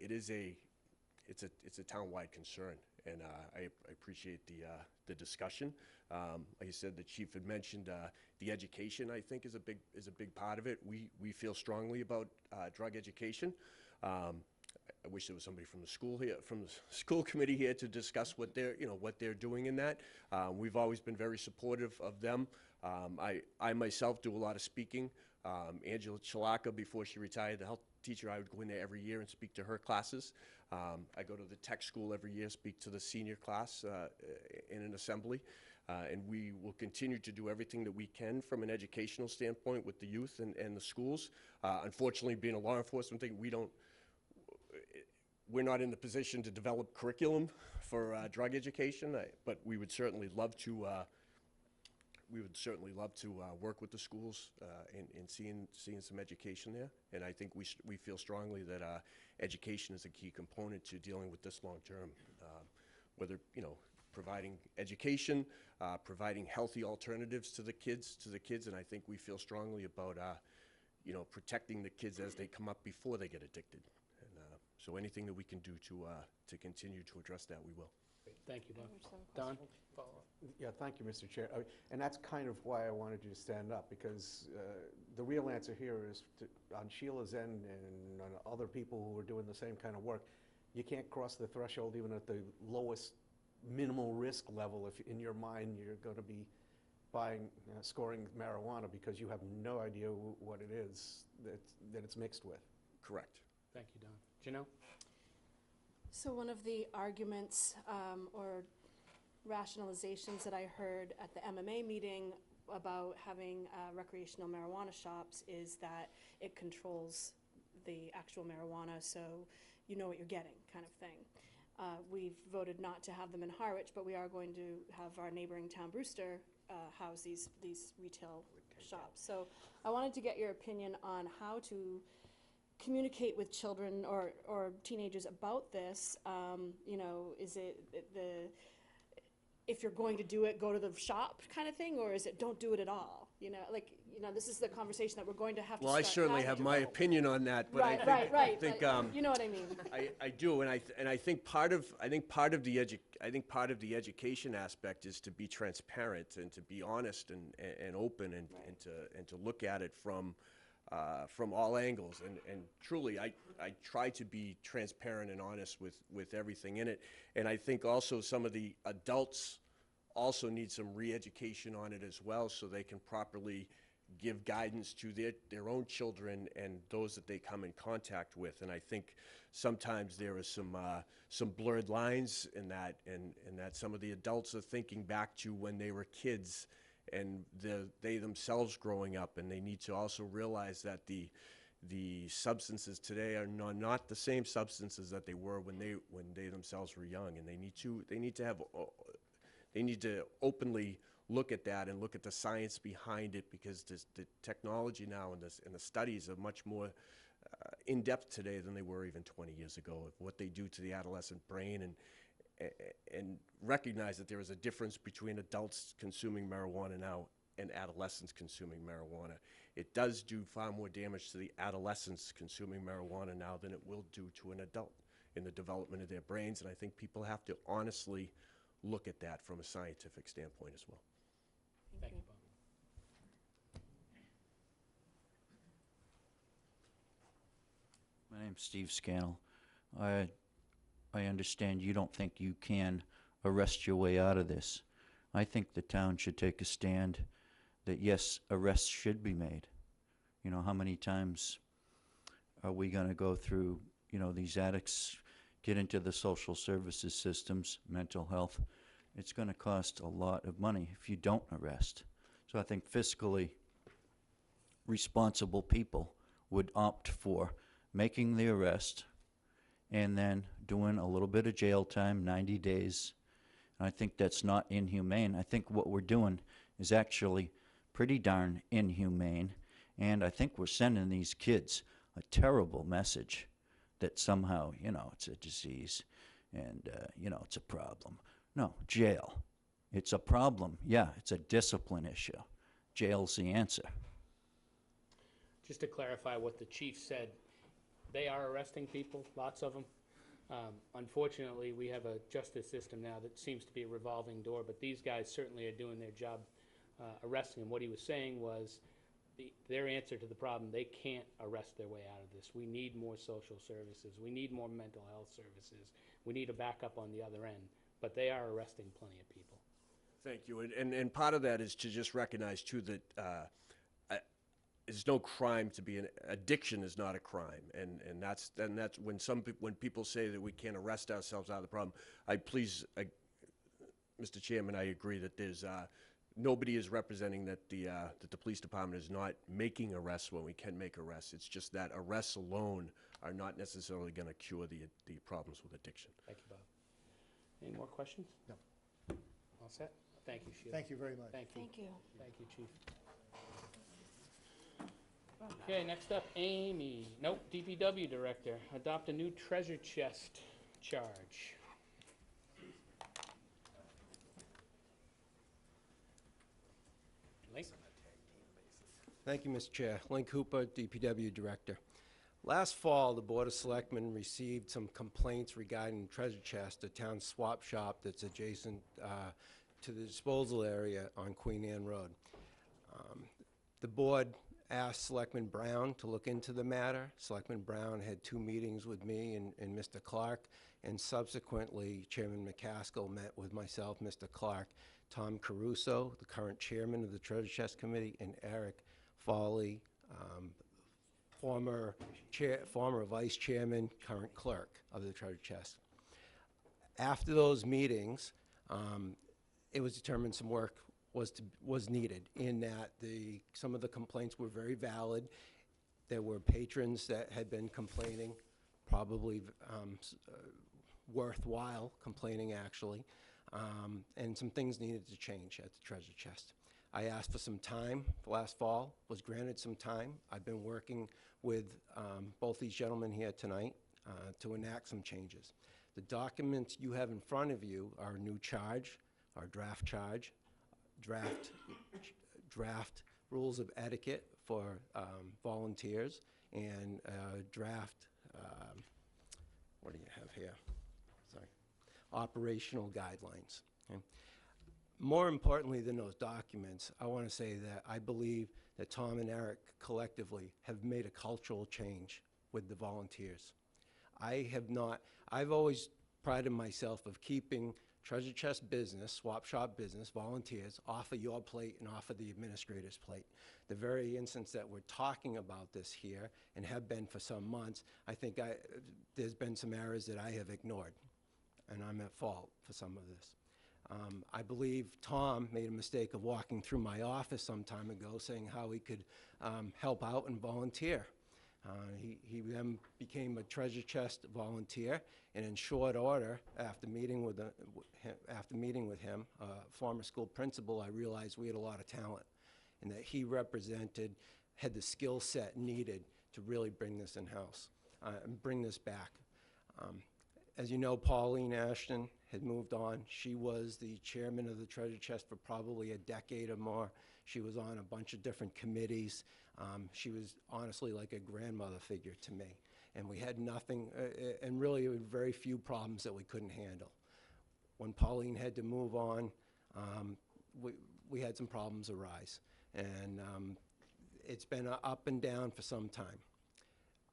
S4: it's a town-wide concern, and I appreciate the discussion. Like I said, the chief had mentioned the education, I think, is a big part of it. We feel strongly about drug education. I wish there was somebody from the school committee here to discuss what they're doing in that. We've always been very supportive of them. I myself do a lot of speaking. Angela Chalaka, before she retired, the health teacher, I would go in there every year and speak to her classes. I go to the tech school every year, speak to the senior class in an assembly. And we will continue to do everything that we can from an educational standpoint with the youth and the schools. Unfortunately, being a law enforcement thing, we're not in the position to develop curriculum for drug education, but we would certainly love to work with the schools in seeing some education there. And I think we feel strongly that education is a key component to dealing with this long term, whether providing education, providing healthy alternatives to the kids, and I think we feel strongly about protecting the kids as they come up before they get addicted. And so anything that we can do to continue to address that, we will.
S1: Thank you, Don. Don?
S5: Yeah, thank you, Mr. Chair. And that's kind of why I wanted you to stand up, because the real answer here is on Sheila's end and on other people who are doing the same kind of work, you can't cross the threshold even at the lowest minimal risk level if in your mind you're going to be buying, scoring marijuana because you have no idea what it is that it's mixed with.
S4: Correct.
S1: Thank you, Don. Janelle?
S19: So one of the arguments or rationalizations that I heard at the MMA meeting about having recreational marijuana shops is that it controls the actual marijuana, so you know what you're getting, kind of thing. We've voted not to have them in Harwich, but we are going to have our neighboring town, Brewster, house these retail shops. So I wanted to get your opinion on how to communicate with children or teenagers about this. You know, is it if you're going to do it, go to the shop kind of thing, or is it don't do it at all? You know, like, you know, this is the conversation that we're going to have to
S4: Well, I
S19: start
S4: certainly
S19: having.
S4: have my opinion on that, but
S19: Right,
S4: I think,
S19: right, right,
S4: I think,
S19: but you know what I mean.
S4: I do, and I think part of the education aspect is to be transparent and to be honest and open and to look at it from all angles. And truly, I try to be transparent and honest with everything in it. And I think also some of the adults also need some re-education on it as well, so they can properly give guidance to their own children and those that they come in contact with. And I think sometimes there are some blurred lines in that, and that some of the adults are thinking back to when they were kids and they themselves growing up, and they need to also realize that the substances today are not the same substances that they were when they themselves were young, and they need to openly look at that and look at the science behind it, because the technology now and the studies are much more in-depth today than they were even 20 years ago, of what they do to the adolescent brain, and recognize that there is a difference between adults consuming marijuana now and adolescents consuming marijuana. It does do far more damage to the adolescents consuming marijuana now than it will do to an adult in the development of their brains, and I think people have to honestly look at that from a scientific standpoint as well.
S1: Thank you, Bob.
S8: My name's Steve Scannell. I understand you don't think you can arrest your way out of this. I think the town should take a stand that, yes, arrests should be made. You know, how many times are we going to go through, you know, these addicts get into the social services systems, mental health? It's going to cost a lot of money if you don't arrest. So I think fiscally responsible people would opt for making the arrest and then doing a little bit of jail time, 90 days. And I think that's not inhumane. I think what we're doing is actually pretty darn inhumane. And I think we're sending these kids a terrible message that somehow, you know, it's a disease and, you know, it's a problem. No, jail. It's a problem. Yeah, it's a discipline issue. Jail's the answer.
S1: Just to clarify what the chief said, they are arresting people, lots of them. Unfortunately, we have a justice system now that seems to be a revolving door, but these guys certainly are doing their job arresting them. What he was saying was their answer to the problem, they can't arrest their way out of this. We need more social services. We need more mental health services. We need a backup on the other end, but they are arresting plenty of people.
S4: Thank you. And part of that is to just recognize, too, that it's no crime to be addiction is not a crime, and that's when people say that we can't arrest ourselves out of the problem. Mr. Chairman, I agree that there's nobody is representing that the police department is not making arrests when we can make arrests. It's just that arrests alone are not necessarily going to cure the problems with addiction.
S1: Thank you, Bob. Any more questions?
S6: No.
S1: All set? Thank you, Sheila.
S6: Thank you very much.
S1: Thank you.
S19: Thank you.
S1: Thank you, Chief. Okay, next up, Amy. Nope, DPW Director. Adopt a new treasure chest charge. Link?
S22: Thank you, Mr. Chair. Link Hooper, DPW Director. Last fall, the Board of Selectmen received some complaints regarding treasure chest, a town swap shop that's adjacent to the disposal area on Queen Anne Road. The board asked Selectman Brown to look into the matter. Selectman Brown had 2 meetings with me and Mr. Clark, and subsequently Chairman McCaskill met with myself, Mr. Clark, Tom Caruso, the current chairman of the Treasure Chest Committee, and Eric Foley, former vice chairman, current clerk of the Treasure Chest. After those meetings, it was determined some work was needed, in that some of the complaints were very valid. There were patrons that had been complaining, probably worthwhile complaining, actually, and some things needed to change at the treasure chest. I asked for some time last fall, was granted some time. I've been working with both these gentlemen here tonight to enact some changes. The documents you have in front of you are a new charge, our draft charge, draft rules of etiquette for volunteers, and draft, what do you have here? Sorry. Operational guidelines. Okay. More importantly than those documents, I want to say that I believe that Tom and Eric collectively have made a cultural change with the volunteers. I've always prided myself of keeping treasure chest business, swap shop business, volunteers, off of your plate and off of the administrator's plate. The very instance that we're talking about this here, and have been for some months, I think there's been some errors that I have ignored, and I'm at fault for some of this. I believe Tom made a mistake of walking through my office some time ago saying how he could help out and volunteer. He then became a treasure chest volunteer, and in short order, after meeting with him, former school principal, I realized we had a lot of talent, and that he had the skill set needed to really bring this in-house and bring this back. As you know, Pauline Ashton had moved on. She was the chairman of the treasure chest for probably a decade or more. She was on a bunch of different committees. She was honestly like a grandmother figure to me. And we had nothing, and really very few problems that we couldn't handle. When Pauline had to move on, we had some problems arise. And it's been up and down for some time.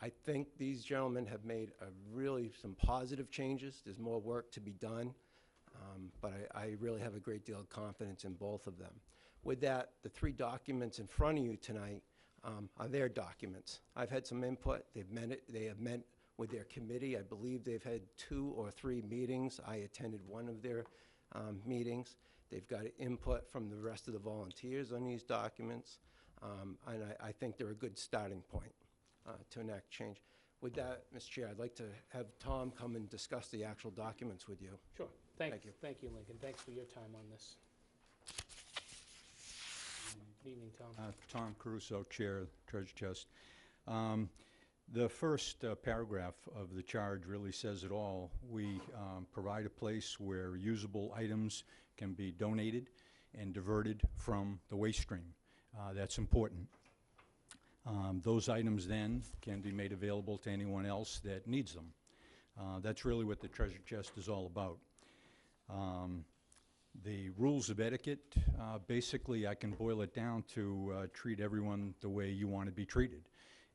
S22: I think these gentlemen have made really some positive changes. There's more work to be done, but I really have a great deal of confidence in both of them. With that, the three documents in front of you tonight are their documents. I've had some input. They have met with their committee. I believe they've had 2 or 3 meetings. I attended one of their meetings. They've got input from the rest of the volunteers on these documents, and I think they're a good starting point to enact change. With that, Mr. Chair, I'd like to have Tom come and discuss the actual documents with you.
S1: Sure. Thank
S22: you.
S1: Thank you, Lincoln. Thanks for your time on this. Good evening, Tom.
S3: Tom Caruso, Chair of the Treasure Chest. The first paragraph of the charge really says it all. We provide a place where usable items can be donated and diverted from the waste stream. That's important. Those items then can be made available to anyone else that needs them. That's really what the treasure chest is all about. The rules of etiquette, basically I can boil it down to treat everyone the way you want to be treated.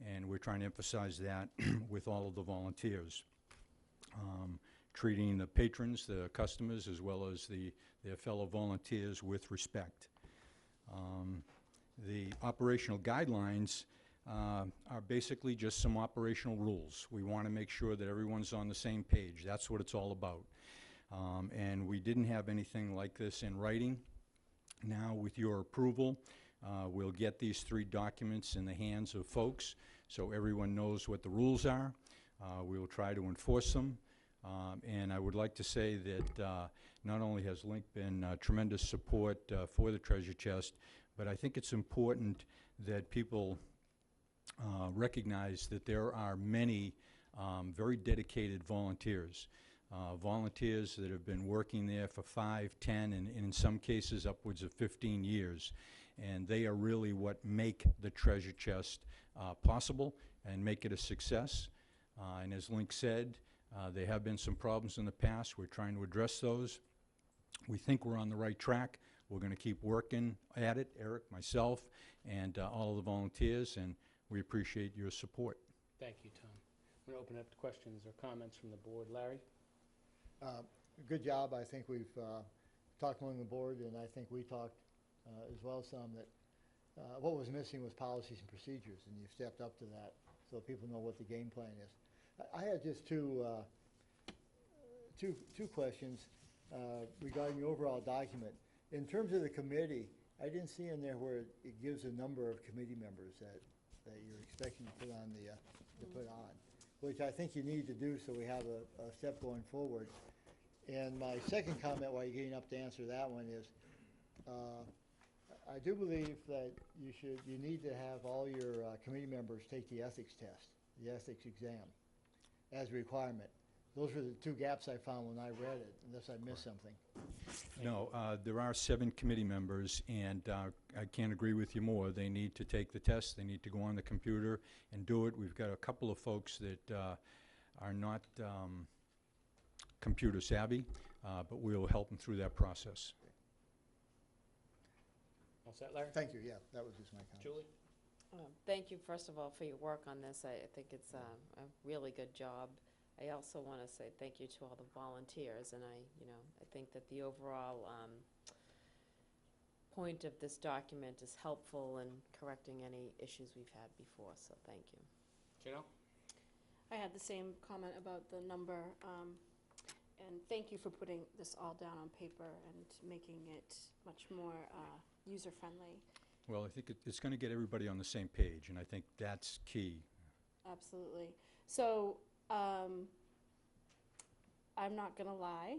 S3: And we're trying to emphasize that with all of the volunteers. Treating the patrons, the customers, as well as their fellow volunteers with respect. The operational guidelines are basically just some operational rules. We want to make sure that everyone's on the same page. That's what it's all about. And we didn't have anything like this in writing. Now, with your approval, we'll get these 3 documents in the hands of folks so everyone knows what the rules are. We will try to enforce them. And I would like to say that not only has Link been tremendous support for the treasure chest, but I think it's important that people recognize that there are many very dedicated volunteers. Volunteers that have been working there for 5, 10, and in some cases upwards of 15 years. And they are really what make the treasure chest possible and make it a success. And as Link said, there have been some problems in the past. We're trying to address those. We think we're on the right track. We're going to keep working at it, Eric, myself, and all of the volunteers, and we appreciate your support.
S1: Thank you, Tom. I'm going to open up to questions or comments from the board. Larry?
S6: Good job. I think we've talked among the board, and I think we talked as well some that what was missing was policies and procedures, and you've stepped up to that so people know what the game plan is. I had just two questions regarding the overall document. In terms of the committee, I didn't see in there where it gives a number of committee members that you're expecting to put on which I think you need to do so we have a step going forward. And my second comment while you're getting up to answer that one is, I do believe that you need to have all your committee members take the ethics test, the ethics exam, as a requirement. Those were the two gaps I found when I read it, unless I missed something.
S3: No, there are 7 committee members, and I can't agree with you more. They need to take the test, they need to go on the computer and do it. We've got a couple of folks that are not computer savvy, but we'll help them through that process.
S1: All set, Larry?
S6: Thank you, yeah, that was just my comment.
S1: Julie?
S12: Thank you, first of all, for your work on this. I think it's a really good job. I also want to say thank you to all the volunteers, and I think that the overall point of this document is helpful in correcting any issues we've had before, so thank you.
S1: Janelle?
S19: I had the same comment about the number, and thank you for putting this all down on paper and making it much more user-friendly.
S3: Well, I think it's going to get everybody on the same page, and I think that's key.
S19: Absolutely. So, I'm not gonna lie,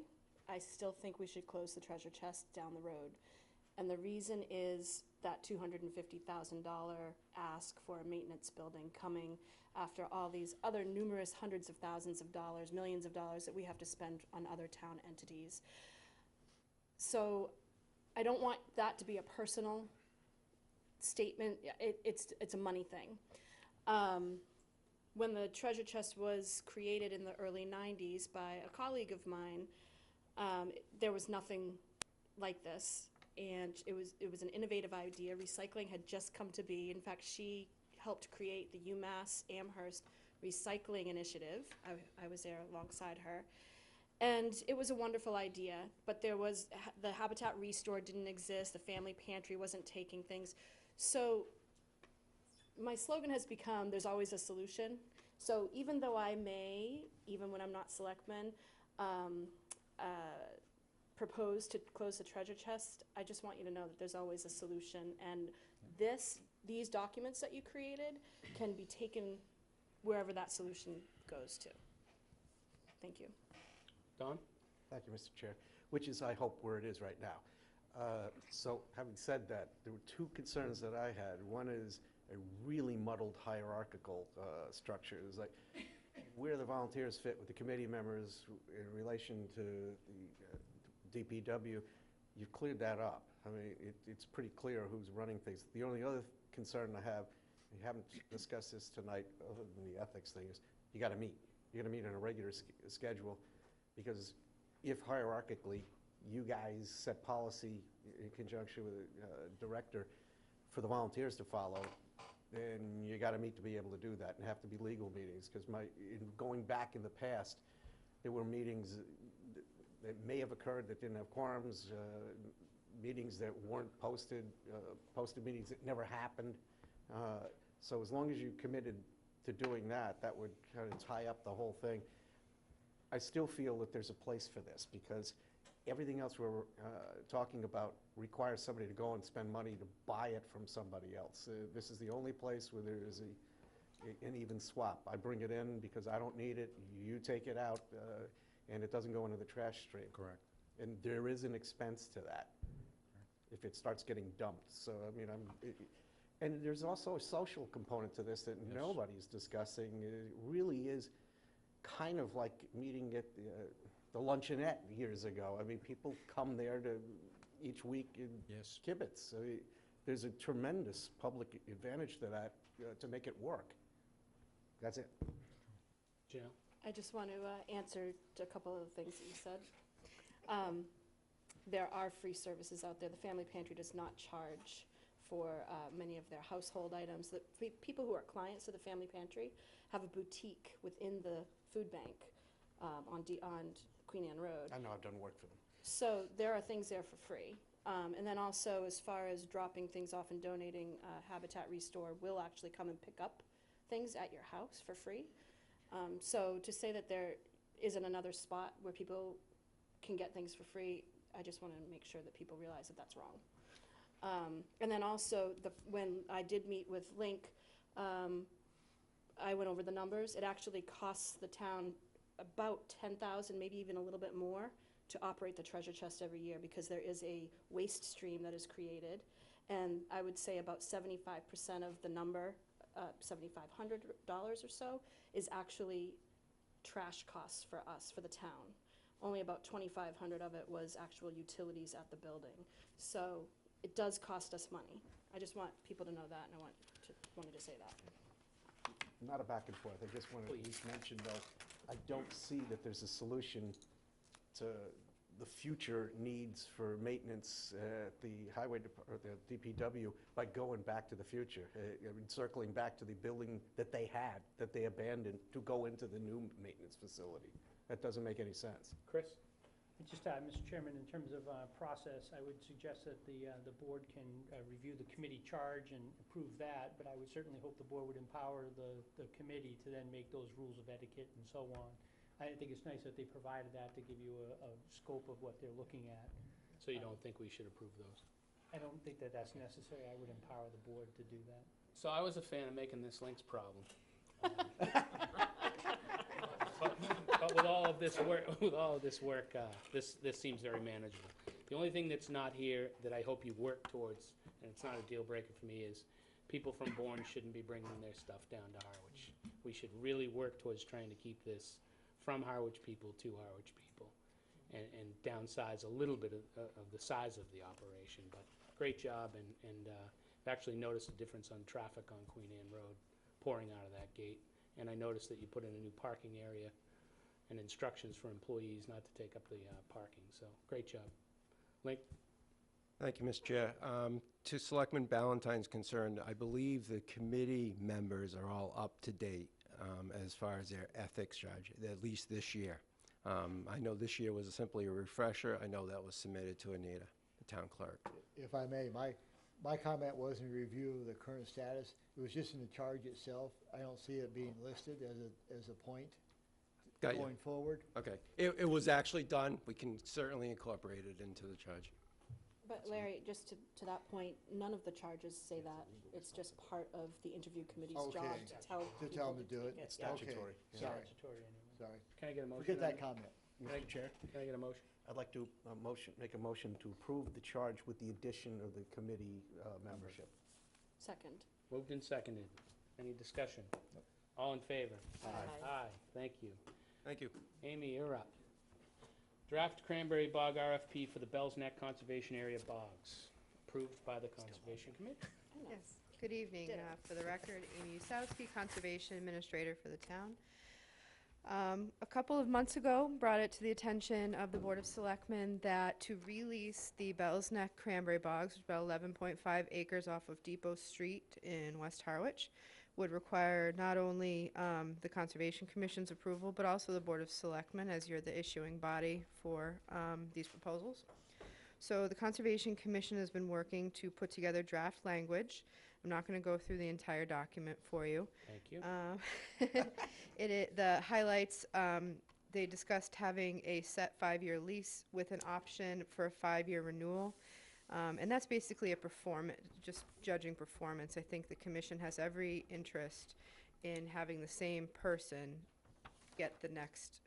S19: I still think we should close the treasure chest down the road. And the reason is that $250,000 ask for a maintenance building coming after all these other numerous hundreds of thousands of dollars, millions of dollars that we have to spend on other town entities. So I don't want that to be a personal statement. It's a money thing. When the treasure chest was created in the early 90s by a colleague of mine, there was nothing like this, and it was an innovative idea. Recycling had just come to be. In fact, she helped create the UMass Amherst Recycling Initiative. I was there alongside her. And it was a wonderful idea, but the Habitat Restore didn't exist, the family pantry wasn't taking things. So my slogan has become, there's always a solution. So even though I may, even when I'm not selectman, propose to close the treasure chest, I just want you to know that there's always a solution. And these documents that you created can be taken wherever that solution goes to. Thank you.
S1: Don?
S5: Thank you, Mr. Chair, which is, I hope, where it is right now. So having said that, there were 2 concerns that I had. One is a really muddled hierarchical structure. It was like where the volunteers fit with the committee members in relation to the DPW. You've cleared that up. I mean, it's pretty clear who's running things. The only other concern I have, we haven't discussed this tonight other than the ethics thing, is you got to meet. You got to meet on a regular schedule, because if hierarchically you guys set policy in conjunction with a director for the volunteers to follow, then you got to meet to be able to do that, and have to be legal meetings. Because going back in the past, there were meetings that may have occurred that didn't have quorums, meetings that weren't posted, posted meetings that never happened. So as long as you committed to doing that, that would kind of tie up the whole thing. I still feel that there's a place for this, because everything else we're talking about requires somebody to go and spend money to buy it from somebody else. This is the only place where there is an even swap. I bring it in because I don't need it, you take it out, and it doesn't go into the trash stream.
S3: Correct.
S5: And there is an expense to that if it starts getting dumped. So, I mean, and there's also a social component to this that nobody's discussing. It really is kind of like meeting at the luncheonette years ago. I mean, people come there to each week in kibitz. I mean, there's a tremendous public advantage to that to make it work. That's it.
S1: Janelle?
S19: I just want to answer to a couple of the things that you said. There are free services out there. The Family Pantry does not charge for many of their household items. The people who are clients of the Family Pantry have a boutique within the food bank on Queen Anne Road.
S5: I know, I've done work for them.
S19: So there are things there for free. And then also, as far as dropping things off and donating, Habitat Restore will actually come and pick up things at your house for free. So to say that there isn't another spot where people can get things for free, I just want to make sure that people realize that that's wrong. And then also, when I did meet with Link, I went over the numbers. It actually costs the town about $10,000, maybe even a little bit more, to operate the treasure chest every year, because there is a waste stream that is created. And I would say about 75% of the number, $7,500 or so, is actually trash costs for us, for the town. Only about $2,500 of it was actual utilities at the building. So it does cost us money. I just want people to know that, and I wanted to say that.
S5: Not a back and forth, I just wanted to mention, though, I don't see that there's a solution to the future needs for maintenance at the highway, or the DPW, by going back to the future. I mean, circling back to the building that they had, that they abandoned, to go into the new maintenance facility. That doesn't make any sense.
S1: Chris?
S7: Just, Mr. Chairman, in terms of process, I would suggest that the board can review the committee charge and approve that, but I would certainly hope the board would empower the committee to then make those rules of etiquette and so on. I think it's nice that they provided that to give you a scope of what they're looking at.
S1: So you don't think we should approve those?
S7: I don't think that that's necessary. I would empower the board to do that.
S1: So I was a fan of making this Link's problem. But with all of this work, this seems very manageable. The only thing that's not here that I hope you work towards, and it's not a deal breaker for me, is people from Bourne shouldn't be bringing their stuff down to Harwich. We should really work towards trying to keep this from Harwich people to Harwich people, and downsize a little bit of the size of the operation. But great job, and I've actually noticed a difference on traffic on Queen Anne Road pouring out of that gate. And I noticed that you put in a new parking area and instructions for employees not to take up the parking. So great job. Link?
S22: Thank you, Mr. Chair. To Selectman Ballantyne's concerned, I believe the committee members are all up to date as far as their ethics charge, at least this year. I know this year was simply a refresher. I know that was submitted to Anita, the town clerk.
S6: If I may, my comment was in review of the current status. It was just in the charge itself. I don't see it being listed as a point
S22: Got you.
S6: going forward.
S22: Okay. It was actually done. We can certainly incorporate it into the charge.
S19: But Larry, just to that point, none of the charges say that. It's just part of the interview committee's job
S6: Okay.
S19: to tell
S6: To
S19: people
S6: tell them to do it?
S19: It's
S5: statutory.
S6: Okay. Sorry.
S7: Statutory anyway.
S6: Sorry.
S1: Can I get a motion?
S6: Forget
S1: on
S6: that
S1: it?
S6: comment.
S5: Mr. Chair,
S1: Can I get a motion?
S5: I'd like to make a motion to approve the charge with the addition of the committee membership.
S19: Second.
S1: Moved and seconded. Any discussion? All in favor?
S19: Aye.
S1: Aye, thank you.
S22: Thank you.
S1: Amy, you're up. Draft Cranberry Bog RFP for the Bell's Neck Conservation Area bogs, approved by the Conservation Committee.
S13: Yes, good evening. For the record, Amy Usowski, Conservation Administrator for the town. A couple of months ago, brought it to the attention of the Board of Selectmen that to release the Bell's Neck Cranberry Bogs, which is about 11.5 acres off of Depot Street in West Harwich, would require not only the Conservation Commission's approval, but also the Board of Selectmen, as you're the issuing body for these proposals. So the Conservation Commission has been working to put together draft language. I'm not going to go through the entire document for you.
S1: Thank you.
S13: The highlights, they discussed having a set 5-year lease with an option for a 5-year renewal. And that's basically just judging performance. I think the commission has every interest in having the same person get the next,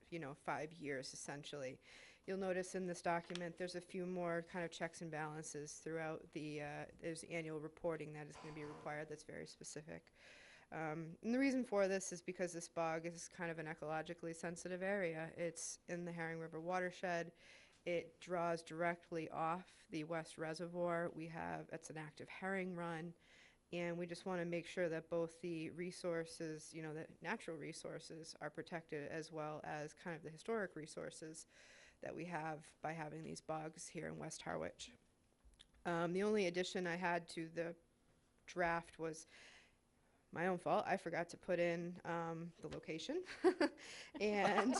S13: 5 years, essentially. You'll notice in this document, there's a few more kind of checks and balances throughout there's annual reporting that is going to be required that's very specific. And the reason for this is because this bog is kind of an ecologically sensitive area. It's in the Herring River watershed. It draws directly off the West Reservoir. It's an active herring run, and we just want to make sure that both the resources, the natural resources are protected, as well as kind of the historic resources that we have by having these bogs here in West Harwich. The only addition I had to the draft was my own fault. I forgot to put in the location. And,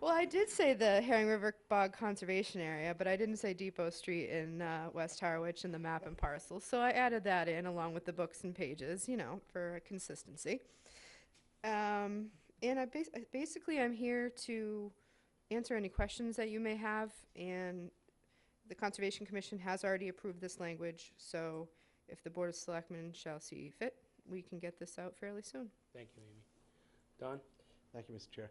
S13: well, I did say the Herring River Bog Conservation Area, but I didn't say Depot Street in West Harwich in the map and parcel. So I added that in along with the books and pages, for consistency. And basically I'm here to answer any questions that you may have and The Conservation Commission has already approved this language, so if the Board of Selectmen shall see fit, we can get this out fairly soon.
S1: Thank you, Amy. Don?
S5: Thank you, Mr. Chair.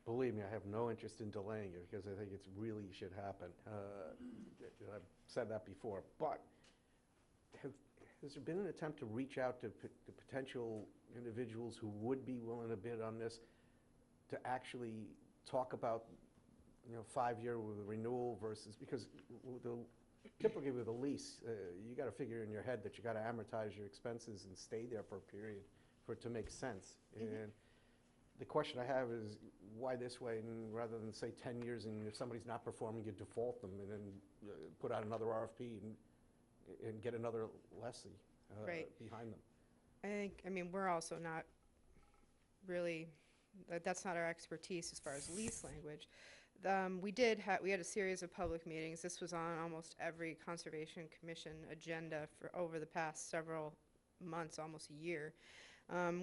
S5: Believe me, I have no interest in delaying it because I think it's really should happen. I've said that before, but has there been an attempt to reach out to potential individuals who would be willing to bid on this to actually talk about, 5-year with a renewal versus, because typically with a lease, you got to figure in your head that you got to amortize your expenses and stay there for a period for it to make sense. And the question I have is why this way, and rather than say 10 years, and if somebody's not performing, you default them and then put out another RFP and get another lessee
S13: Right.
S5: behind them.
S13: I mean, we're also not really, that's not our expertise as far as lease language. We had a series of public meetings. This was on almost every Conservation Commission agenda for over the past several months, almost a year.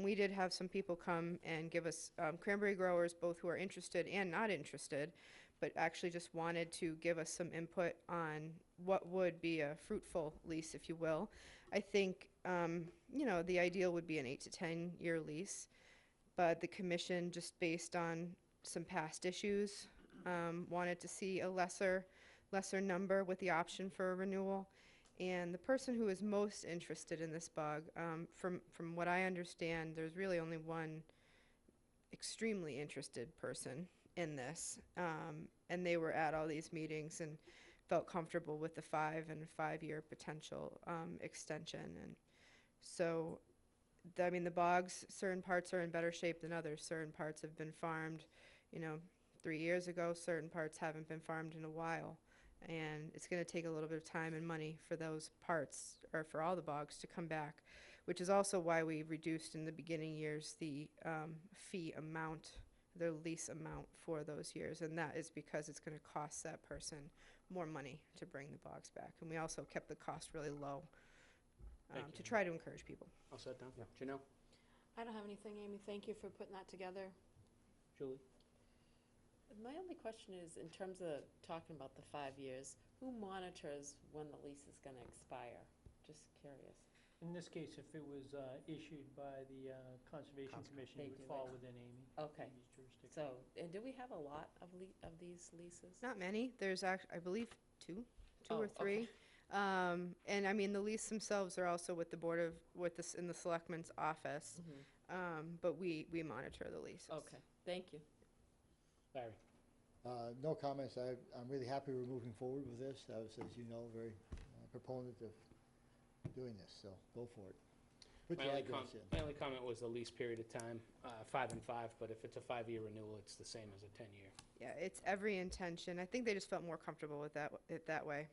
S13: We did have some people come and give us, cranberry growers, both who are interested and not interested, but actually just wanted to give us some input on what would be a fruitful lease, if you will. I think, the ideal would be an 8 to 10 year lease, but the commission, just based on some past issues, wanted to see a lesser number with the option for a renewal. And the person who is most interested in this bug, from what I understand, there's really only one extremely interested person in this, and they were at all these meetings and felt comfortable with the 5-year potential extension. And so, the bogs, certain parts are in better shape than others. Certain parts have been farmed, 3 years ago. Certain parts haven't been farmed in a while. And it's going to take a little bit of time and money for those parts, or for all the bogs, to come back, which is also why we reduced in the beginning years the fee amount, the lease amount for those years. And that is because it's going to cost that person more money to bring the bogs back. And we also kept the cost really low to try to encourage people.
S1: I'll set down. Janelle?
S12: I don't have anything, Amy. Thank you for putting that together.
S1: Julie?
S12: My only question is, in terms of talking about the 5 years, who monitors when the lease is going to expire? Just curious.
S7: In this case, if it was issued by the Conservation Commission,
S12: They
S7: it would
S12: do
S7: fall
S12: it.
S7: within Amy.
S12: Okay.
S7: Amy's jurisdiction.
S12: So, and do we have a lot of these leases?
S13: Not many. There's I believe two
S12: Oh,
S13: or three.
S12: okay.
S13: And the lease themselves are also with in the Selectmen's office. But we monitor the leases.
S12: Okay, thank you.
S1: Larry?
S6: No comments. I'm really happy we're moving forward with this. I was, as you know, very proponent of doing this, so go for it. Put your address in.
S1: My only comment was the lease period of time, 5 and 5, but if it's a 5-year renewal, it's the same as a 10-year.
S13: Yeah, it's every intention. I think they just felt more comfortable with that way.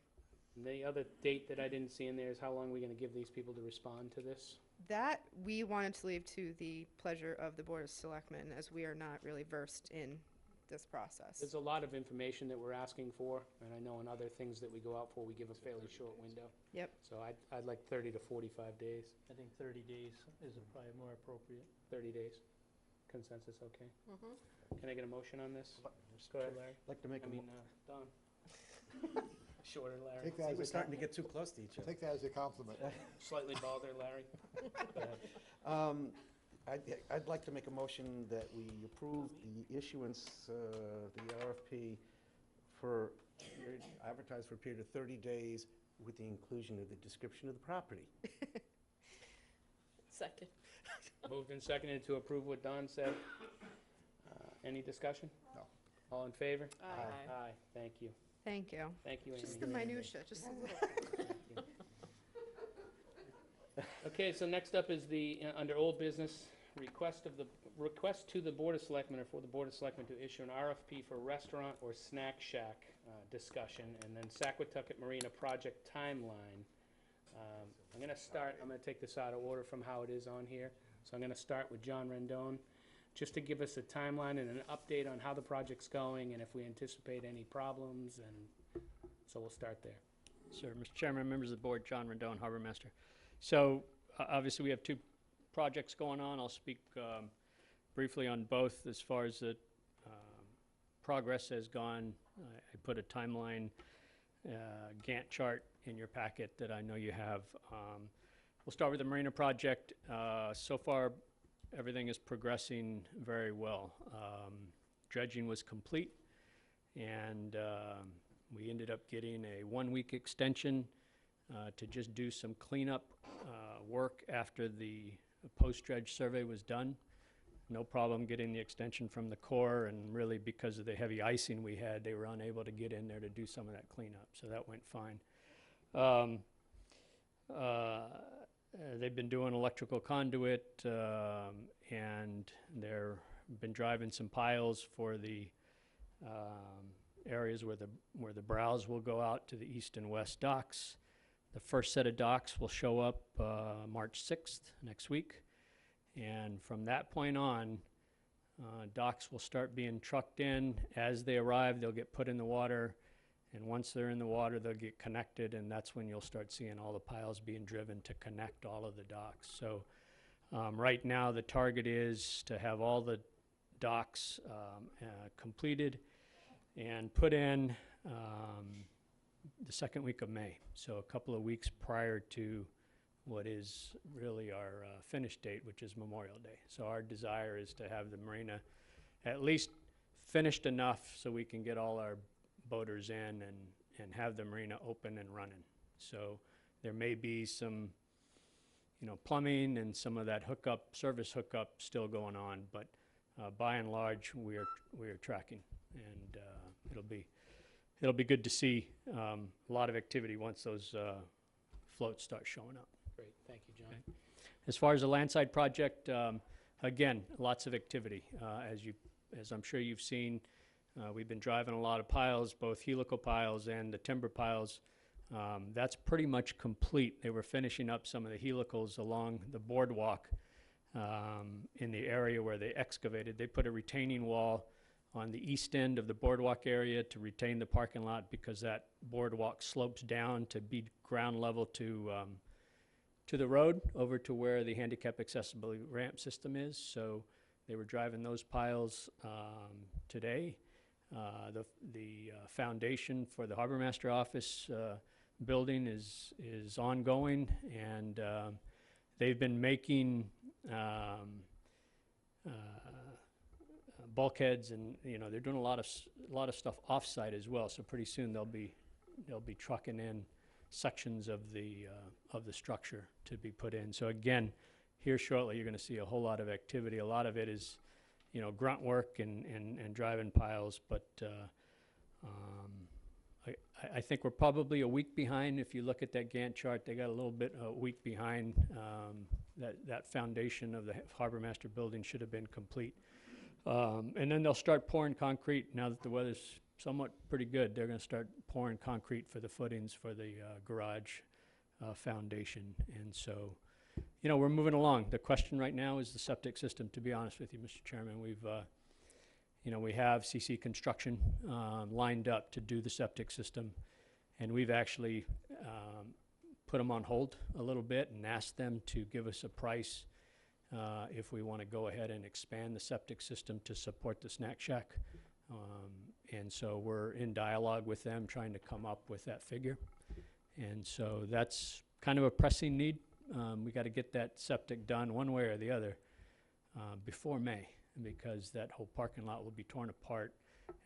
S1: And the other date that I didn't see in there is how long are we going to give these people to respond to this?
S13: That we wanted to leave to the pleasure of the Board of Selectmen, as we are not really versed in this process.
S1: There's a lot of information that we're asking for, and I know in other things that we go out for, we give a fairly short window.
S13: Yep.
S1: So I'd like 30 to 45 days.
S7: I think 30 days is probably more appropriate.
S1: 30 days. Consensus, okay?
S12: Mm-hmm.
S1: Can I get a motion on this? Go ahead, Larry.
S5: I'd like to make
S1: Don. Shorter, Larry.
S6: Take that as
S5: We're
S6: a
S5: starting to get too close to each other.
S6: Take that as a compliment.
S1: Slightly balder, Larry. Go ahead.
S5: I'd like to make a motion that we approve the issuance, the RFP for, advertised for a period of 30 days with the inclusion of the description of the property.
S12: Second.
S1: Moved and seconded to approve what Don said. Any discussion?
S6: No.
S1: All in favor?
S12: Aye.
S1: Aye, thank you.
S13: Thank you.
S1: Thank you, Amy.
S13: Just the minutia, just a little.
S1: Okay, so next up is the, under old business, request to the Board of Selectmen, or for the Board of Selectmen to issue an RFP for restaurant or snack shack discussion, and then Saquatucket Marina project timeline. I'm gonna take this out of order from how it is on here. So I'm gonna start with John Rendon, just to give us a timeline and an update on how the project's going, and if we anticipate any problems, and so we'll start there.
S14: Sir, Mr. Chairman, members of the board, John Rendon, Harbor Master. So obviously we have two projects going on. I'll speak briefly on both as far as the progress has gone. I put a timeline Gantt chart in your packet that I know you have. We'll start with the Marina project. So far, everything is progressing very well. Dredging was complete, and we ended up getting a 1-week extension to just do some cleanup work after the post-dredge survey was done. No problem getting the extension from the Corps, and really because of the heavy icing we had, they were unable to get in there to do some of that cleanup, so that went fine. They've been doing electrical conduit, and they've been driving some piles for the areas where the brows will go out to the east and west docks. The first set of docks will show up March 6th, next week. And from that point on, docks will start being trucked in. As they arrive, they'll get put in the water. And once they're in the water, they'll get connected, and that's when you'll start seeing all the piles being driven to connect all of the docks. So right now, the target is to have all the docks completed and put in the second week of May. So a couple of weeks prior to what is really our finish date, which is Memorial Day. So our desire is to have the marina at least finished enough so we can get all our boaters in and have the marina open and running. So there may be some, plumbing and some of that service hookup still going on, but by and large, we are tracking, and it'll be good to see a lot of activity once those floats start showing up.
S1: Great, thank you, John.
S14: Okay. As far as the landside project, again, lots of activity. As I'm sure you've seen, we've been driving a lot of piles, both helical piles and the timber piles. That's pretty much complete. They were finishing up some of the helicals along the boardwalk in the area where they excavated. They put a retaining wall on the east end of the boardwalk area to retain the parking lot, because that boardwalk slopes down to be ground level to the road over to where the handicap accessibility ramp system is. So they were driving those piles today. The foundation for the Harbor Master office building is ongoing, and they've been making bulkheads, and they're doing a lot of stuff off-site as well. So pretty soon they'll be trucking in sections of the structure to be put in. So again, here shortly you're going to see a whole lot of activity. A lot of it is grunt work and driving piles, but I think we're probably a week behind. If you look at that Gantt chart, they got a little bit a week behind. That foundation of the Harbor Master building should have been complete. And then they'll start pouring concrete now that the weather's somewhat pretty good. They're going to start pouring concrete for the footings for the garage foundation. And so, we're moving along. The question right now is the septic system, to be honest with you, Mr. Chairman. We have CC Construction lined up to do the septic system, and we've actually put them on hold a little bit and asked them to give us a price if we want to go ahead and expand the septic system to support the snack shack. And so we're in dialogue with them, trying to come up with that figure. And so that's kind of a pressing need. We got to get that septic done one way or the other before May, because that whole parking lot will be torn apart,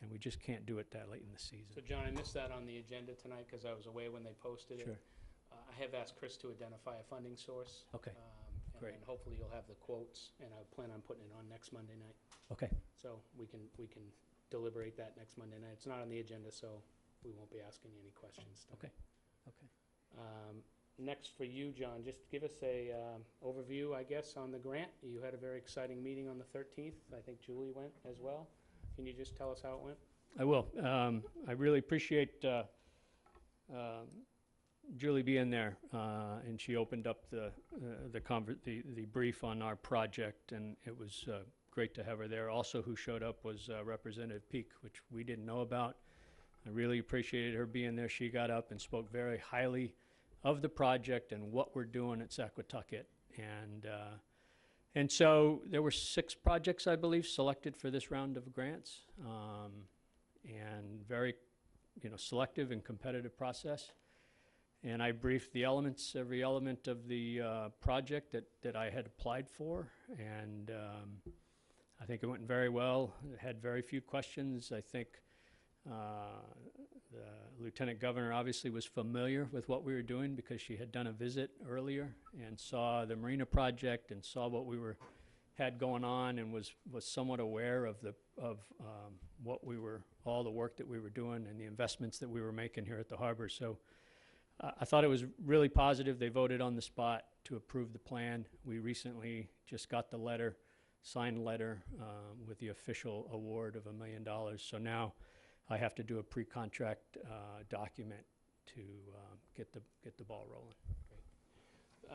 S14: and we just can't do it that late in the season.
S1: So John, I missed that on the agenda tonight because I was away when they posted it.
S14: Sure.
S1: I have asked Chris to identify a funding source.
S14: Okay. Great.
S1: And hopefully you'll have the quotes, and I plan on putting it on next Monday night.
S14: Okay.
S1: So we can deliberate that next Monday night. It's not on the agenda, so we won't be asking you any questions tonight.
S14: Okay.
S1: Next for you, John, just give us a overview, I guess, on the grant. You had a very exciting meeting on the 13th. I think Julie went as well. Can you just tell us how it went?
S14: I will. I really appreciate Julie being there, and she opened up the brief on our project, and it was great to have her there. Also, who showed up was Representative Peak, which we didn't know about. I really appreciated her being there. She got up and spoke very highly of the project and what we're doing at Saquatucket. And so there were 6 projects, I believe, selected for this round of grants, and very selective and competitive process. And I briefed the elements, every element of the project that I had applied for, and I think it went very well. It had very few questions. I think the Lieutenant Governor obviously was familiar with what we were doing because she had done a visit earlier and saw the marina project and saw what we had going on, and was somewhat aware of what we were, all the work that we were doing and the investments that we were making here at the harbor. So I thought it was really positive. They voted on the spot to approve the plan. We recently just got the letter, signed letter, with the official award of $1 million. So now I have to do a pre-contract document to get the ball rolling.
S1: Great.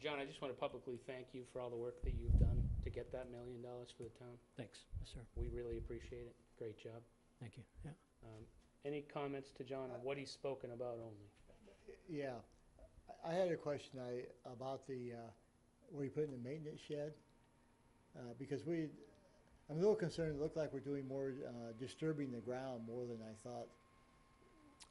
S1: John, I just want to publicly thank you for all the work that you've done to get that $1 million for the town.
S14: Thanks, yes, sir.
S1: We really appreciate it. Great job.
S14: Thank you. Yeah.
S1: Any comments to John on what he's spoken about only?
S6: Yeah, I had a question about the, where you put in the maintenance shed, because I'm a little concerned, it looked like we're doing more, disturbing the ground more than I thought.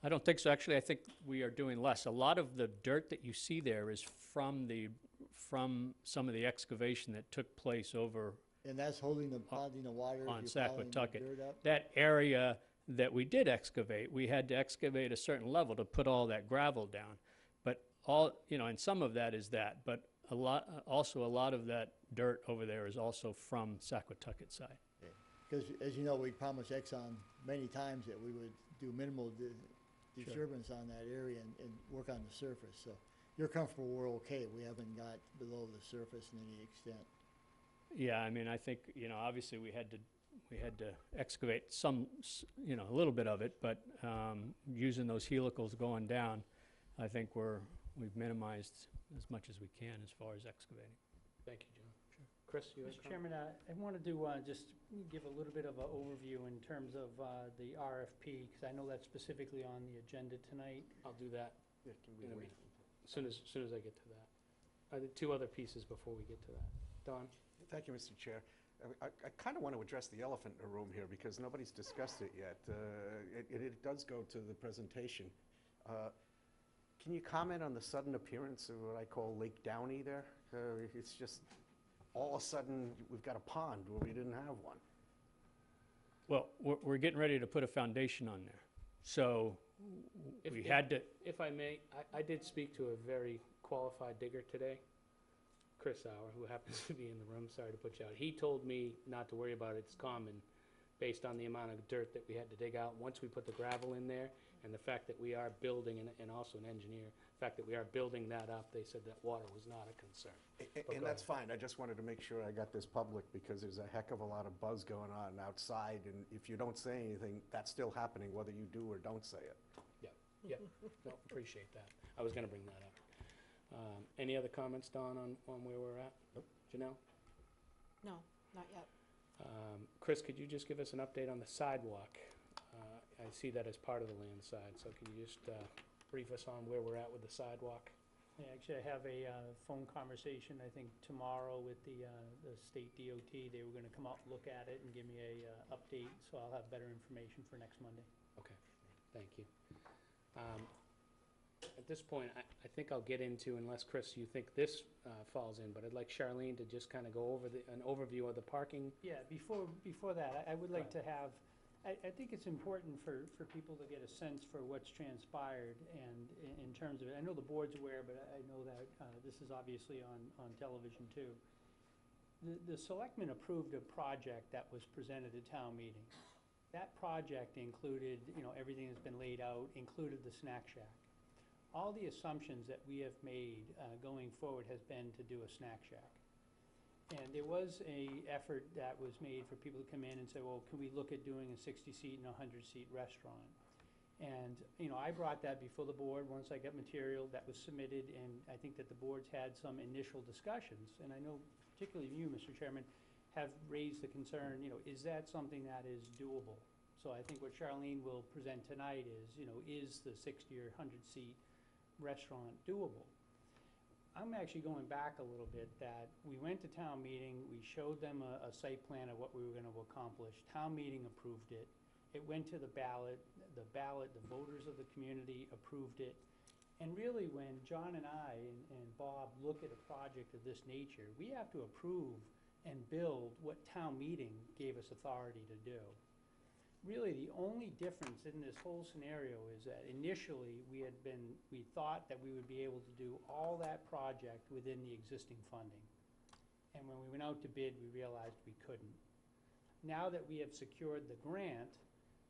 S14: I don't think so. Actually, I think we are doing less. A lot of the dirt that you see there is from some of the excavation that took place over
S6: And that's holding the, ponding the water,
S14: on
S6: you're piling the
S14: Saquatucket.
S6: dirt up?
S14: That area that we did excavate, we had to excavate a certain level to put all that gravel down. But and some of that is that, but a lot of that dirt over there is also from Saquatucket side.
S6: Because, as you know, we promised Exxon many times that we would do minimal disturbance on that area and work on the surface. So you're comfortable we're okay. We haven't got below the surface in any extent.
S14: Yeah, I mean, I think, obviously we had to excavate some, a little bit of it, but using those helicals going down, I think we've minimized as much as we can as far as excavating.
S1: Thank you, John. Sure. Chris, you have a
S7: Mr.
S1: comment?
S7: Chairman, I wanted to just give a little bit of an overview in terms of the RFP, because I know that's specifically on the agenda tonight.
S1: I'll do that.
S5: Yeah, can we
S1: in a
S5: wait?
S1: minute. As soon as I get to that. Two other pieces before we get to that. Don?
S5: Thank you, Mr. Chair. I kind of want to address the elephant in the room here because nobody's discussed it yet. It does go to the presentation. Can you comment on the sudden appearance of what I call Lake Downey there? It's just all of a sudden we've got a pond where we didn't have one.
S14: Well, we're getting ready to put a foundation on there. So we had to.
S1: If I may, I did speak to a very qualified digger today, Chris Sauer, who happens to be in the room. Sorry to put you out. He told me not to worry about it. It's common based on the amount of dirt that we had to dig out. Once we put the gravel in there and the fact that we are building, and also an engineer, the fact that we are building that up, they said that water was not a concern.
S5: And that's fine. I just wanted to make sure I got this public because there's a heck of a lot of buzz going on outside. And if you don't say anything, that's still happening whether you do or don't say it.
S1: Yeah, no, appreciate that. I was gonna bring that up. Any other comments, Don, on where we're at? Nope. Janelle?
S19: No, not yet.
S1: Chris, could you just give us an update on the sidewalk? I see that as part of the land side, so can you just brief us on where we're at with the sidewalk?
S7: Yeah, actually, I have a phone conversation, I think, tomorrow with the state DOT. They were gonna come out and look at it and give me a update, so I'll have better information for next Monday.
S1: Okay, thank you. At this point, I think I'll get into, unless, Chris, you think this falls in, but I'd like Charlene to just kind of go over an overview of the parking.
S7: Yeah, before that, I would like to have, I think it's important for people to get a sense for what's transpired and in terms of it. I know the board's aware, but I know that this is obviously on television too. The selectmen approved a project that was presented at town meeting. That project included, everything that's been laid out, included the snack shack. All the assumptions that we have made going forward has been to do a snack shack. And there was a effort that was made for people to come in and say, well, can we look at doing a 60-seat and a 100-seat restaurant? And, I brought that before the board once I got material that was submitted, and I think that the board's had some initial discussions. And I know particularly you, Mr. Chairman, have raised the concern, is that something that is doable? So I think what Charlene will present tonight is the 60 or 100-seat restaurant doable? I'm actually going back a little bit that we went to town meeting, we showed them a site plan of what we were going to accomplish. Town meeting approved it, It went to the ballot, the voters of the community approved it. And really, when John and I and Bob look at a project of this nature, we have to approve and build what town meeting gave us authority to do. Really, the only difference in this whole scenario is that initially, we thought that we would be able to do all that project within the existing funding. And when we went out to bid, we realized we couldn't. Now that we have secured the grant,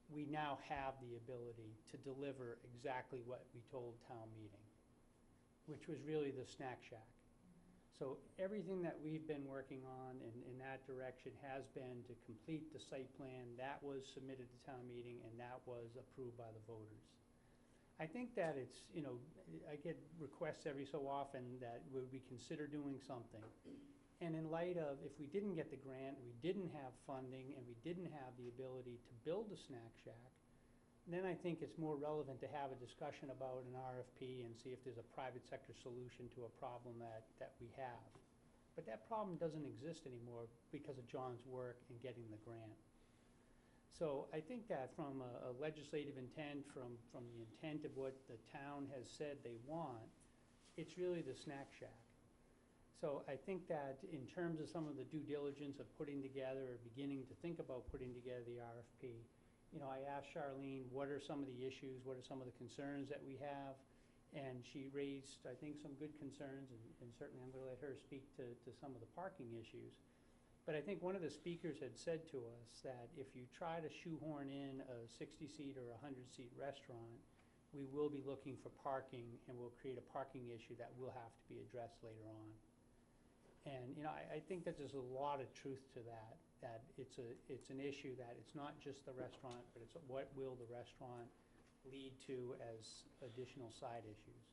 S7: we now have the ability to deliver exactly what we told town meeting, which was really the snack shack. So everything that we've been working on in that direction has been to complete the site plan. That was submitted to town meeting, and that was approved by the voters. I think that it's, I get requests every so often that would we consider doing something. And in light of, if we didn't get the grant, we didn't have funding, and we didn't have the ability to build a snack shack, then I think it's more relevant to have a discussion about an RFP and see if there's a private sector solution to a problem that we have. But that problem doesn't exist anymore because of John's work in getting the grant. So I think that from a legislative intent, from the intent of what the town has said they want, it's really the snack shack. So I think that in terms of some of the due diligence of putting together, or beginning to think about putting together the RFP, I asked Charlene, what are some of the issues, what are some of the concerns that we have? And she raised, I think, some good concerns, and certainly I'm going to let her speak to some of the parking issues. But I think one of the speakers had said to us that if you try to shoehorn in a 60-seat or a 100-seat restaurant, we will be looking for parking, and we'll create a parking issue that will have to be addressed later on. And, I think that there's a lot of truth to that it's an issue that it's not just the restaurant, but it's what will the restaurant lead to as additional side issues.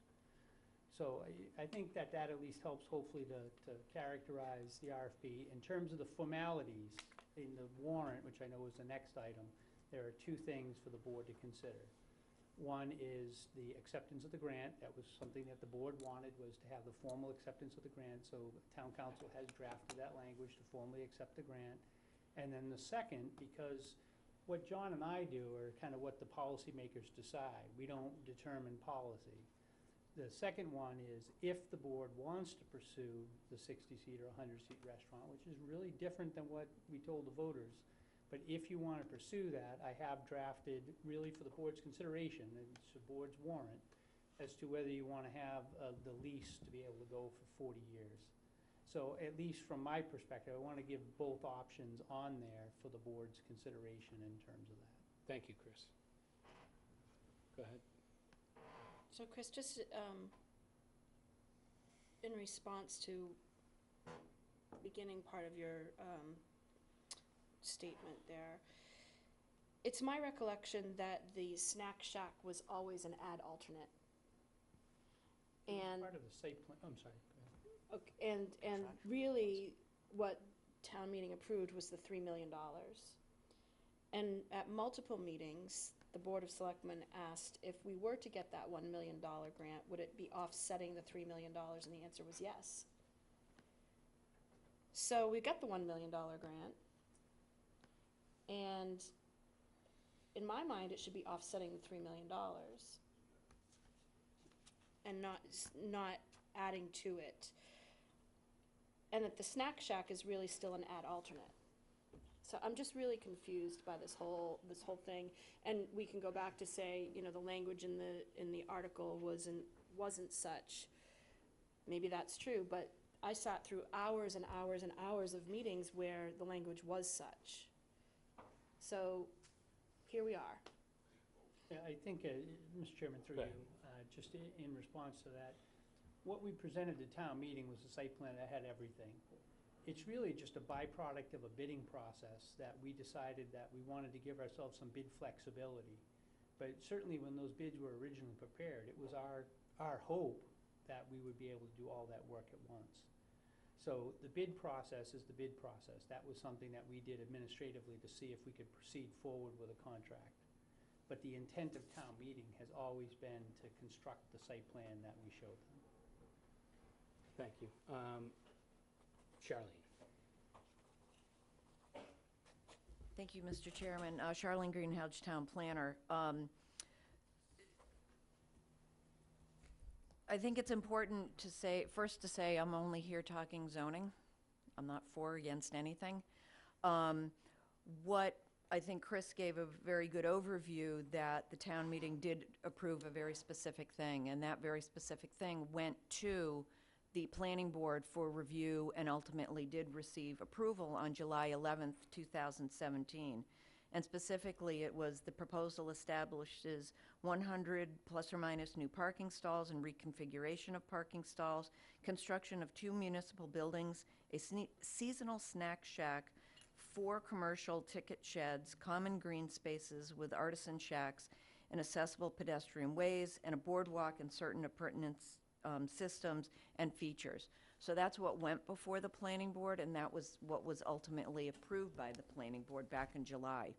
S7: So I think that at least helps hopefully to characterize the RFP. In terms of the formalities in the warrant, which I know is the next item, there are two things for the board to consider. One is the acceptance of the grant. That was something that the board wanted, was to have the formal acceptance of the grant. So the town council has drafted that language to formally accept the grant. And then the second, because what John and I do are kind of what the policymakers decide. We don't determine policy. The second one is if the board wants to pursue the 60-seat or 100-seat restaurant, which is really different than what we told the voters. But if you want to pursue that, I have drafted, really for the board's consideration, and it's the board's warrant, as to whether you want to have the lease to be able to go for 40 years. So at least from my perspective, I want to give both options on there for the board's consideration in terms of that.
S1: Thank you, Chris. Go ahead.
S19: So Chris, just in response to beginning part of your statement there, it's my recollection that the snack shack was always an ad alternate. And
S7: part of the site plan, I'm sorry.
S19: okay, and really what town meeting approved was the $3 million. And at multiple meetings, the Board of Selectmen asked if we were to get that $1 million grant, would it be offsetting the $3 million? And the answer was yes. So we got the $1 million grant. And in my mind, it should be offsetting the $3 million and not adding to it. And that the snack shack is really still an ad alternate. So I'm just really confused by this whole thing. And we can go back to say, the language in the article wasn't such. Maybe that's true, but I sat through hours and hours and hours of meetings where the language was such. So here we are.
S7: Yeah, I think, Mr. Chairman, through you, just in response to that, what we presented to town meeting was a site plan that had everything. It's really just a byproduct of a bidding process that we decided that we wanted to give ourselves some bid flexibility. But certainly when those bids were originally prepared, it was our hope that we would be able to do all that work at once. So the bid process is the bid process. That was something that we did administratively to see if we could proceed forward with a contract. But the intent of town meeting has always been to construct the site plan that we showed them.
S1: Thank you. Charlene.
S11: Thank you, Mr. Chairman. Charlene Greenhalgh, Town Planner. I think it's important to say, first to say, I'm only here talking zoning. I'm not for or against anything. What I think Chris gave a very good overview that the town meeting did approve a very specific thing, and that very specific thing went to the planning board for review and ultimately did receive approval on July 11th, 2017. And specifically, it was the proposal establishes 100 plus or minus new parking stalls and reconfiguration of parking stalls, construction of 2 municipal buildings, a seasonal snack shack, 4 commercial ticket sheds, common green spaces with artisan shacks and accessible pedestrian ways, and a boardwalk and certain appurtenance systems and features. So that's what went before the planning board, and that was what was ultimately approved by the planning board back in July.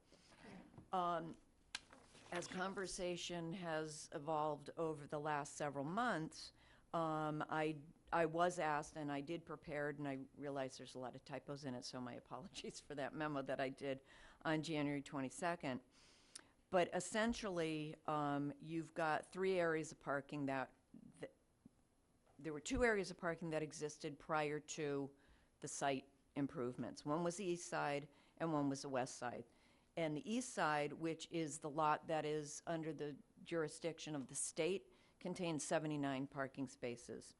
S11: As conversation has evolved over the last several months, I was asked, and I did prepare, and I realize there's a lot of typos in it, so my apologies for that memo that I did on January 22nd. But essentially, you've got 3 areas of parking there were 2 areas of parking that existed prior to the site improvements. One was the east side and one was the west side. And the east side, which is the lot that is under the jurisdiction of the state, contains 79 parking spaces.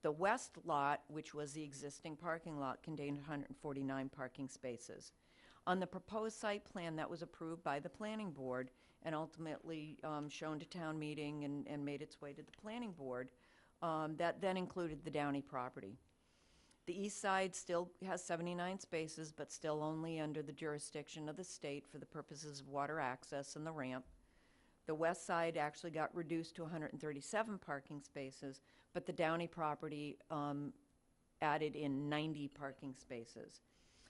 S11: The west lot, which was the existing parking lot, contained 149 parking spaces. On the proposed site plan that was approved by the planning board and ultimately shown to town meeting and made its way to the planning board, that then included the Downey property. The east side still has 79 spaces, but still only under the jurisdiction of the state for the purposes of water access and the ramp. The west side actually got reduced to 137 parking spaces, but the Downey property added in 90 parking spaces.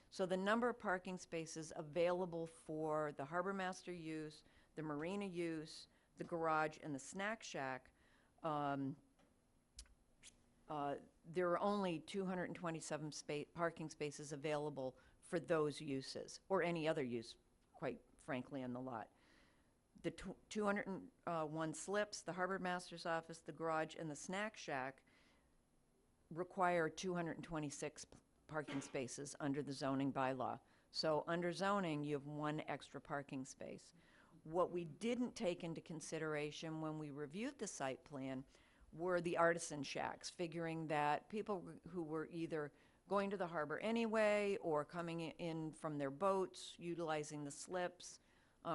S11: So the number of parking spaces available for the harbor master use, the marina use, the garage, and the snack shack, there are only 227 parking spaces available for those uses, or any other use, quite frankly, on the lot. The 201 slips, the harbor master's office, the garage, and the snack shack require 226 parking spaces under the zoning bylaw. So under zoning, you have 1 extra parking space. What we didn't take into consideration when we reviewed the site plan were the artisan shacks, figuring that people who were either going to the harbor anyway or coming in from their boats, utilizing the slips,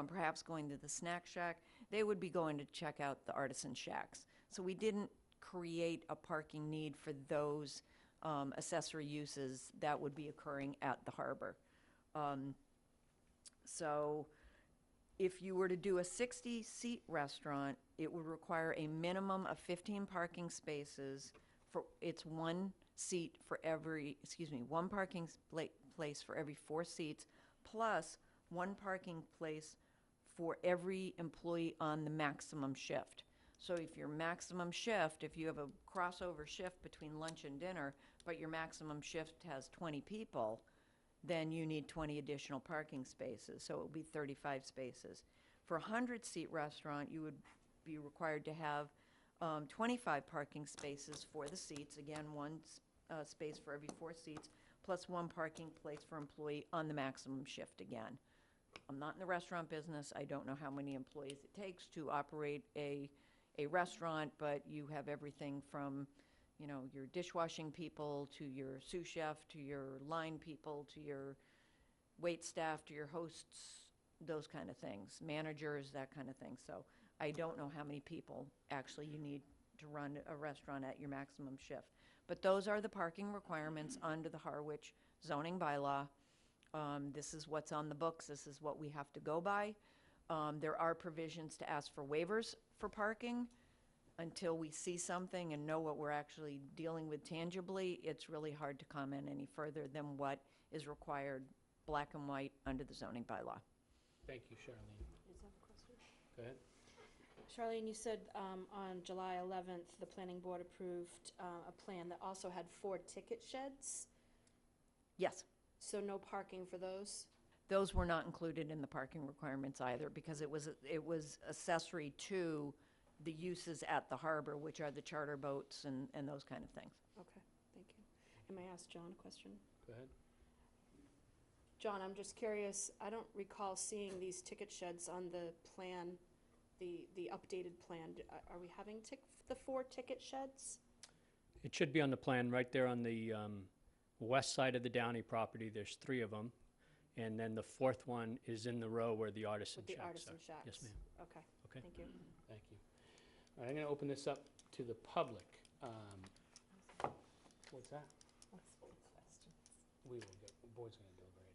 S11: perhaps going to the snack shack, they would be going to check out the artisan shacks. So we didn't create a parking need for those accessory uses that would be occurring at the harbor. So if you were to do a 60-seat restaurant, it would require a minimum of 15 parking spaces. It's 1 seat for every, 1 parking place for every 4 seats, plus 1 parking place for every employee on the maximum shift. So if your maximum shift, if you have a crossover shift between lunch and dinner, but your maximum shift has 20 people, then you need 20 additional parking spaces, so it would be 35 spaces. For a 100-seat restaurant, you would be required to have 25 parking spaces for the seats, again, 1 space for every 4 seats, plus 1 parking place for employee on the maximum shift again. I'm not in the restaurant business. I don't know how many employees it takes to operate a restaurant, but you have everything from your dishwashing people, to your sous chef, to your line people, to your wait staff, to your hosts, those kind of things, managers, that kind of thing. So I don't know how many people actually you need to run a restaurant at your maximum shift. But those are the parking requirements under the Harwich zoning bylaw. This is what's on the books. This is what we have to go by. There are provisions to ask for waivers for parking. Until we see something and know what we're actually dealing with tangibly, it's really hard to comment any further than what is required black and white under the zoning bylaw.
S1: Thank you, Charlene.
S19: Is that a question?
S1: Go ahead.
S19: Charlene, you said on July 11th, the planning board approved a plan that also had 4 ticket sheds?
S11: Yes.
S19: So no parking for those?
S11: those were not included in the parking requirements either, because it was accessory to the uses at the harbor, which are the charter boats and those kind of things.
S19: Okay, thank you. And may I ask John a question?
S1: Go ahead.
S19: John, I'm just curious, I don't recall seeing these ticket sheds on the plan, the updated plan. Are we having the 4 ticket sheds?
S14: It should be on the plan right there on the west side of the Downey property. There's 3 of them. And then the 4th one is in the row where the artisan
S19: With the
S14: shacks
S19: artisan
S14: are.
S19: shacks?
S14: Yes, ma'am.
S19: Okay,
S14: Okay.
S19: thank you.
S1: Thank you. All right, I'm going to open this up to the public. What's that? We will get, the board's going to deliberate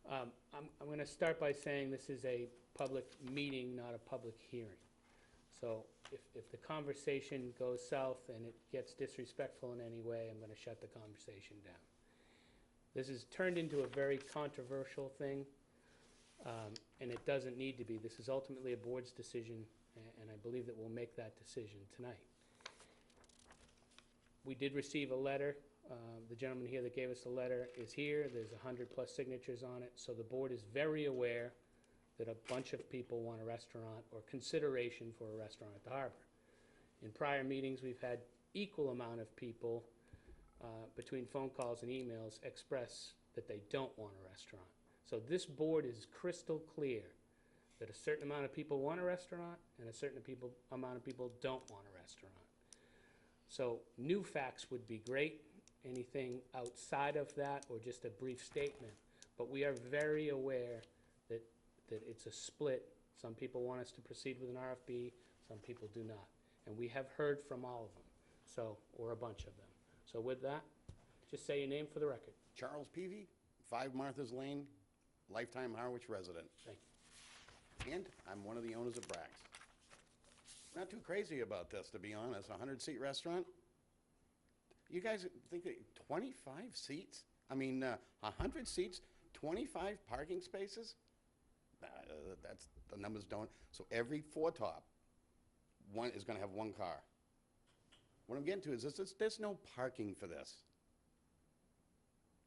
S1: afterwards. I'm going to start by saying this is a public meeting, not a public hearing. So if the conversation goes south and it gets disrespectful in any way, I'm going to shut the conversation down. This has turned into a very controversial thing, and it doesn't need to be. This is ultimately a board's decision, and I believe that we'll make that decision tonight. We did receive a letter. The gentleman here that gave us the letter is here. There's 100+ signatures on it, so the board is very aware that a bunch of people want a restaurant or consideration for a restaurant at the harbor. In prior meetings, we've had equal amount of people between phone calls and emails express that they don't want a restaurant. So this board is crystal clear that a certain amount of people want a restaurant and a certain amount of people don't want a restaurant. So new facts would be great, anything outside of that or just a brief statement. But we are very aware that it's a split. Some people want us to proceed with an RFP, some people do not. And we have heard from all of them, so, or a bunch of them. So with that, just say your name for the record.
S15: Charles Peavy, 5 Martha's Lane, lifetime Harwich resident.
S1: Thank
S15: you. And I'm one of the owners of Brack's. Not too crazy about this, to be honest. A 100-seat restaurant? You guys think that 25 seats? I mean, 100 seats, 25 parking spaces? That's, the numbers don't. So every foretop, one is going to have 1 car. What I'm getting to is there's no parking for this.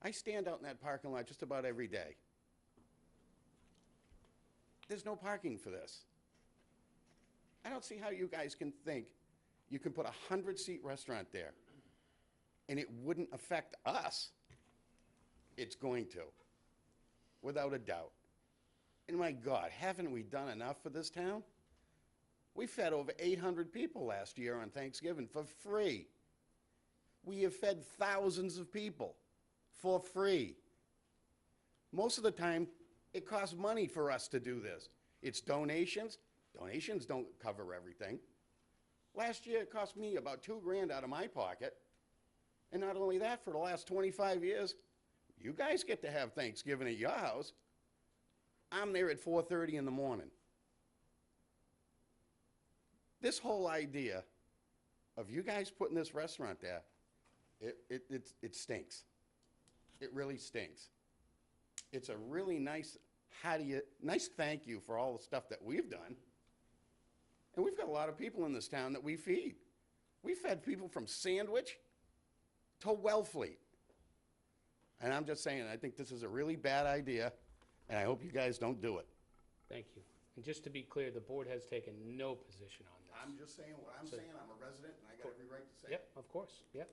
S15: I stand out in that parking lot just about every day. There's no parking for this. I don't see how you guys can think you can put a 100-seat restaurant there and it wouldn't affect us. It's going to, without a doubt. And my God, haven't we done enough for this town? We fed over 800 people last year on Thanksgiving for free. We have fed thousands of people for free. Most of the time, it costs money for us to do this. It's donations. Donations don't cover everything. Last year, it cost me about $2 grand out of my pocket. And not only that, for the last 25 years, you guys get to have Thanksgiving at your house. I'm there at 4:30 in the morning. This whole idea of you guys putting this restaurant there, it stinks. It really stinks. It's a really nice, nice thank you for all the stuff that we've done. And we've got a lot of people in this town that we feed. We fed people from Sandwich to Wellfleet. And I'm just saying, I think this is a really bad idea, and I hope you guys don't do it.
S1: Thank you. And just to be clear, the board has taken no position on this.
S15: I'm just saying what I'm saying. I'm a resident, and I got every right to say it.
S1: Yep, of course, yep.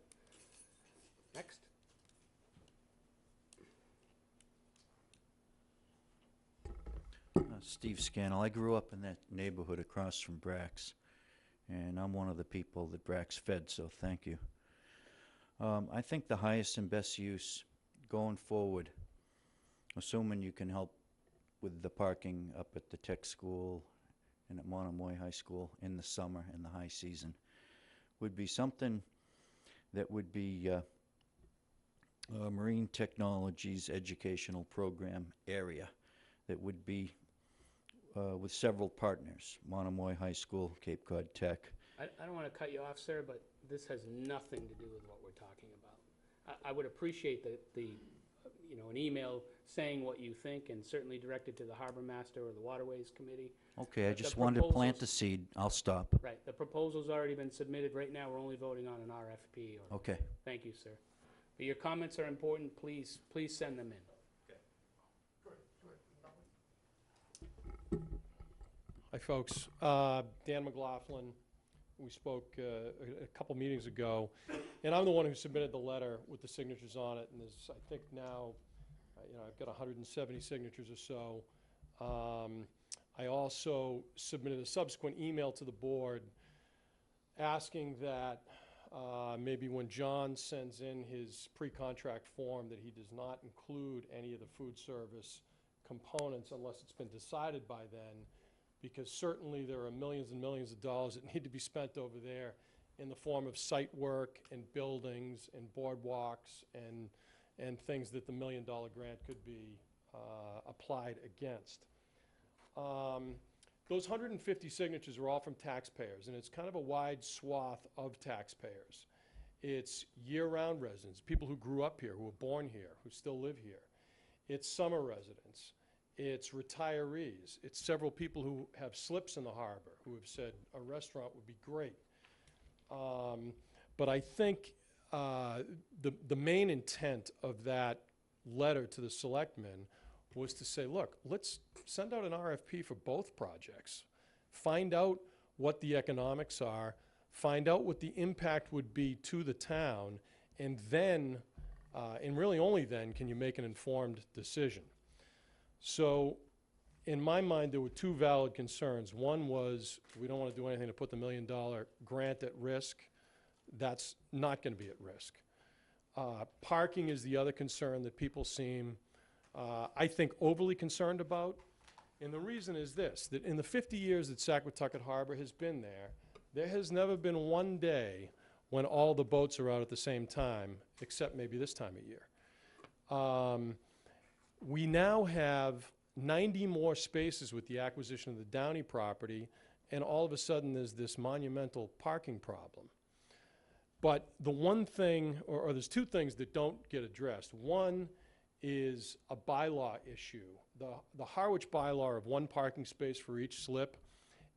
S1: Next.
S8: Steve Scannell. I grew up in that neighborhood across from Brack's, and I'm one of the people that Brack's fed, so thank you. I think the highest and best use going forward, assuming you can help with the parking up at the tech school and at Monomoy High School in the summer and the high season, would be something that would be Marine Technologies Educational Program area that would be with several partners, Monomoy High School, Cape Cod Tech.
S1: I don't want to cut you off, sir, but this has nothing to do with what we're talking about. I would appreciate an email saying what you think, and certainly direct it to the harbor master or the waterways committee.
S8: Okay, I
S1: But
S8: just
S1: the
S8: wanted to plant
S1: proposals-
S8: the seed. I'll stop.
S1: Right, the proposal's already been submitted. Right now, we're only voting on an RFP.
S8: Okay.
S1: Thank you, sir. But your comments are important. Please send them in.
S9: Hi, folks. Dan McLaughlin. We spoke a couple meetings ago, and I'm the one who submitted the letter with the signatures on it, and there's, I think now, I've got 170 signatures or so. I also submitted a subsequent email to the board asking that maybe when John sends in his pre-contract form that he does not include any of the food service components unless it's been decided by then, because certainly there are millions and millions of dollars that need to be spent over there in the form of site work and buildings and boardwalks and things that the $1 million grant could be applied against. Those 150 signatures are all from taxpayers, and it's kind of a wide swath of taxpayers. It's year-round residents, people who grew up here, who were born here, who still live here. It's summer residents. It's retirees. It's several people who have slips in the harbor who have said a restaurant would be great. But I think the main intent of that letter to the selectmen was to say, look, let's send out an RFP for both projects. Find out what the economics are, find out what the impact would be to the town, and then, and really only then, can you make an informed decision. So in my mind, there were two valid concerns. One was we don't want to do anything to put the $1 million grant at risk. That's not going to be at risk. Parking is the other concern that people seem, I think, overly concerned about. And the reason is this, that in the 50 years that Saquatucket Harbor has been there has never been one day when all the boats are out at the same time, except maybe this time of year. We now have 90 more spaces with the acquisition of the Downey property, and all of a sudden there's this monumental parking problem. But the one thing, or there's two things that don't get addressed. One is a bylaw issue. The Harwich bylaw of one parking space for each slip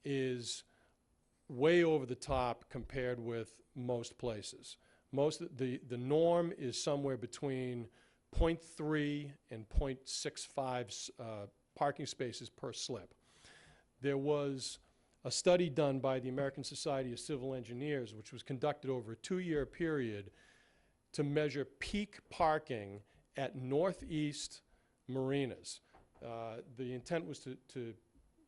S9: is way over the top compared with most places. The norm is somewhere between 0.3 and 0.65 parking spaces per slip. There was a study done by the American Society of Civil Engineers, which was conducted over a 2-year period to measure peak parking at northeast marinas. The intent was to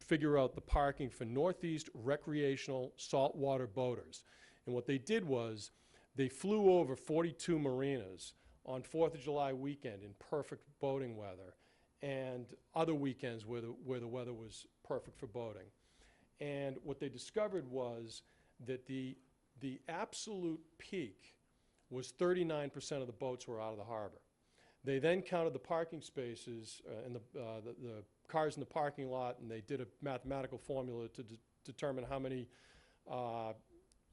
S9: figure out the parking for northeast recreational saltwater boaters. And what they did was they flew over 42 marinas on 4th of July weekend in perfect boating weather, and other weekends where the weather was perfect for boating. And what they discovered was that the absolute peak was 39% of the boats were out of the harbor. They then counted the parking spaces and the cars in the parking lot, and they did a mathematical formula to determine how many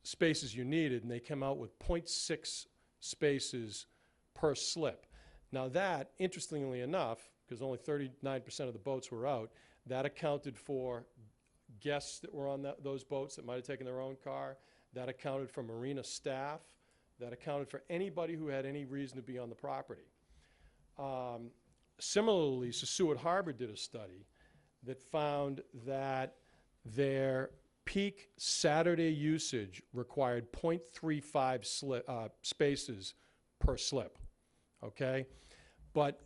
S9: spaces you needed, and they came out with 0.6 spaces per slip. Now that, interestingly enough, because only 39% of the boats were out, that accounted for guests that were on those boats that might have taken their own car. That accounted for marina staff. That accounted for anybody who had any reason to be on the property. Similarly, Sassuat Harbor did a study that found that their peak Saturday usage required 0.35 spaces per slip, okay? But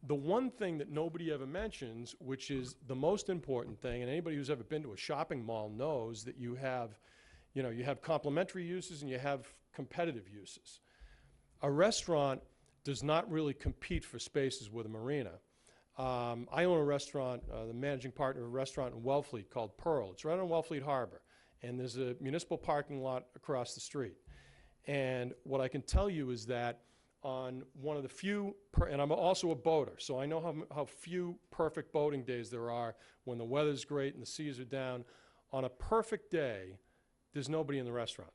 S9: the one thing that nobody ever mentions, which is the most important thing, and anybody who's ever been to a shopping mall knows that you have complementary uses and you have competitive uses. A restaurant does not really compete for spaces with a marina. I own a restaurant, the managing partner of a restaurant in Wellfleet called Pearl. It's right on Wellfleet Harbor, and there's a municipal parking lot across the street. And what I can tell you is that on one of the few, and I'm also a boater, so I know how few perfect boating days there are when the weather's great and the seas are down. On a perfect day, there's nobody in the restaurant.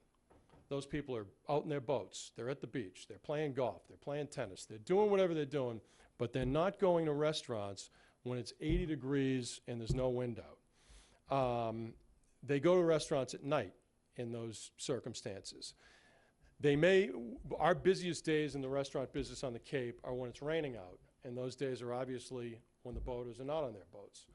S9: Those people are out in their boats. They're at the beach. They're playing golf. They're playing tennis. They're doing whatever they're doing, but they're not going to restaurants when it's 80 degrees and there's no wind out. They go to restaurants at night in those circumstances. Our busiest days in the restaurant business on the Cape are when it's raining out, and those days are obviously when the boaters are not on their boats.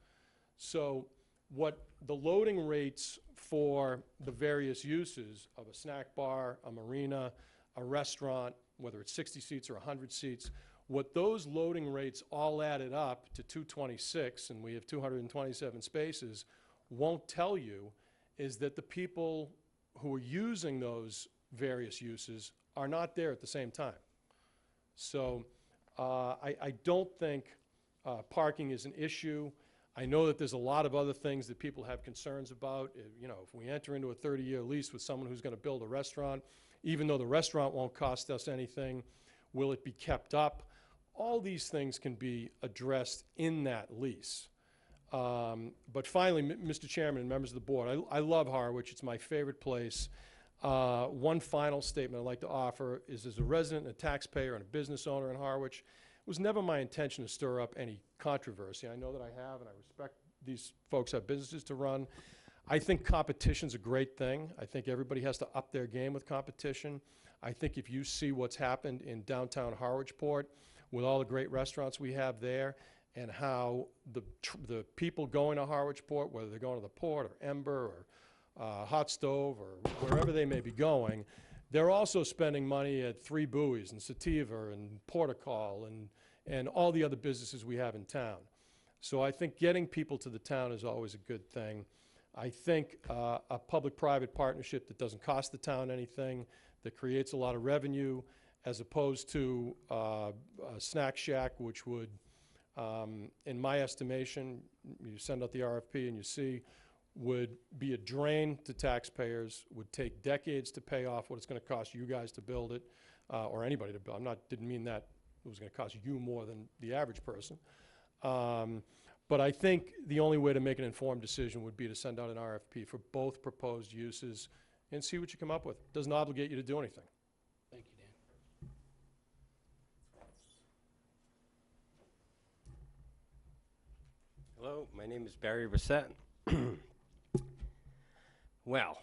S9: So what the loading rates for the various uses of a snack bar, a marina, a restaurant, whether it's 60 seats or 100 seats, what those loading rates all added up to 226, and we have 227 spaces, won't tell you is that the people who are using those various uses are not there at the same time. So I don't think parking is an issue. I know that there's a lot of other things that people have concerns about. You know, if we enter into a 30-year lease with someone who's going to build a restaurant, even though the restaurant won't cost us anything, will it be kept up? All these things can be addressed in that lease. But finally, Mr. Chairman and members of the board, I love Harwich. It's my favorite place. One final statement I'd like to offer is, as a resident, and a taxpayer, and a business owner in Harwich, it was never my intention to stir up any controversy. I know that I have, and I respect these folks have businesses to run. I think competition's a great thing. I think everybody has to up their game with competition. I think if you see what's happened in downtown Harwichport with all the great restaurants we have there, and how the people going to Harwichport, whether they're going to the Port or Ember or Hot Stove or wherever they may be going, they're also spending money at Three Buoys and Sativa and Portugal and all the other businesses we have in town. So I think getting people to the town is always a good thing. I think a public-private partnership that doesn't cost the town anything, that creates a lot of revenue, as opposed to a snack shack, which would, in my estimation, you send out the RFP and you see, would be a drain to taxpayers, would take decades to pay off what it's going to cost you guys to build it, or anybody to build. Didn't mean that it was going to cost you more than the average person. But I think the only way to make an informed decision would be to send out an RFP for both proposed uses and see what you come up with. Doesn't obligate you to do anything.
S1: Thank you, Dan.
S22: Hello, my name is Barry Brissett. Well,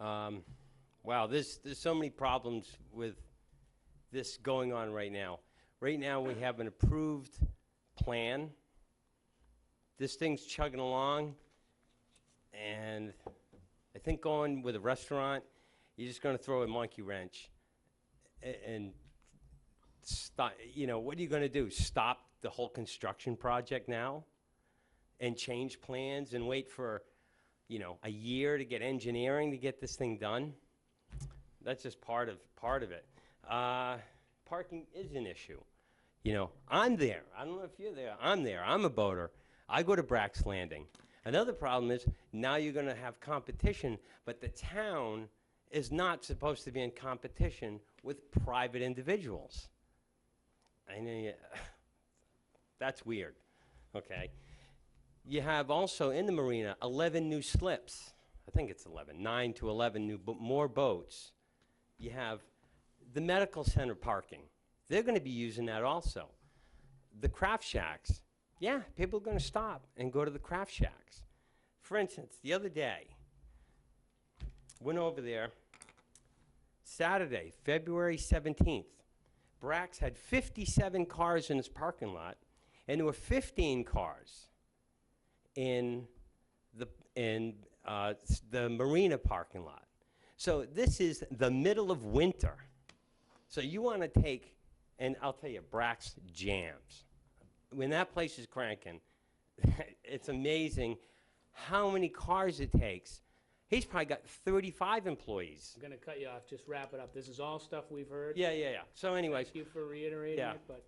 S22: wow, there's so many problems with this going on right now. Right now, we have an approved plan. This thing's chugging along, and I think going with a restaurant, you're just going to throw a monkey wrench and stop. You know, what are you going to do? Stop the whole construction project now and change plans and wait for, you know, a year to get engineering to get this thing done? That's just part of it. Parking is an issue. You know, I'm there. I don't know if you're there. I'm there. I'm a boater. I go to Brack's Landing. Another problem is now you're going to have competition, but the town is not supposed to be in competition with private individuals. I know that's weird. Okay. You have also in the marina 11 new slips. I think it's 11, 9 to 11 more boats. You have the medical center parking. They're going to be using that also. The craft shacks. Yeah, people are going to stop and go to the craft shacks. For instance, the other day, went over there, Saturday, February 17th. Brack's had 57 cars in his parking lot, and there were 15 cars in the marina parking lot. So this is the middle of winter. So you want to take, and I'll tell you, Brack's jams. When that place is cranking, it's amazing how many cars it takes. He's probably got 35 employees.
S1: I'm going to cut you off. Just wrap it up. This is all stuff we've heard.
S22: Yeah. So anyways.
S1: Thank you for reiterating
S22: Yeah.
S1: it, but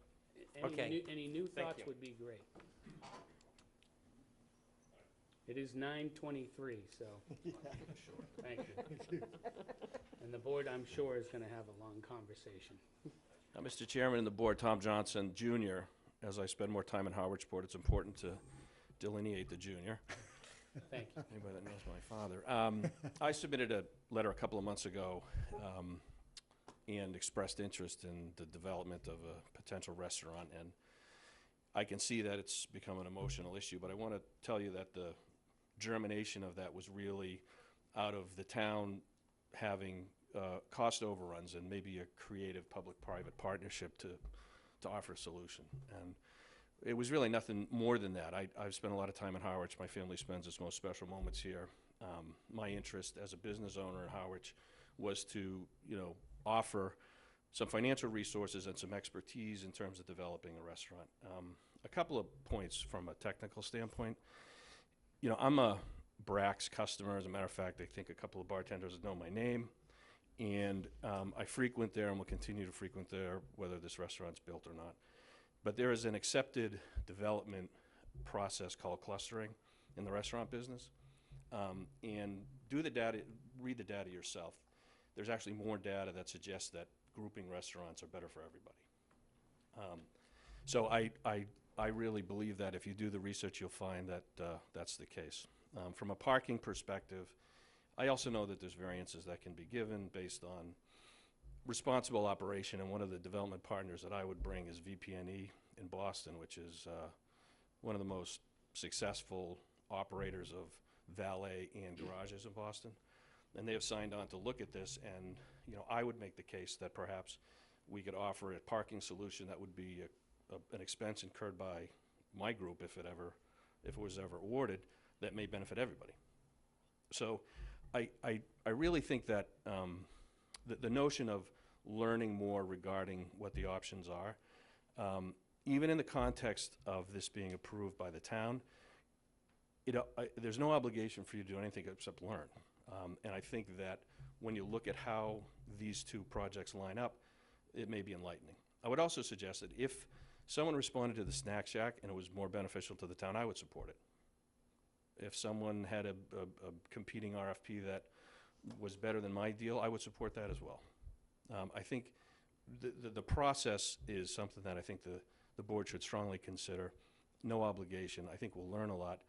S22: Okay.
S1: any new
S22: Thank
S1: thoughts
S22: you.
S1: would be great. It is 9:23, so thank you. And the board, I'm sure, is going to have a long conversation.
S16: Mr. Chairman and the board, Tom Johnson, Jr., as I spend more time in Harwichport, it's important to delineate the junior.
S1: Thank you.
S16: Anybody that knows my father. I submitted a letter a couple of months ago and expressed interest in the development of a potential restaurant, and I can see that it's become an emotional issue, but I want to tell you that the germination of that was really out of the town having cost overruns and maybe a creative public-private partnership to offer a solution. And it was really nothing more than that. I've spent a lot of time in Harwich. My family spends its most special moments here. My interest as a business owner in Harwich was to, offer some financial resources and some expertise in terms of developing a restaurant. A couple of points from a technical standpoint. I'm a Brack's customer. As a matter of fact, I think a couple of bartenders know my name. And I frequent there and will continue to frequent there, whether this restaurant's built or not. But there is an accepted development process called clustering in the restaurant business. And read the data yourself. There's actually more data that suggests that grouping restaurants are better for everybody. So I really believe that if you do the research, you'll find that that's the case. From a parking perspective, I also know that there's variances that can be given based on responsible operation, and one of the development partners that I would bring is VP&E in Boston, which is one of the most successful operators of valet and garages in Boston. And they have signed on to look at this, and I would make the case that perhaps we could offer a parking solution that would be an expense incurred by my group if it was ever awarded, that may benefit everybody. So I really think that the notion of learning more regarding what the options are, even in the context of this being approved by the town, there's no obligation for you to do anything except learn. And I think that when you look at how these two projects line up, it may be enlightening. I would also suggest that if someone responded to the Snack Shack and it was more beneficial to the town, I would support it. If someone had a competing RFP that was better than my deal, I would support that as well. I think the process is something that I think the board should strongly consider. No obligation. I think we'll learn a lot.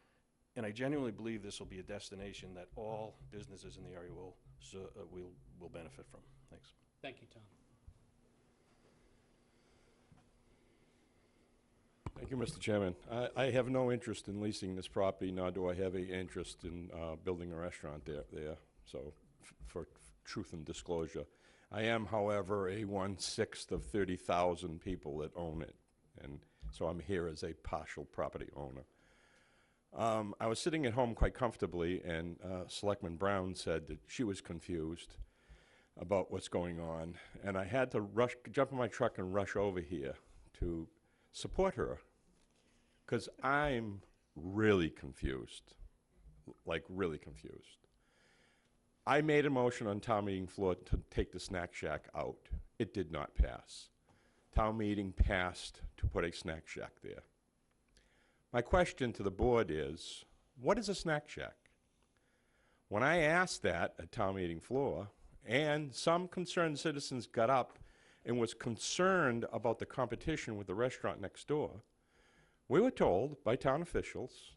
S16: And I genuinely believe this will be a destination that all businesses in the area will benefit from. Thanks.
S1: Thank you, Tom.
S17: Thank you, Mr. Chairman. I have no interest in leasing this property, nor do I have any interest in building a restaurant there. So, for truth and disclosure. I am, however, a 1/6 of 30,000 people that own it, and so I'm here as a partial property owner. I was sitting at home quite comfortably, and Selectman Brown said that she was confused about what's going on, and I had to jump in my truck and rush over here to support her, because I'm really confused, like really confused. I made a motion on town meeting floor to take the Snack Shack out. It did not pass. Town meeting passed to put a Snack Shack there. My question to the board is, what is a Snack Shack? When I asked that at town meeting floor, and some concerned citizens got up and was concerned about the competition with the restaurant next door, we were told by town officials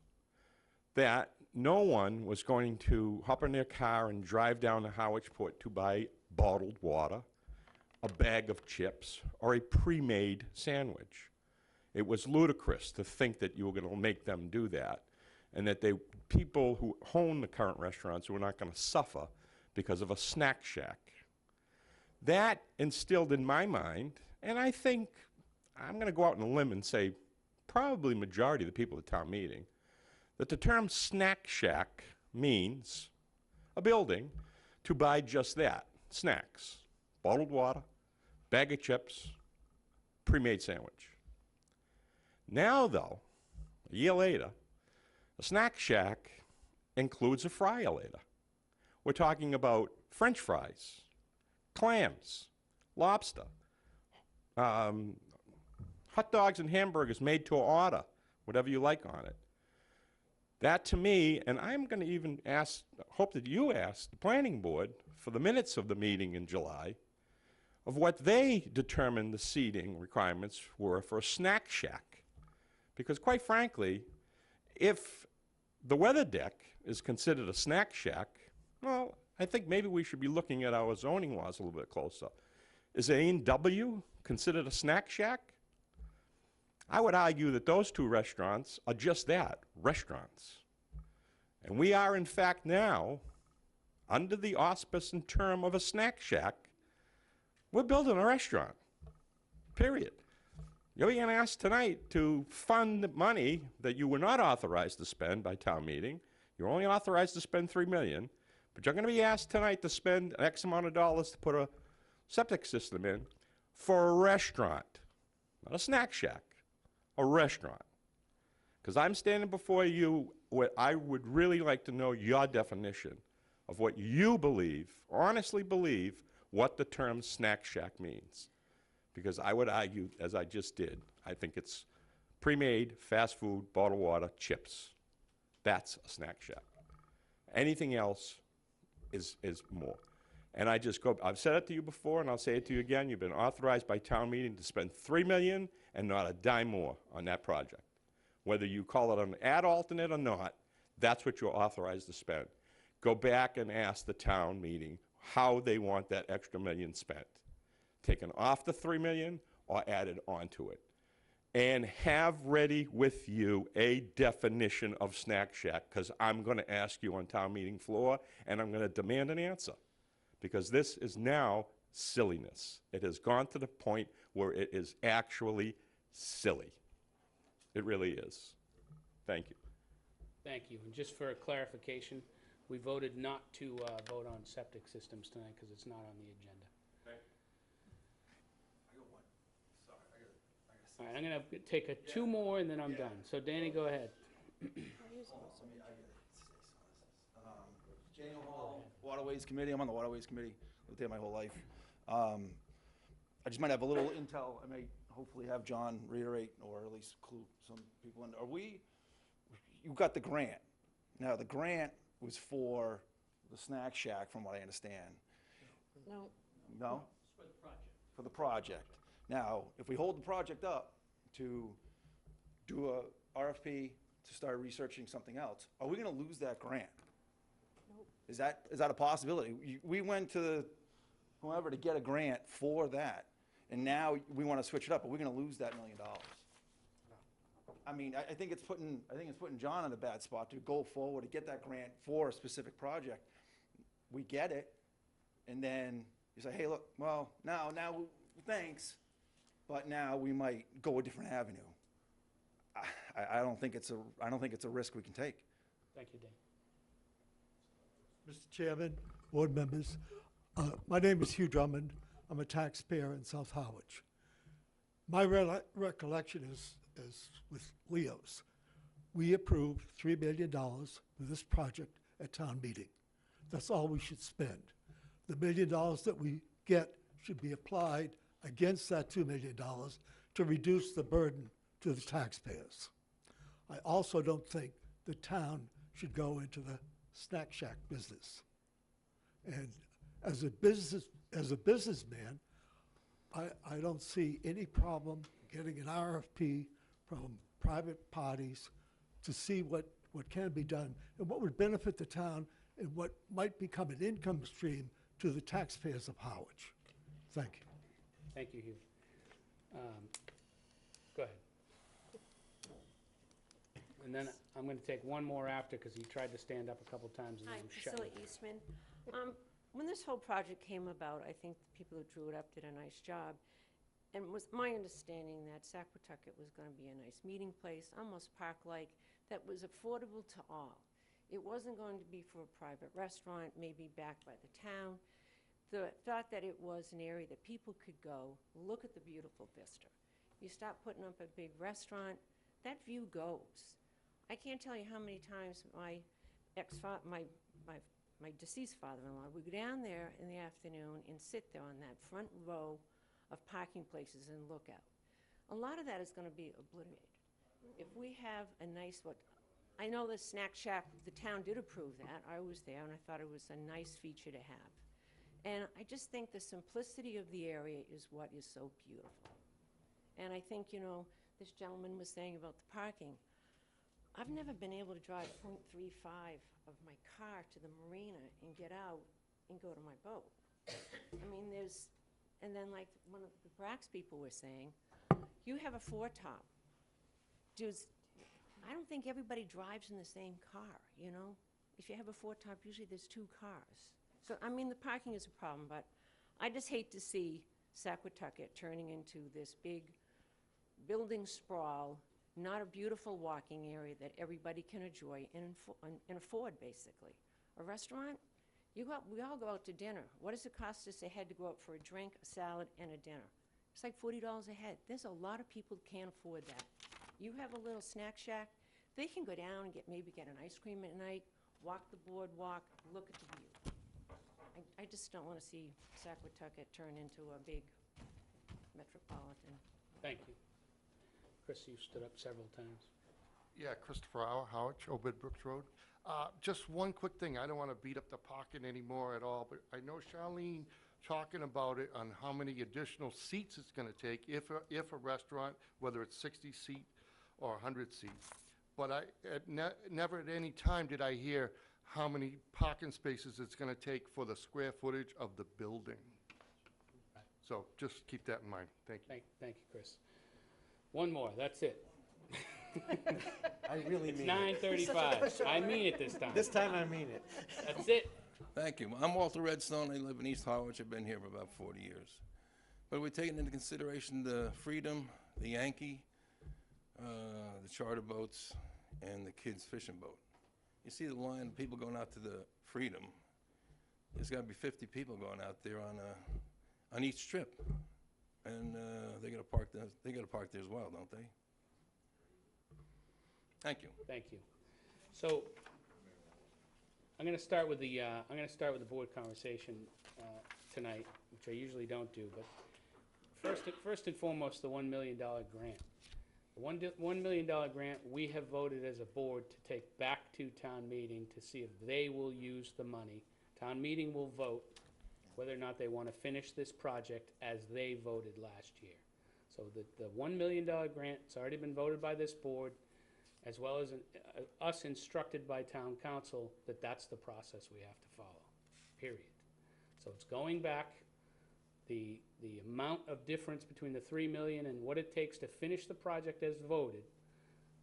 S17: that no one was going to hop in their car and drive down to Harwich Port to buy bottled water, a bag of chips, or a pre-made sandwich. It was ludicrous to think that you were going to make them do that, and that people who own the current restaurants were not going to suffer because of a Snack Shack. That instilled in my mind, and I think I'm going to go out on a limb and say probably majority of the people at town meeting, that the term Snack Shack means a building to buy just that, snacks, bottled water, bag of chips, pre-made sandwich. Now, though, a year later, a Snack Shack includes a fry-o-later. We're talking about French fries, clams, lobster, hot dogs and hamburgers made to order, whatever you like on it. That to me, and I'm going to even hope that you ask the planning board for the minutes of the meeting in July of what they determined the seating requirements were for a Snack Shack. Because quite frankly, if the weather deck is considered a Snack Shack, well, I think maybe we should be looking at our zoning laws a little bit closer. Is A&W considered a Snack Shack? I would argue that those two restaurants are just that, restaurants. And we are, in fact, now, under the auspice and term of a Snack Shack, we're building a restaurant, period. You're being asked tonight to fund money that you were not authorized to spend by town meeting. You're only authorized to spend $3 million, but you're going to be asked tonight to spend X amount of dollars to put a septic system in for a restaurant, not a snack shack, a restaurant. Because I'm standing before you, what I would really like to know your definition of what you believe, honestly believe, what the term snack shack means. Because I would argue, as I just did, I think it's pre-made, fast food, bottled water, chips. That's a snack shack. Anything else is more. And I just go, I've said it to you before, and I'll say it to you again. You've been authorized by town meeting to spend $3 million and not a dime more on that project. Whether you call it an ad alternate or not, that's what you're authorized to spend. Go back and ask the town meeting how they want that extra million spent. Taken off the $3 million or added onto it. And have ready with you a definition of snack shack, because I'm going to ask you on town meeting floor, and I'm going to demand an answer. Because this is now silliness. It has gone to the point where it is actually silly. It really is. Thank you.
S1: Thank you. And just for clarification, we voted not to vote on septic systems tonight because it's not on the agenda. All right, I'm going to take two more and then I'm done. So Danny, go ahead.
S18: Jane Hall, Waterways Committee. I'm on the Waterways Committee. Lived there my whole life. I just might have a little intel. I may hopefully have John reiterate or at least clue some people in. You got the grant. Now, the grant was for the snack shack, from what I understand.
S12: No.
S18: No? For the project. For the project. Now, if we hold the project up to do a RFP to start researching something else, are we going to lose that grant?
S12: Nope.
S18: Is that a possibility? We went to whoever to get a grant for that, and now we want to switch it up. Are we going to lose that $1 million? I mean, I think it's putting John in a bad spot to go forward to get that grant for a specific project. We get it, and then you say, hey, look, well, now, thanks, but now we might go a different avenue. I don't think it's a risk we can take.
S1: Thank you, Dan.
S20: Mr. Chairman, board members, my name is Hugh Drummond. I'm a taxpayer in South Harwich. My recollection is with Leo's. We approved $3 million for this project at town meeting. That's all we should spend. The $1 million that we get should be applied against that $2 million to reduce the burden to the taxpayers. I also don't think the town should go into the snack shack business. And as a businessman, I don't see any problem getting an RFP from private parties to see what can be done and what would benefit the town and what might become an income stream to the taxpayers of Harwich. Thank you.
S1: Thank you, Hugh. Go ahead. And then I'm going to take one more after because he tried to stand up a couple times and
S23: Hi,
S1: then shut
S23: Priscilla
S1: me.
S23: Eastman. When this whole project came about, I think the people who drew it up did a nice job. And it was my understanding that Saquatucket was going to be a nice meeting place, almost park-like, that was affordable to all. It wasn't going to be for a private restaurant, maybe backed by the town. The thought that it was an area that people could go, look at the beautiful vista. You stop putting up a big restaurant, that view goes. I can't tell you how many times my deceased father-in-law would go down there in the afternoon and sit there on that front row of parking places and look out. A lot of that is going to be obliterated. If we have a nice, I know the snack shack, the town did approve that. I was there and I thought it was a nice feature to have. And I just think the simplicity of the area is what is so beautiful. And I think, this gentleman was saying about the parking. I've never been able to drive 0.35 of my car to the marina and get out and go to my boat. I mean, and then like one of the Brax people were saying, you have a four-top. I don't think everybody drives in the same car, If you have a four-top, usually there's two cars. So, I mean, the parking is a problem, but I just hate to see Saquatucket turning into this big building sprawl, not a beautiful walking area that everybody can enjoy and afford, basically. A restaurant, we all go out to dinner. What does it cost us a head to go out for a drink, a salad, and a dinner? It's like $40 a head. There's a lot of people who can't afford that. You have a little snack shack, they can go down and maybe get an ice cream at night, walk the boardwalk, look at the view. I just don't want to see Saquatucket turn into a big metropolitan.
S1: Thank you. Chris, you stood up several times.
S2: Yeah, Christopher Howard, Obed Brooks Road. Just one quick thing. I don't want to beat up the parking anymore at all, but I know Charlene talking about it on how many additional seats it's going to take if a restaurant, whether it's 60 seat or 100 seats. But never at any time did I hear how many parking spaces it's going to take for the square footage of the building. So just keep that in mind. Thank you.
S1: Thank you, Chris. One more, that's it.
S5: I really
S1: It's
S5: mean it.
S1: 9:35. I mean it this time.
S5: This time I mean it.
S1: That's it.
S10: Thank you. I'm Walter Redstone. I live in East Harwich. I've been here for about 40 years. But we're taking into consideration the Freedom, the Yankee, the charter boats, and the kids' fishing boat. You see the line of people going out to the Freedom. There's got to be 50 people going out there on each trip, and they got to park there. They got to park there as well, don't they? Thank you.
S1: Thank you. So I'm going to start with the board conversation tonight, which I usually don't do. But first and foremost, the $1 million grant. The $1 million grant we have voted as a board to take back to town meeting to see if they will use the money. Town meeting will vote whether or not they want to finish this project as they voted last year. So the $1 million grant, it's already been voted by this board, as well as us instructed by town council that that's the process we have to follow, period. So it's going back. The amount of difference between the 3 million and what it takes to finish the project as voted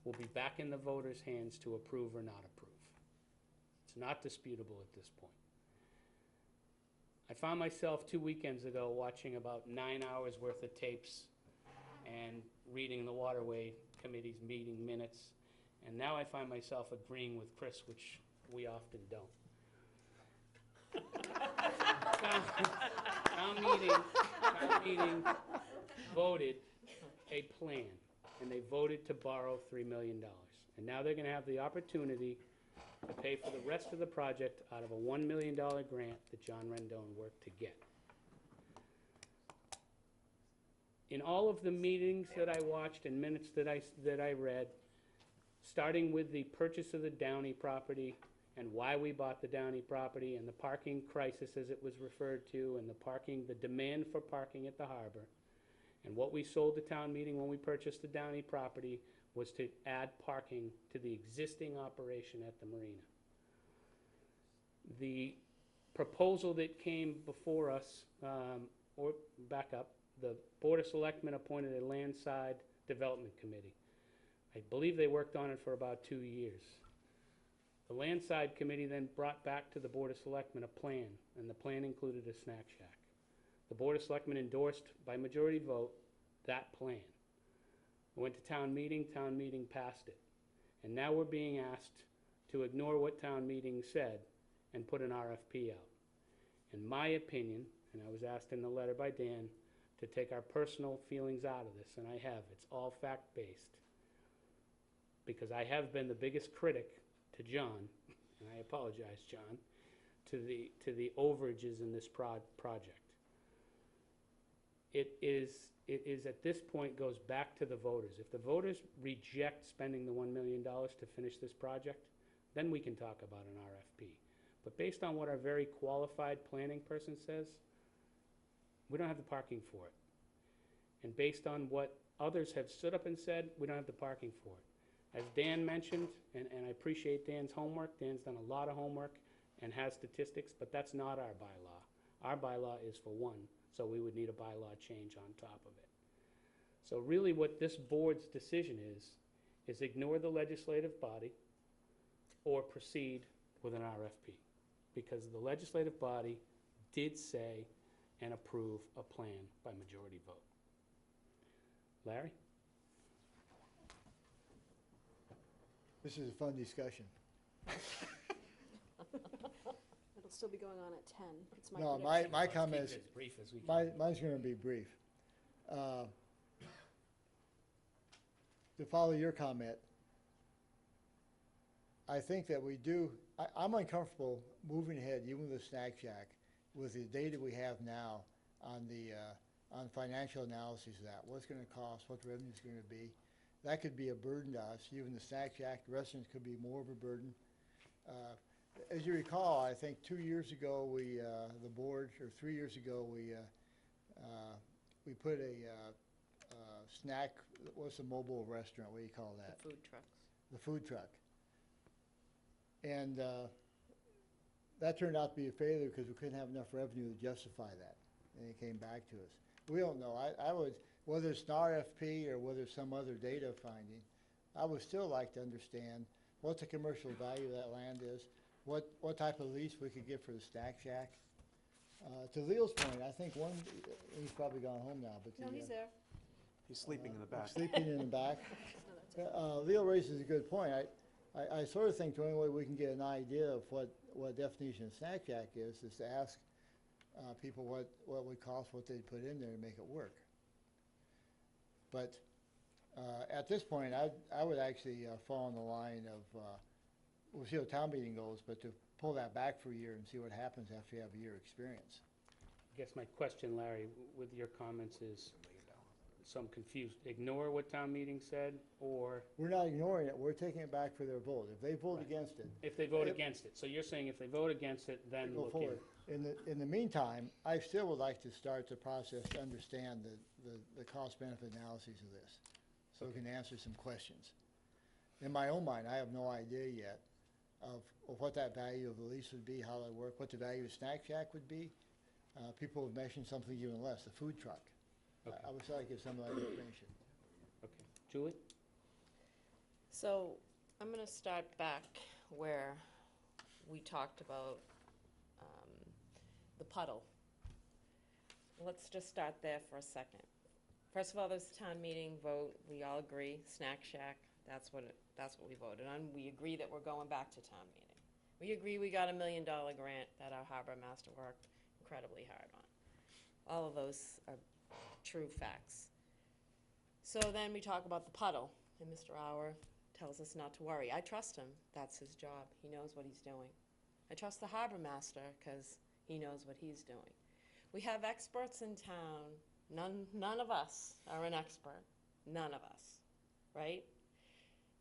S1: will be back in the voters' hands to approve or not approve. It's not disputable at this point. I found myself 2 weekends ago watching about 9 hours worth of tapes and reading the Waterway Committee's meeting minutes, and now I find myself agreeing with Chris, which we often don't. Town meeting voted a plan, and they voted to borrow $3 million. And now they're going to have the opportunity to pay for the rest of the project out of a $1 million grant that John Rendon worked to get. In all of the meetings that I watched and minutes that I read, starting with the purchase of the Downey property and why we bought the Downey property and the parking crisis as it was referred to, and the demand for parking at the harbor, and what we sold to town meeting when we purchased the Downey property was to add parking to the existing operation at the marina. The proposal that came before us, or back up, the Board of Selectmen appointed a landside development committee. I believe they worked on it for about 2 years. The landside committee then brought back to the Board of Selectmen a plan, and the plan included a snack shack. The Board of Selectmen endorsed by majority vote that plan. It went to town meeting passed it. And now we're being asked to ignore what town meeting said and put an RFP out. In my opinion, and I was asked in the letter by Dan, to take our personal feelings out of this, and I have. It's all fact-based. Because I have been the biggest critic to John, and I apologize, John, to the overages in this project. It is at this point goes back to the voters. If the voters reject spending the $1 million to finish this project, then we can talk about an RFP. But based on what our very qualified planning person says, we don't have the parking for it. And based on what others have stood up and said, we don't have the parking for it. As Dan mentioned, and I appreciate Dan's homework, Dan's done a lot of homework and has statistics, but that's not our bylaw. Our bylaw is for one, so we would need a bylaw change on top of it. So really what this board's decision is ignore the legislative body or proceed with an RFP. Because the legislative body did say and approve a plan by majority vote. Larry?
S6: This is a fun discussion.
S19: It'll still be going on at 10. It's my
S6: No,
S19: prediction.
S6: my
S1: Let's keep
S6: comments,
S1: it as brief as we can.
S6: mine's gonna be brief. To follow your comment, I think that I'm uncomfortable moving ahead, even with the Snack Shack, with the data we have now on on financial analysis of that. What's gonna cost, what the revenue's gonna be. That could be a burden to us, even the Snack Shack, the restaurants could be more of a burden. As you recall, I think 2 years ago, the board, or 3 years ago, we put a snack, what's a mobile restaurant, what do you call that?
S12: The food trucks.
S6: The food truck. And that turned out to be a failure because we couldn't have enough revenue to justify that. And it came back to us. We don't know. I would, whether it's an RFP or whether it's some other data finding, I would still like to understand what the commercial value of that land is, what type of lease we could get for the Snack Shack. To Leo's point, I think he's probably gone home now, but
S19: No, he's there.
S18: He's sleeping in the back.
S6: Sleeping in the back. Leo raises a good point. I sort of think the only way we can get an idea of what definition of Snack Shack is to ask people what it would cost, what they'd put in there to make it work. But at this point, I would actually fall on the line of, we'll see how town meeting goes, but to pull that back for a year and see what happens after you have a year experience.
S1: I guess my question, Larry, with your comments is, so I'm confused. Ignore what town meeting said, or
S6: We're not ignoring it, we're taking it back for their vote. If they vote against it,
S1: if they vote against it? So you're saying if they vote against it, then
S6: go
S1: look
S6: forward.
S1: in.
S6: In the meantime, I still would like to start the process to understand the cost-benefit analyses of this, so we can answer some questions. In my own mind, I have no idea yet of what that value of the lease would be, how that would work, what the value of Snack Shack would be. People have mentioned something even less, the food truck.
S1: Okay.
S6: I would like to get some of that information.
S1: Okay. Julie?
S12: So I'm going to start back where we talked about the puddle. Let's just start there for a second. First of all, there's a town meeting vote. We all agree, Snack Shack, that's what we voted on. We agree that we're going back to town meeting. We agree we got $1 million grant that our harbor master worked incredibly hard on. All of those are true facts. So then we talk about the puddle, and Mr. Auer tells us not to worry. I trust him. That's his job. He knows what he's doing. I trust the harbor master because he knows what he's doing. We have experts in town. None of us are an expert. None of us, right?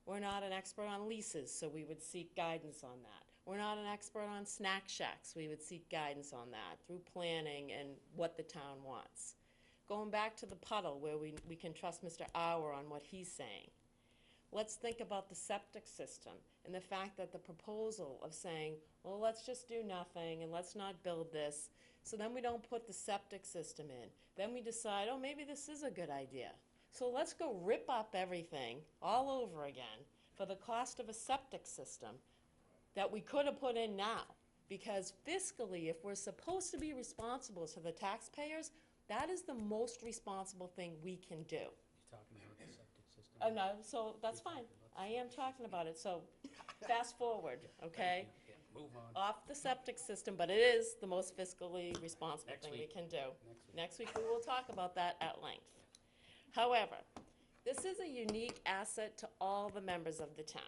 S12: We're not an expert on leases, so we would seek guidance on that. We're not an expert on snack shacks. We would seek guidance on that through planning and what the town wants. Going back to the puddle where we can trust Mr. Auer on what he's saying. Let's think about the septic system and the fact that the proposal of saying, well, let's just do nothing and let's not build this. So then we don't put the septic system in. Then we decide, oh, maybe this is a good idea. So let's go rip up everything all over again for the cost of a septic system that we could have put in now. Because fiscally, if we're supposed to be responsible to the taxpayers, that is the most responsible thing we can do.
S1: You're talking about the septic system.
S12: No, so that's fine. I am talking about it, so fast forward, okay?
S1: Yeah, move on.
S12: Off the septic system, but it is the most fiscally responsible
S1: Next
S12: thing we
S1: week.
S12: can do. Next week we will talk about that at length. However, this is a unique asset to all the members of the town.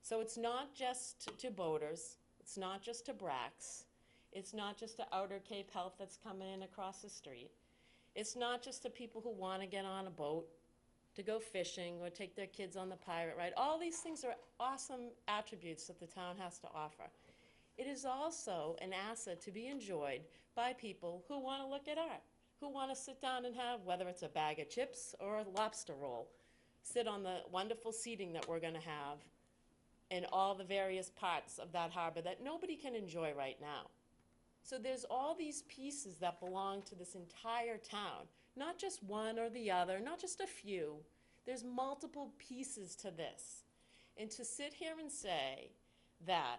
S12: So it's not just to boaters, it's not just to Brax, it's not just to Outer Cape Health that's coming in across the street. It's not just to people who want to get on a boat to go fishing or take their kids on the pirate ride. All these things are awesome attributes that the town has to offer. It is also an asset to be enjoyed by people who want to look at art, who want to sit down and have, whether it's a bag of chips or a lobster roll, sit on the wonderful seating that we're going to have in all the various parts of that harbor that nobody can enjoy right now. So there's all these pieces that belong to this entire town, not just one or the other, not just a few. There's multiple pieces to this. And to sit here and say that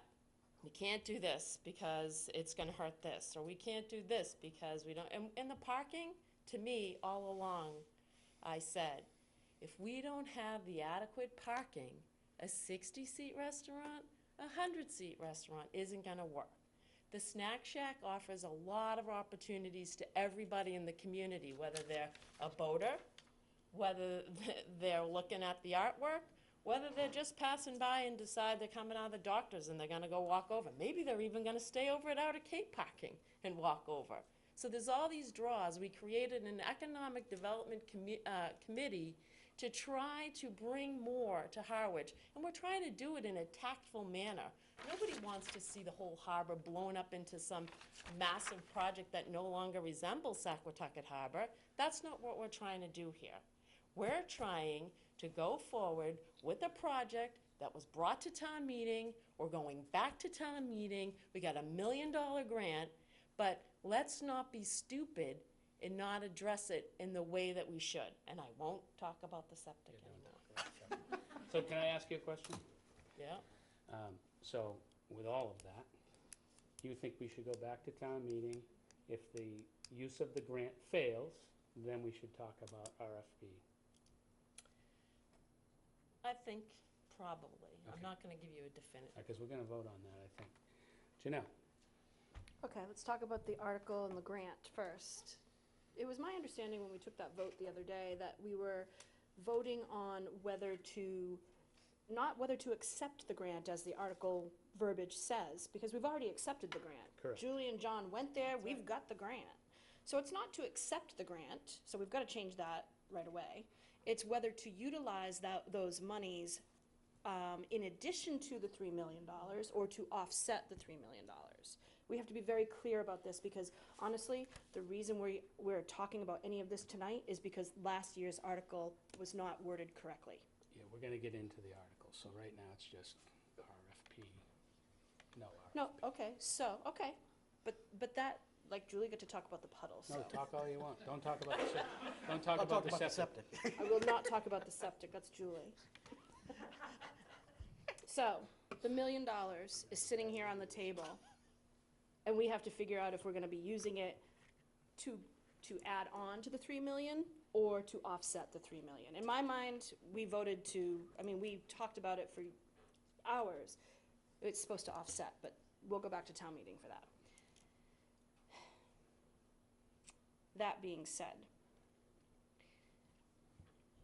S12: we can't do this because it's going to hurt this, or we can't do this because we don't, and the parking, to me, all along, I said, if we don't have the adequate parking A 60-seat restaurant, a 100-seat restaurant isn't gonna work. The Snack Shack offers a lot of opportunities to everybody in the community, whether they're a boater, whether they're looking at the artwork, whether they're just passing by and decide they're coming out of the doctor's and they're gonna go walk over. Maybe they're even gonna stay over at Outer Cape parking and walk over. So there's all these draws. We created an economic development committee to try to bring more to Harwich, and we're trying to do it in a tactful manner. Nobody wants to see the whole harbor blown up into some massive project that no longer resembles Saquatucket Harbor. That's not what we're trying to do here. We're trying to go forward with a project that was brought to town meeting. We're going back to town meeting. We got $1 million grant, but let's not be stupid and not address it in the way that we should. And I won't talk about the septic anymore.
S1: So can I ask you a question?
S12: Yeah.
S1: So with all of that, do you think we should go back to town meeting? If the use of the grant fails, then we should talk about RFP.
S12: I think probably. I'm
S1: Okay.
S12: not gonna give you a definitive.
S1: Because we're gonna vote on that, I think. Janelle?
S19: Okay, let's talk about the article and the grant first. It was my understanding when we took that vote the other day that we were voting on whether to, not whether to accept the grant as the article verbiage says, because we've already accepted the grant.
S1: Correct.
S19: Julie and John went there, we've got the grant. So it's not to accept the grant, so we've got to change that right away. It's whether to utilize those monies in addition to the $3 million or to offset the $3 million. We have to be very clear about this because honestly, the reason we're talking about any of this tonight is because last year's article was not worded correctly.
S1: Yeah, we're gonna get into the article, so right now it's just RFP, no RFP.
S19: No, okay, but that, like Julie got to talk about the puddle, so.
S1: No, talk all you want, don't talk about the septic, don't talk about the septic.
S19: I will not talk about the septic, that's Julie. So, the $1 million is sitting here on the table, and we have to figure out if we're gonna be using it to add on to the 3 million or to offset the 3 million. In my mind, we voted to, I mean, we talked about it for hours. It's supposed to offset, but we'll go back to town meeting for that. That being said,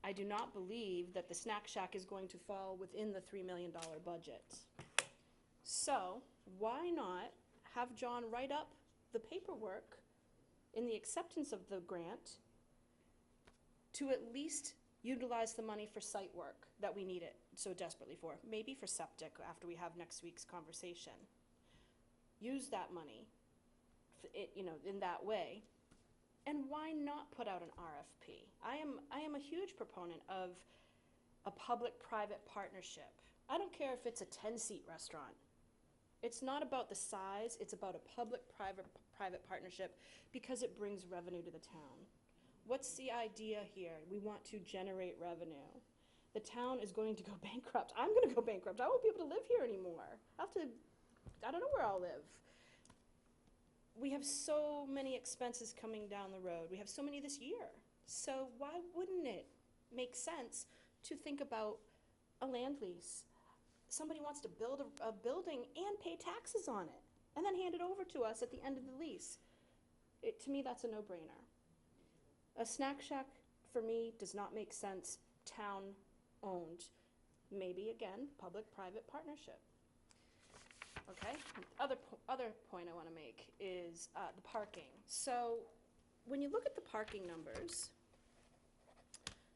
S19: I do not believe that the Snack Shack is going to fall within the $3 million budget. So, why not have John write up the paperwork in the acceptance of the grant to at least utilize the money for site work that we need it so desperately for, maybe for septic after we have next week's conversation. Use that money, in that way. And why not put out an RFP? I am a huge proponent of a public-private partnership. I don't care if it's a 10-seat restaurant. It's not about the size, it's about a public-private partnership because it brings revenue to the town. What's the idea here? We want to generate revenue. The town is going to go bankrupt. I'm gonna go bankrupt. I won't be able to live here anymore. I don't know where I'll live. We have so many expenses coming down the road. We have so many this year. So why wouldn't it make sense to think about a land lease? Somebody wants to build a building and pay taxes on it, and then hand it over to us at the end of the lease. To me, that's a no-brainer. A Snack Shack, for me, does not make sense town-owned. Maybe, again, public-private partnership. Okay, other point I want to make is the parking. So when you look at the parking numbers,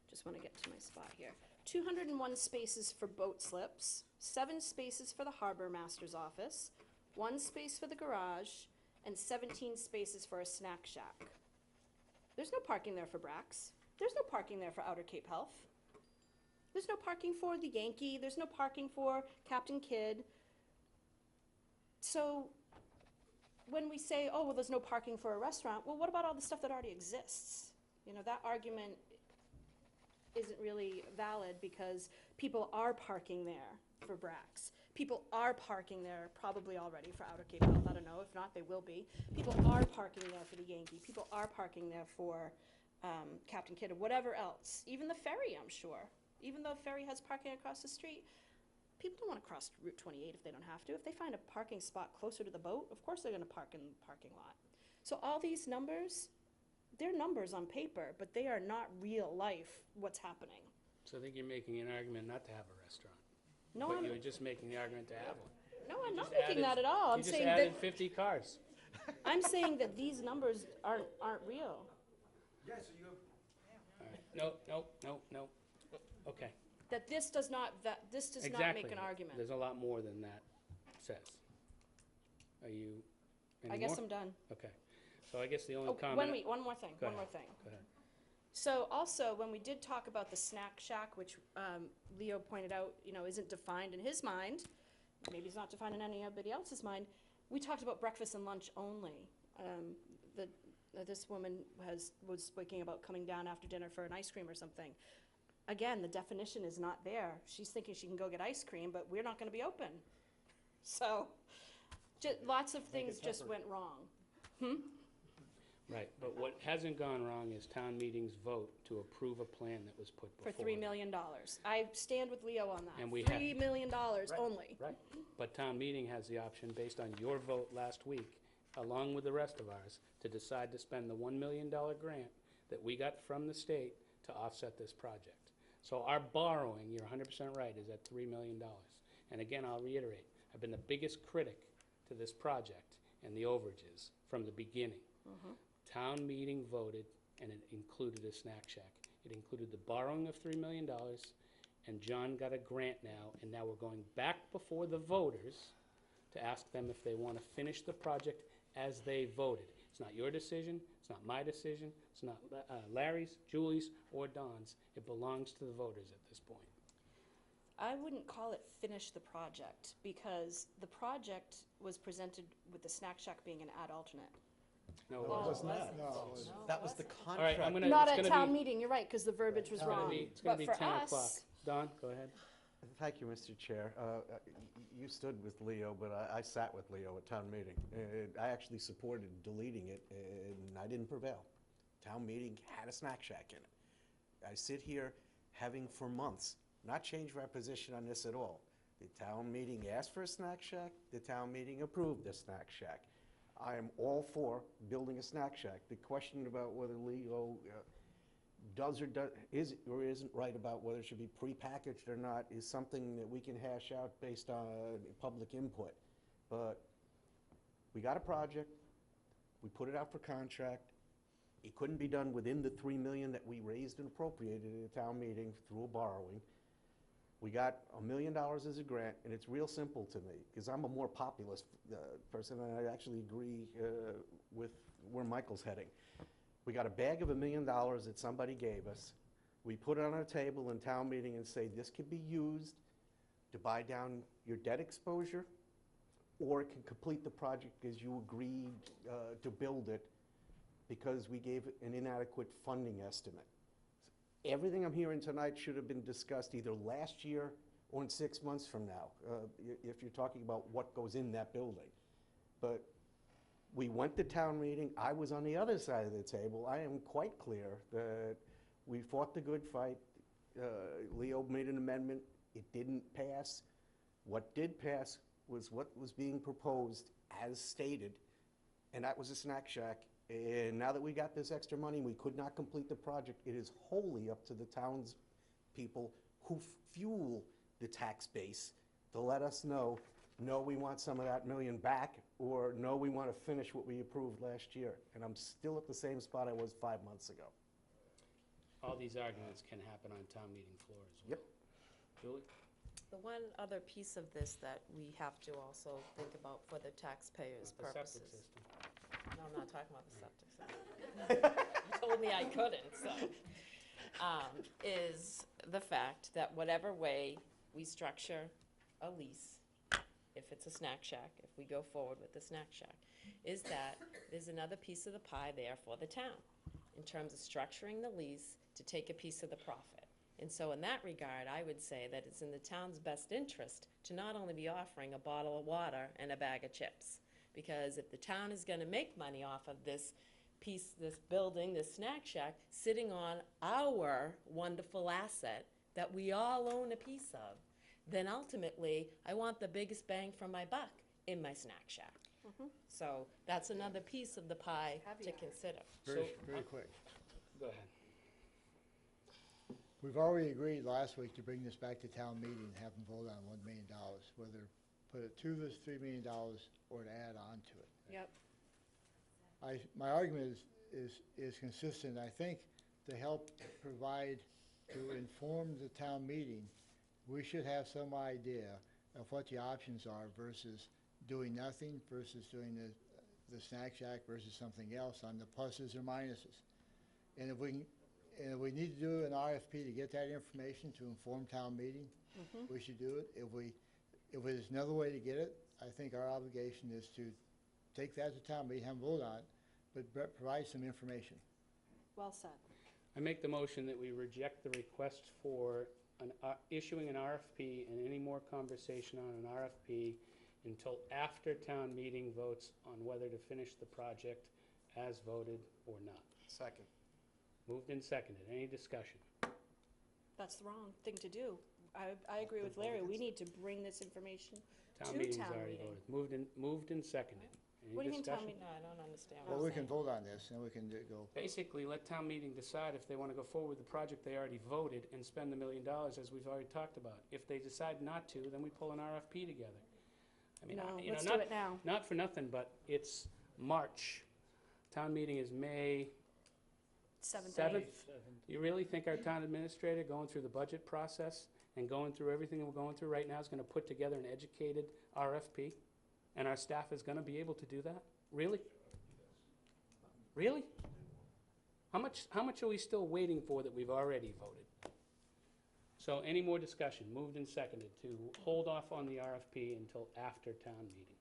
S19: just want to get to my spot here. 201 spaces for boat slips, 7 spaces for the harbor master's office, 1 space for the garage, and 17 spaces for a Snack Shack. There's no parking there for Brax. There's no parking there for Outer Cape Health. There's no parking for the Yankee. There's no parking for Captain Kidd. So when we say, oh, well, there's no parking for a restaurant, well, what about all the stuff that already exists? That argument isn't really valid because people are parking there for Brax. People are parking there probably already for Outer Cape Health. I don't know. If not, they will be. People are parking there for the Yankee. People are parking there for Captain Kidd or whatever else. Even the ferry, I'm sure. Even though ferry has parking across the street, people don't want to cross Route 28 if they don't have to. If they find a parking spot closer to the boat, of course they're going to park in the parking lot. So all these numbers, they're numbers on paper, but they are not real life what's happening.
S1: So I think you're making an argument not to have a restaurant.
S19: No,
S1: But
S19: I'm,
S1: you were just making the argument to have one.
S19: no, I'm
S1: You
S19: not
S1: just
S19: making
S1: added-
S19: that at all. I'm
S1: You just
S19: saying
S1: added
S19: that
S1: 50 cars.
S19: I'm saying that these numbers aren't real.
S1: All right. No, no, no, no. Okay.
S19: That this does not
S1: Exactly.
S19: make an argument.
S1: There's a lot more than that says. Are you, any
S19: I guess
S1: more?
S19: I'm done.
S1: Okay. So I guess the only
S19: Oh,
S1: comment.
S19: one more thing.
S1: Go
S19: One more
S1: ahead.
S19: thing.
S1: Go ahead.
S19: So also, when we did talk about the snack shack, which Leo pointed out, isn't defined in his mind, maybe it's not defined in anybody else's mind, we talked about breakfast and lunch only. This woman was speaking about coming down after dinner for an ice cream or something. Again, the definition is not there. She's thinking she can go get ice cream, but we're not going to be open. So, lots of things just went wrong.
S1: Right, but what hasn't gone wrong is town meeting's vote to approve a plan that was put
S19: For
S1: before.
S19: $3 million. I stand with Leo on that.
S1: And we have-
S19: $3 million only.
S1: Right, but town meeting has the option, based on your vote last week, along with the rest of ours, to decide to spend the $1 million grant that we got from the state to offset this project. So our borrowing, you're 100% right, is at $3 million. And again, I'll reiterate, I've been the biggest critic to this project and the overages from the beginning. Town meeting voted, and it included a snack shack. It included the borrowing of $3 million, and John got a grant now, and now we're going back before the voters to ask them if they want to finish the project as they voted. It's not your decision, it's not my decision, it's not Larry's, Julie's, or Don's. It belongs to the voters at this point.
S19: I wouldn't call it finish the project, because the project was presented with the snack shack being an ad alternate.
S1: No,
S19: Oh,
S1: it wasn't.
S3: That was the
S1: All right, I'm
S3: contract.
S1: gonna,
S19: Not
S1: it's
S19: at
S1: gonna
S19: town
S1: be,
S19: meeting, you're right, because the verbiage was
S1: it's gonna
S19: wrong.
S1: be, it's gonna be
S19: But for
S1: 10 o'clock.
S19: us,
S1: Don, go ahead.
S5: Thank you, Mr. Chair. You stood with Leo, but I sat with Leo at town meeting. I actually supported deleting it, and I didn't prevail. Town meeting had a snack shack in it. I sit here having for months not changed my position on this at all. The town meeting asked for a snack shack, the town meeting approved the snack shack. I am all for building a snack shack. The question about whether Leo does or isn't right about whether it should be prepackaged or not is something that we can hash out based on public input. But we got a project, we put it out for contract. It couldn't be done within the $3 million that we raised and appropriated at a town meeting through a borrowing. We got $1 million as a grant, and it's real simple to me, because I'm a more populist person, and I actually agree with where Michael's heading. We got a bag of $1 million that somebody gave us. We put it on a table in town meeting and say, this could be used to buy down your debt exposure, or it can complete the project as you agreed to build it, because we gave an inadequate funding estimate. Everything I'm hearing tonight should have been discussed either last year or in 6 months from now, if you're talking about what goes in that building. But we went to town meeting. I was on the other side of the table. I am quite clear that we fought the good fight. Leo made an amendment. It didn't pass. What did pass was what was being proposed as stated, and that was a snack shack. And now that we got this extra money, we could not complete the project. It is wholly up to the town's people who fuel the tax base to let us know, no, we want some of that million back, or no, we want to finish what we approved last year. And I'm still at the same spot I was 5 months ago.
S1: All these arguments can happen on town meeting floor as well.
S5: Yep.
S1: Julie?
S12: The one other piece of this that we have to also think about for the taxpayers'
S1: The septic
S12: purposes.
S1: system.
S12: No, I'm not talking about the septic system. You told me I couldn't, so. Is the fact that whatever way we structure a lease, if it's a snack shack, if we go forward with the snack shack, is that there's another piece of the pie there for the town in terms of structuring the lease to take a piece of the profit. And so in that regard, I would say that it's in the town's best interest to not only be offering a bottle of water and a bag of chips, because if the town is gonna make money off of this piece, this building, this snack shack, sitting on our wonderful asset that we all own a piece of, then ultimately, I want the biggest bang for my buck in my snack shack. So that's another piece of the pie to consider.
S6: Very quick.
S1: Go ahead.
S6: We've already agreed last week to bring this back to town meeting and have them vote on $1 million, whether put it to this $3 million or to add on to it.
S19: Yep.
S6: My argument is consistent. I think to help provide, to inform the town meeting, we should have some idea of what the options are versus doing nothing versus doing the snack shack versus something else on the pluses or minuses. And if we need to do an RFP to get that information to inform town meeting, we should do it. If there's another way to get it, I think our obligation is to take that to town meeting, have them vote on it, but provide some information.
S19: Well said.
S1: I make the motion that we reject the request for issuing an RFP and any more conversation on an RFP until after town meeting votes on whether to finish the project as voted or not.
S5: Second.
S1: Moved and seconded. Any discussion?
S19: That's the wrong thing to do. I agree with Larry. We need to bring this information
S1: Town
S19: to
S1: meeting's
S19: town
S1: already
S19: meeting.
S1: voted. Moved and seconded. Any
S19: What do you mean town
S1: discussion?
S19: meeting?
S12: No, I don't understand
S6: Well,
S12: what
S6: we
S12: you're
S6: can
S12: saying.
S6: vote on this, and we can go.
S1: Basically, let town meeting decide if they want to go forward with the project they already voted and spend the $1 million, as we've already talked about. If they decide not to, then we pull an RFP together. I mean,
S19: No,
S1: you know,
S19: let's do it now.
S1: Not for nothing, but it's March. Town meeting is May
S19: 7th.
S1: 7th. You really think our town administrator going through the budget process and going through everything that we're going through right now is going to put together an educated RFP? And our staff is going to be able to do that? Really? Really? How much are we still waiting for that we've already voted? So any more discussion? Moved and seconded to hold off on the RFP until after town meeting.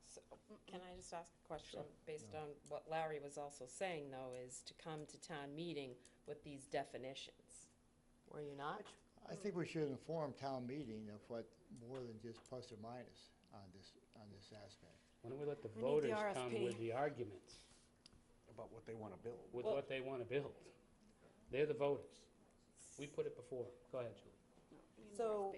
S12: So, can I just ask a question based on what Larry was also saying, though, is to come to town meeting with these definitions? Were you not?
S6: I think we should inform town meeting of what more than just plus or minus on this aspect.
S1: Why don't we let the
S19: We need the
S1: voters come
S19: RFP.
S1: with the arguments,
S5: About what they want to build.
S1: with what they want to build? They're the voters. We put it before. Go ahead, Julie.
S12: So,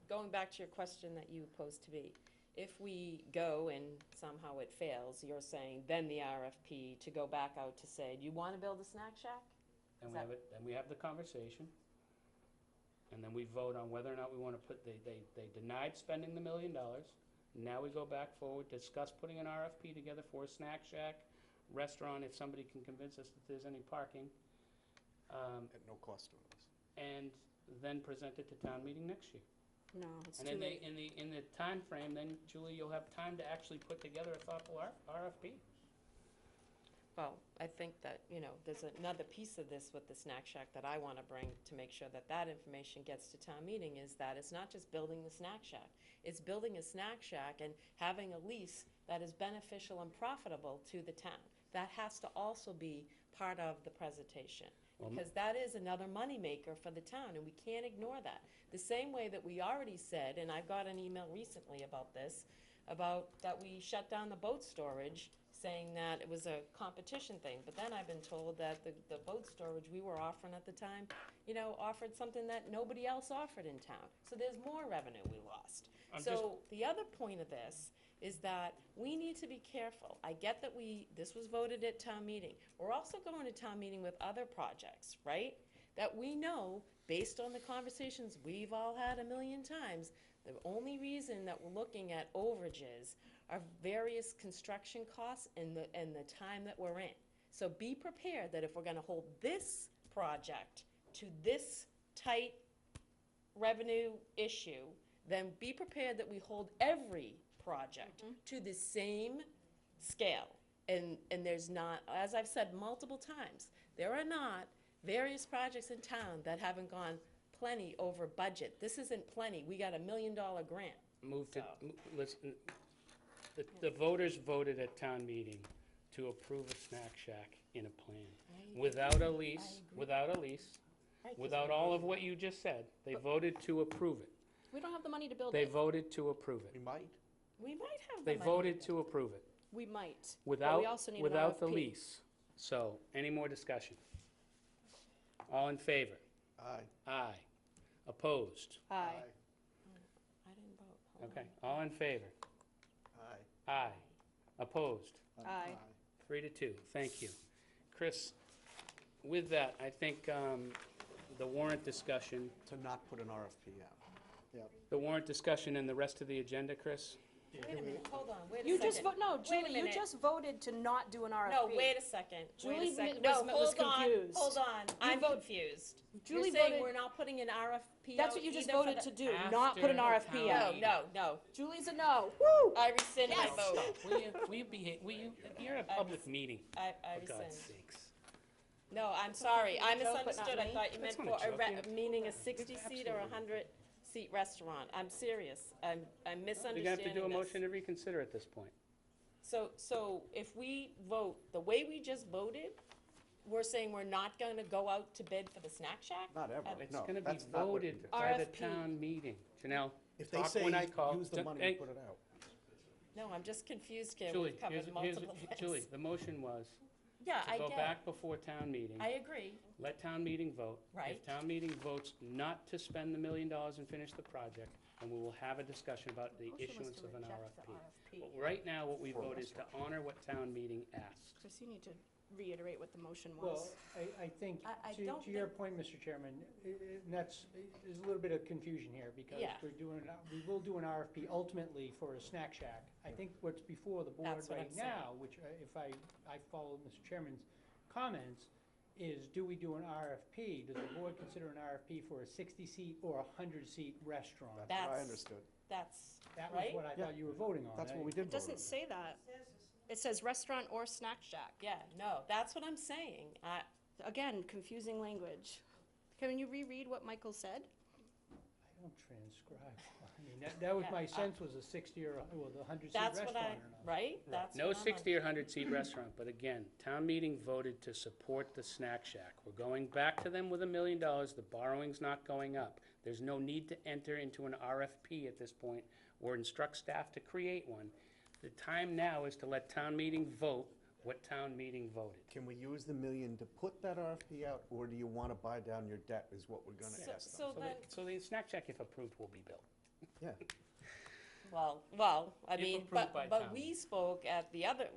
S12: going back to your question that you posed to me, if we go and somehow it fails, you're saying then the RFP to go back out to say, do you want to build a snack shack?
S1: Then
S12: Is
S1: we
S12: that-
S1: have it, then we have the conversation, and then we vote on whether or not we want to put, they denied spending the $1 million. Now we go back forward, discuss putting an RFP together for a snack shack, restaurant, if somebody can convince us that there's any parking.
S5: At no cost to us.
S1: And then present it to town meeting next year.
S19: No, it's
S1: And
S19: too
S1: then
S19: late.
S1: in the time frame, then Julie, you'll have time to actually put together a thoughtful RFP.
S12: Well, I think that, there's another piece of this with the snack shack that I want to bring to make sure that that information gets to town meeting, is that it's not just building the snack shack. It's building a snack shack and having a lease that is beneficial and profitable to the town. That has to also be part of the presentation, because that is another moneymaker for the town, and we can't ignore that. The same way that we already said, and I got an email recently about this, about that we shut down the boat storage, saying that it was a competition thing. But then I've been told that the boat storage we were offering at the time, offered something that nobody else offered in town. So there's more revenue we lost. So the other point of this is that we need to be careful. I get that this was voted at town meeting. We're also going to town meeting with other projects, right? That we know, based on the conversations we've all had a million times, the only reason that we're looking at overages are various construction costs and the time that we're in. So be prepared that if we're gonna hold this project to this tight revenue issue, then be prepared that we hold every project to the same scale. And there's not, as I've said multiple times, there are not various projects in town that haven't gone plenty over budget. This isn't plenty. We got $1 million grant.
S1: Listen, the voters voted at town meeting to approve a snack shack in a plan. Without a lease, without all of what you just said, they voted to approve it.
S19: We don't have the money to build
S1: They
S19: it.
S1: voted to approve it.
S5: We might.
S12: We might have the
S1: They
S12: money.
S1: voted to approve it.
S19: We might. But
S1: Without,
S19: we also need an
S1: without the
S19: RFP.
S1: lease. So, any more discussion? All in favor?
S5: Aye.
S1: Aye. Opposed?
S19: Aye.
S12: I didn't vote. Hold
S1: Okay, all in favor?
S5: Aye.
S1: Aye. Opposed?
S19: Aye.
S1: 3-2, thank you. Chris, with that, I think the warrant discussion,
S5: To not put an RFP out.
S6: Yep.
S1: the warrant discussion and the rest of the agenda, Chris?
S12: Wait a minute, hold on, wait a second.
S19: You just no,
S12: Wait a
S19: Julie, you
S12: minute.
S19: just voted to not do an RFP.
S12: No, wait a second,
S19: Julie
S12: wait a second.
S19: was-
S12: No,
S19: was
S12: hold on,
S19: confused.
S12: hold on, I'm
S19: vote-
S12: confused.
S19: Julie
S12: You're saying
S19: voted-
S12: we're not putting an RFP out
S19: That's what you just
S12: either for
S19: voted
S12: the-
S19: to do, not put an
S1: After
S19: RFP
S1: town
S19: out.
S12: No, no.
S19: Julie's a no. Woo!
S12: I rescind my vote.
S1: Will you behave, you're a public meeting,
S12: I
S1: for God's
S12: rescind.
S1: sakes.
S12: No, I'm sorry, I
S19: joke, but not
S12: misunderstood. I
S19: me.
S12: thought you meant
S1: That's not
S12: for
S1: a joke,
S12: meaning a 60-seat or a 100-seat restaurant. I'm serious. I'm
S1: You're
S12: misunderstanding
S1: gonna have to do a
S12: this.
S1: motion to reconsider at this point.
S12: So if we vote the way we just voted, we're saying we're not gonna go out to bid for the snack shack?
S5: Not ever,
S1: It's
S5: no,
S1: gonna be
S5: that's not what we
S1: voted
S5: did.
S1: by the
S19: RFP.
S1: town meeting. Janelle,
S5: If they
S1: talk
S5: say
S1: when I call.
S5: use the
S1: Ju-
S5: money
S1: hey,
S5: and put it out.
S12: No, I'm just confused, Kim.
S1: Julie,
S12: We've covered multiple things.
S1: Julie, the motion was
S12: Yeah, I
S1: to go
S12: get
S1: back
S12: it.
S1: before town meeting.
S12: I agree.
S1: Let town meeting vote.
S12: Right.
S1: If town meeting votes not to spend the $1 million and finish the project, then we will have a discussion about the issuance of an RFP. But right now, what we vote is to honor what town meeting asked.
S19: Chris, you need to reiterate what the motion
S7: Well,
S19: was.
S7: I think,
S12: I don't
S7: to your point, Mr. Chairman, and there's a little bit of confusion here, because
S12: Yeah.
S7: we will do an RFP ultimately for a snack shack. I think what's before the board
S12: That's what
S7: right
S12: I'm saying.
S7: now, which if I follow Mr. Chairman's comments, is do we do an RFP? Does the board consider an RFP for a 60-seat or a 100-seat restaurant?
S5: That's what I
S12: That's-
S5: understood.
S12: That's,
S7: That was
S12: right?
S7: what I thought you were voting on.
S5: That's what
S7: I-
S5: we did
S19: It
S5: vote
S19: doesn't
S5: on.
S19: say that. It says restaurant or snack shack.
S12: Yeah, no, that's what I'm saying.
S19: Again, confusing language. Can you reread what Michael said?
S7: I don't transcribe. I mean, that was
S12: Yeah,
S7: my sense, was a 60 or a 100-seat
S12: That's
S7: restaurant
S12: what
S7: or
S12: I,
S7: not.
S12: right? That's
S1: No
S12: what I'm
S1: 60 or 100-seat restaurant, but again, town meeting voted to support the snack shack. We're going back to them with $1 million. The borrowing's not going up. There's no need to enter into an RFP at this point or instruct staff to create one. The time now is to let town meeting vote what town meeting voted.
S5: Can we use the $1 million to put that RFP out, or do you want to buy down your debt, is what we're gonna ask them?
S12: So then,
S1: So the snack shack, if approved, will be built.
S5: Yeah,
S12: well, I
S1: If
S12: mean,
S1: approved by
S12: but
S1: town
S12: we
S1: meeting.
S12: spoke at the other,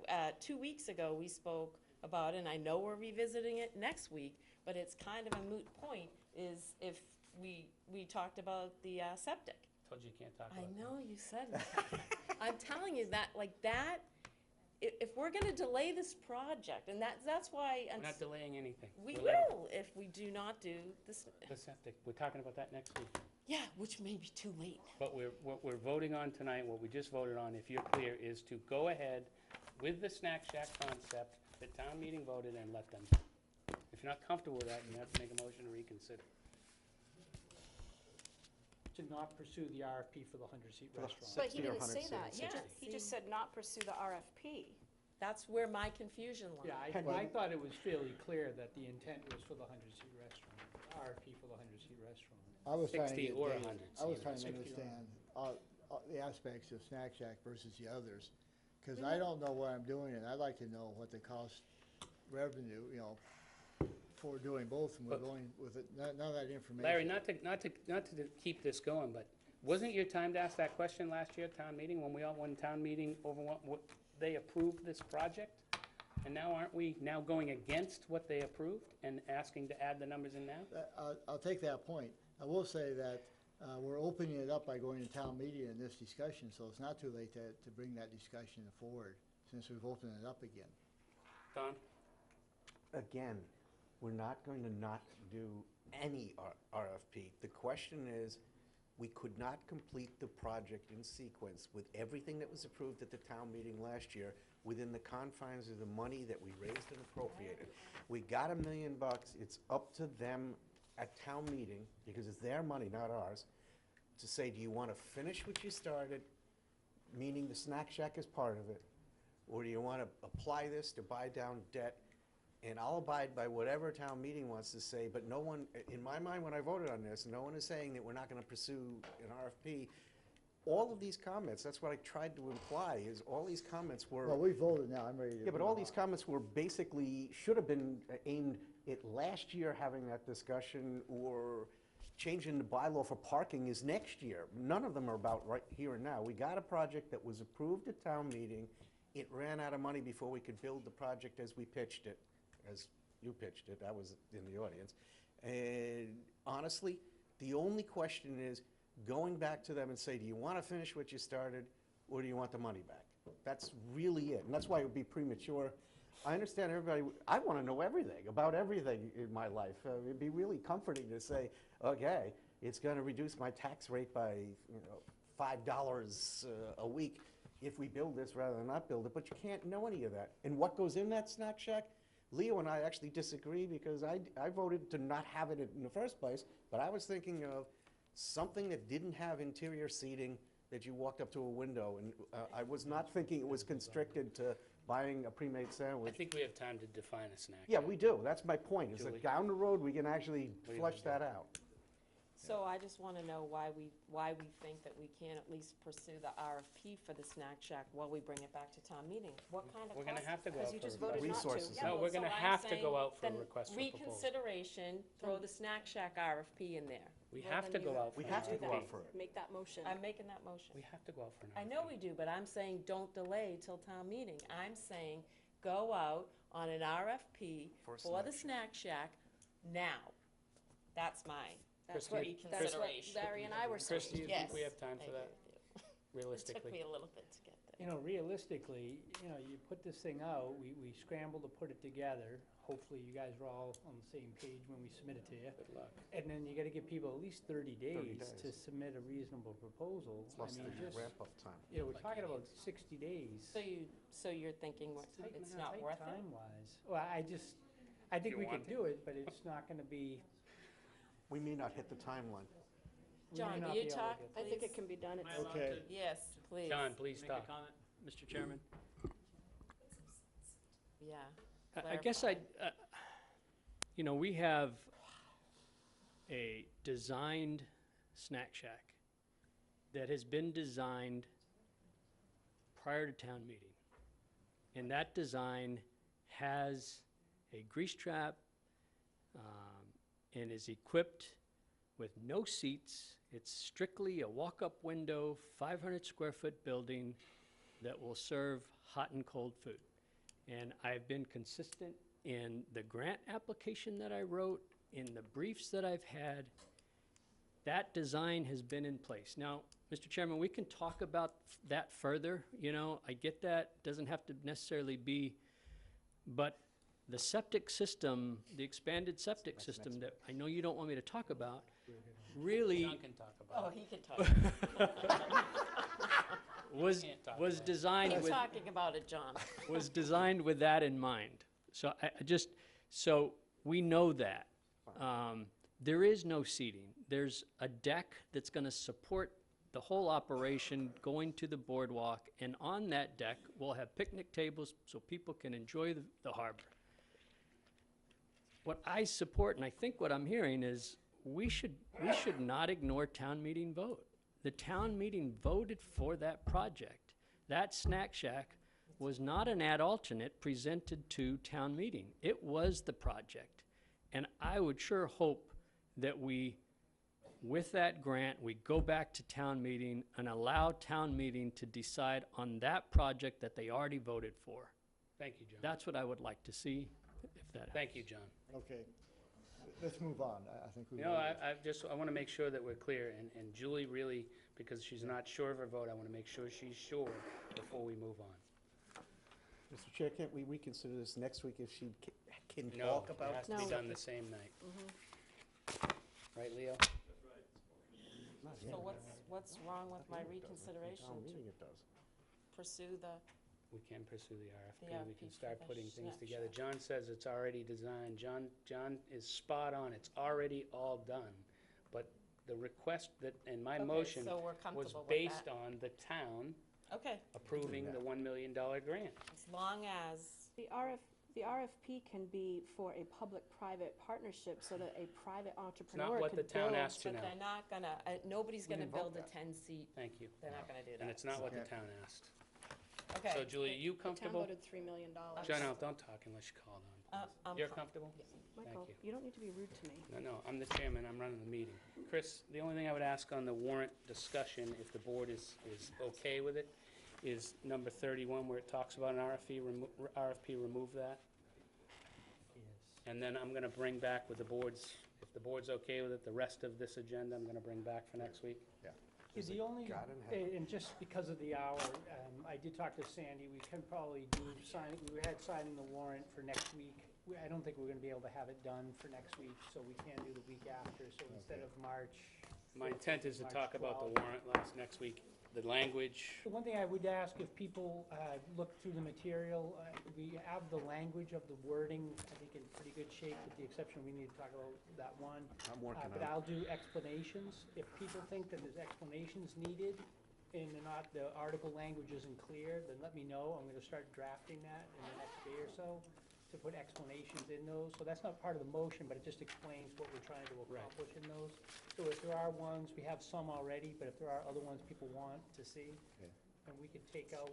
S12: 2 weeks ago, we spoke about, and I know we're revisiting it next week, but it's kind of a moot point, is if we talked about the septic.
S1: Told you you can't talk
S12: I
S1: about it.
S12: know you said that. I'm telling you that, like that, if we're gonna delay this project, and that's why,
S1: We're not delaying anything.
S12: we
S1: We're letting-
S12: will if we do not do this.
S1: The septic, we're talking about that next week.
S12: Yeah, which may be too late.
S1: But what we're voting on tonight, what we just voted on, if you're clear, is to go ahead with the snack shack concept that town meeting voted and let them. If you're not comfortable with that, you have to make a motion to reconsider.
S7: To not pursue the RFP for the 100-seat
S5: For the
S7: restaurant.
S19: But he
S5: 60 or
S19: didn't say
S5: 100
S19: that.
S5: seats.
S19: He just said not pursue the RFP.
S12: That's where my confusion lies.
S7: Yeah, I thought it was fairly clear that the intent was for the 100-seat restaurant, RFP for the 100-seat restaurant.
S6: I was trying to
S1: 60
S6: get
S1: or
S6: data.
S1: 100
S6: I was
S1: seats.
S6: trying to
S7: 60 or
S6: understand the aspects of Snack Shack versus the others, because I don't know what I'm doing, and I'd like to know what the cost revenue, for doing both, and we're
S1: But-
S6: going with it, none of that information.
S1: Larry, not to keep this going, but wasn't your time to ask that question last year at town meeting, when town meeting they approved this project? And now aren't we now going against what they approved and asking to add the numbers in now?
S6: I'll take that point. I will say that we're opening it up by going to town meeting in this discussion, so it's not too late to bring that discussion forward, since we've opened it up again.
S1: Don?
S5: again, we're not going to not do any RFP. The question is, we could not complete the project in sequence with everything that was approved at the town meeting last year within the confines of the money that we raised and appropriated. We got $1 million. It's up to them at town meeting, because it's their money, not ours, to say, do you want to finish what you started, meaning the snack shack is part of it, or do you want to apply this to buy down debt? And I'll abide by whatever town meeting wants to say, but no one, in my mind, when I voted on this, no one is saying that we're not going to pursue an RFP. All of these comments, that's what I tried to imply, is all these comments were...
S6: Well, we voted now, I'm ready to...
S5: Yeah, but all these comments were basically, should have been aimed at last year having that discussion, or changing the bylaw for parking is next year. None of them are about right here and now. We got a project that was approved at town meeting. It ran out of money before we could build the project as we pitched it, as you pitched it. I was in the audience. And honestly, the only question is going back to them and say, do you want to finish what you started, or do you want the money back? That's really it, and that's why it would be premature. I understand everybody, I want to know everything, about everything in my life. It'd be really comforting to say, okay, it's going to reduce my tax rate by, you know, $5 a week if we build this rather than not build it, but you can't know any of that. And what goes in that snack shack? Leo and I actually disagree because I voted to not have it in the first place, but I was thinking of something that didn't have interior seating that you walked up to a window, and I was not thinking it was constricted to buying a pre-made
S1: I
S5: sandwich.
S1: think we have time to define a snack.
S5: Yeah, we do. That's my point, is
S1: Julie?
S5: that down the road, we can actually
S1: What do you
S5: flesh
S1: wanna
S5: that out.
S12: So I just want to know why we think that we can't at least pursue the RFP for the snack shack while we bring it back to town meeting. What kind of
S1: We're gonna
S12: cost
S1: have to
S12: is
S1: go
S12: that?
S1: out
S19: you
S1: for
S19: just voted not to.
S5: resources.
S12: Yeah,
S1: No,
S12: well,
S1: we're gonna
S12: so I'm
S1: have to
S12: saying
S1: go out for a
S12: then
S1: request for proposal.
S12: Reconsideration, throw the snack shack RFP in there.
S1: We
S12: Well,
S1: have
S12: then
S1: to
S12: you
S1: go out for
S5: We
S1: an
S5: have to
S1: RFP.
S5: go out for it.
S19: Make that motion.
S12: I'm making that motion.
S1: We have to go out for an
S12: I
S1: RFP.
S12: know we do, but I'm saying don't delay till town meeting. I'm saying go out on an RFP
S5: For a
S12: for the
S5: snack
S12: snack shack now. That's mine.
S19: That's
S1: Christie,
S19: what, that's what
S12: Reconsideration.
S19: Larry and I were saying.
S1: Chris, do you think we
S12: Yes,
S1: have time
S12: I
S1: for
S12: agree
S1: that,
S12: with you. It
S1: realistically?
S12: took me a little bit to get there.
S7: You know, realistically, you know, you put this thing out, we scramble to put it together. Hopefully, you guys are all on the same page when we submit it to you.
S1: Good luck.
S7: And then you gotta give people at least 30 days to
S5: days.
S7: submit a reasonable proposal.
S5: Plus
S7: I
S5: the
S7: mean, just,
S5: ramp-up time.
S7: you know, we're talking about 60 days.
S12: So you're thinking it's not worth it?
S7: Time-wise. Well, I think
S1: You
S7: we
S1: want
S7: can do it, but it's not gonna be.
S5: We may not hit the timeline.
S7: we may
S12: John,
S7: not
S12: will
S7: be
S12: you
S7: able to
S12: talk,
S7: get
S19: I think it
S12: please?
S19: can be done. It's
S6: Okay.
S12: Yes, please.
S1: John, please
S14: Make a
S1: talk.
S14: comment, Mr. Chairman?
S12: Yeah.
S14: I guess
S12: clarify.
S14: you know, we have a designed snack shack that has been designed prior to town meeting. And that design has a grease trap and is equipped with no seats. It's strictly a walk-up window, 500 square foot building that will serve hot and cold food. And I've been consistent in the grant application that I wrote, in the briefs that I've had. That design has been in place. Now, Mr. Chairman, we can talk about that further, you know, I get that, doesn't have to necessarily be, but the septic system, the expanded septic system that I know you don't want me to talk about, really
S1: John can talk about
S12: Oh,
S1: it.
S12: he can talk.
S14: was
S1: Can't talk
S14: was
S1: about it.
S14: designed
S12: Keep
S14: with
S12: talking about it, John.
S14: was designed with that in mind. So so we know that. There is no seating. There's a deck that's gonna support the whole operation going to the boardwalk, and on that deck, we'll have picnic tables so people can enjoy the harbor. What I support, and I think what I'm hearing, is we should not ignore town meeting vote. The town meeting voted for that project. That snack shack was not an ad alternate presented to town meeting. It was the project. And I would sure hope that we, with that grant, we go back to town meeting and allow town meeting to decide on that project that they already voted for.
S1: Thank you, John.
S14: That's what I would like to see, if that happens.
S1: Thank you, John.
S6: Okay, let's move on. I think we.
S1: You know, I want to make sure that we're clear, and Julie really, because she's not sure of her vote, I want to make sure she's sure before we move on.
S5: Mr. Chair, can't we reconsider this next week if she can
S1: No,
S5: talk
S1: it
S5: about?
S1: has to be
S19: No.
S1: done the same night. Right, Leo?
S5: Not
S12: So
S5: yet.
S12: what's wrong with my reconsideration
S5: Town
S12: to
S5: meeting it does.
S12: pursue the,
S1: We can pursue the RFP, we
S12: RFP
S1: can
S12: for
S1: start
S12: the
S1: putting things
S12: snack
S1: together.
S12: shack.
S1: John says it's already designed, John is spot on, it's already all done. But the request that, in my
S12: Okay,
S1: motion,
S12: so we're
S1: was
S12: comfortable with
S1: based
S12: that.
S1: on the town
S12: okay,
S1: approving the $1 million grant.
S12: as long as,
S19: The RFP can be for a public-private partnership so that a private entrepreneur
S1: what
S19: could
S1: the town
S19: build.
S1: asked you
S12: but
S1: now.
S12: they're not gonna, nobody's
S5: We
S12: gonna
S5: didn't vote
S12: build a
S5: that.
S12: 10-seat,
S1: Thank you.
S12: they're not gonna do that.
S1: And it's not what the
S6: Okay.
S1: town asked.
S12: Okay.
S1: So Julie, are you
S19: The town
S1: comfortable?
S19: voted $3 million.
S1: Janelle, don't talk unless you call on. You're comfortable?
S19: Michael,
S1: Thank
S19: you don't need to be rude to me.
S1: No, I'm the chairman, I'm running the meeting. Chris, the only thing I would ask on the warrant discussion, if the board is okay with it, is number 31, where it talks about an RFP, remove that. And then I'm gonna bring back with the board's, if the board's okay with it, the rest of this agenda, I'm gonna bring back for next week.
S5: There's
S7: The
S5: a
S7: only,
S5: garden head.
S7: and just because of the hour, I did talk to Sandy, we can probably we had signing the warrant for next week. I don't think we're gonna be able to have it done for next week, so we can do the week after, so instead of March.
S1: My intent is to
S7: March
S1: talk about the
S7: 12th.
S1: warrant next week, the language.
S7: The one thing I would ask, if people look through the material, we have the language of the wording, I think, in pretty good shape, with the exception we need to talk about that one.
S5: I'm working
S7: But
S5: on it.
S7: I'll do explanations. If people think that there's explanations needed and the article language isn't clear, then let me know. I'm gonna start drafting that in the next day or so to put explanations in those. So that's not part of the motion, but it just explains what we're trying to accomplish in those. So if there are ones, we have some already, but if there are other ones people want to see, then we could take out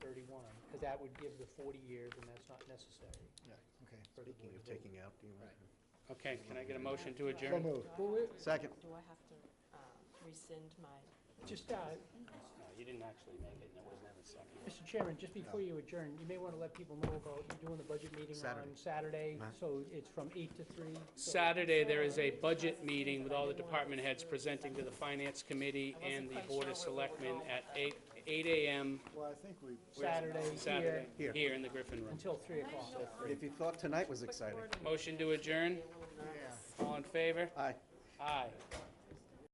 S7: 31, because that would give the 40 years, and that's not necessary.
S6: Yeah, okay.
S5: Speaking of taking out, do you want?
S1: Okay, can I get a motion to
S6: So
S1: adjourn?
S6: moved.
S5: Second.
S12: Do I have to rescind my?
S7: Just,
S1: No, you didn't actually make it, and it was never seconded.
S7: Mr. Chairman, just before you adjourn, you may want to let people know about, you're doing the budget meeting on Saturday, so it's from 8 to 3. so-
S1: Saturday, there is a budget meeting with all the department heads presenting to the Finance Committee and the Board of Selectmen at 8 a.m.
S6: Well, I think we.
S1: Saturday,
S5: Here.
S1: here in the Griffin Room.
S7: Until 3 o'clock.
S5: If you thought tonight was exciting.
S1: Motion to adjourn? All in favor?
S5: Aye.
S1: Aye.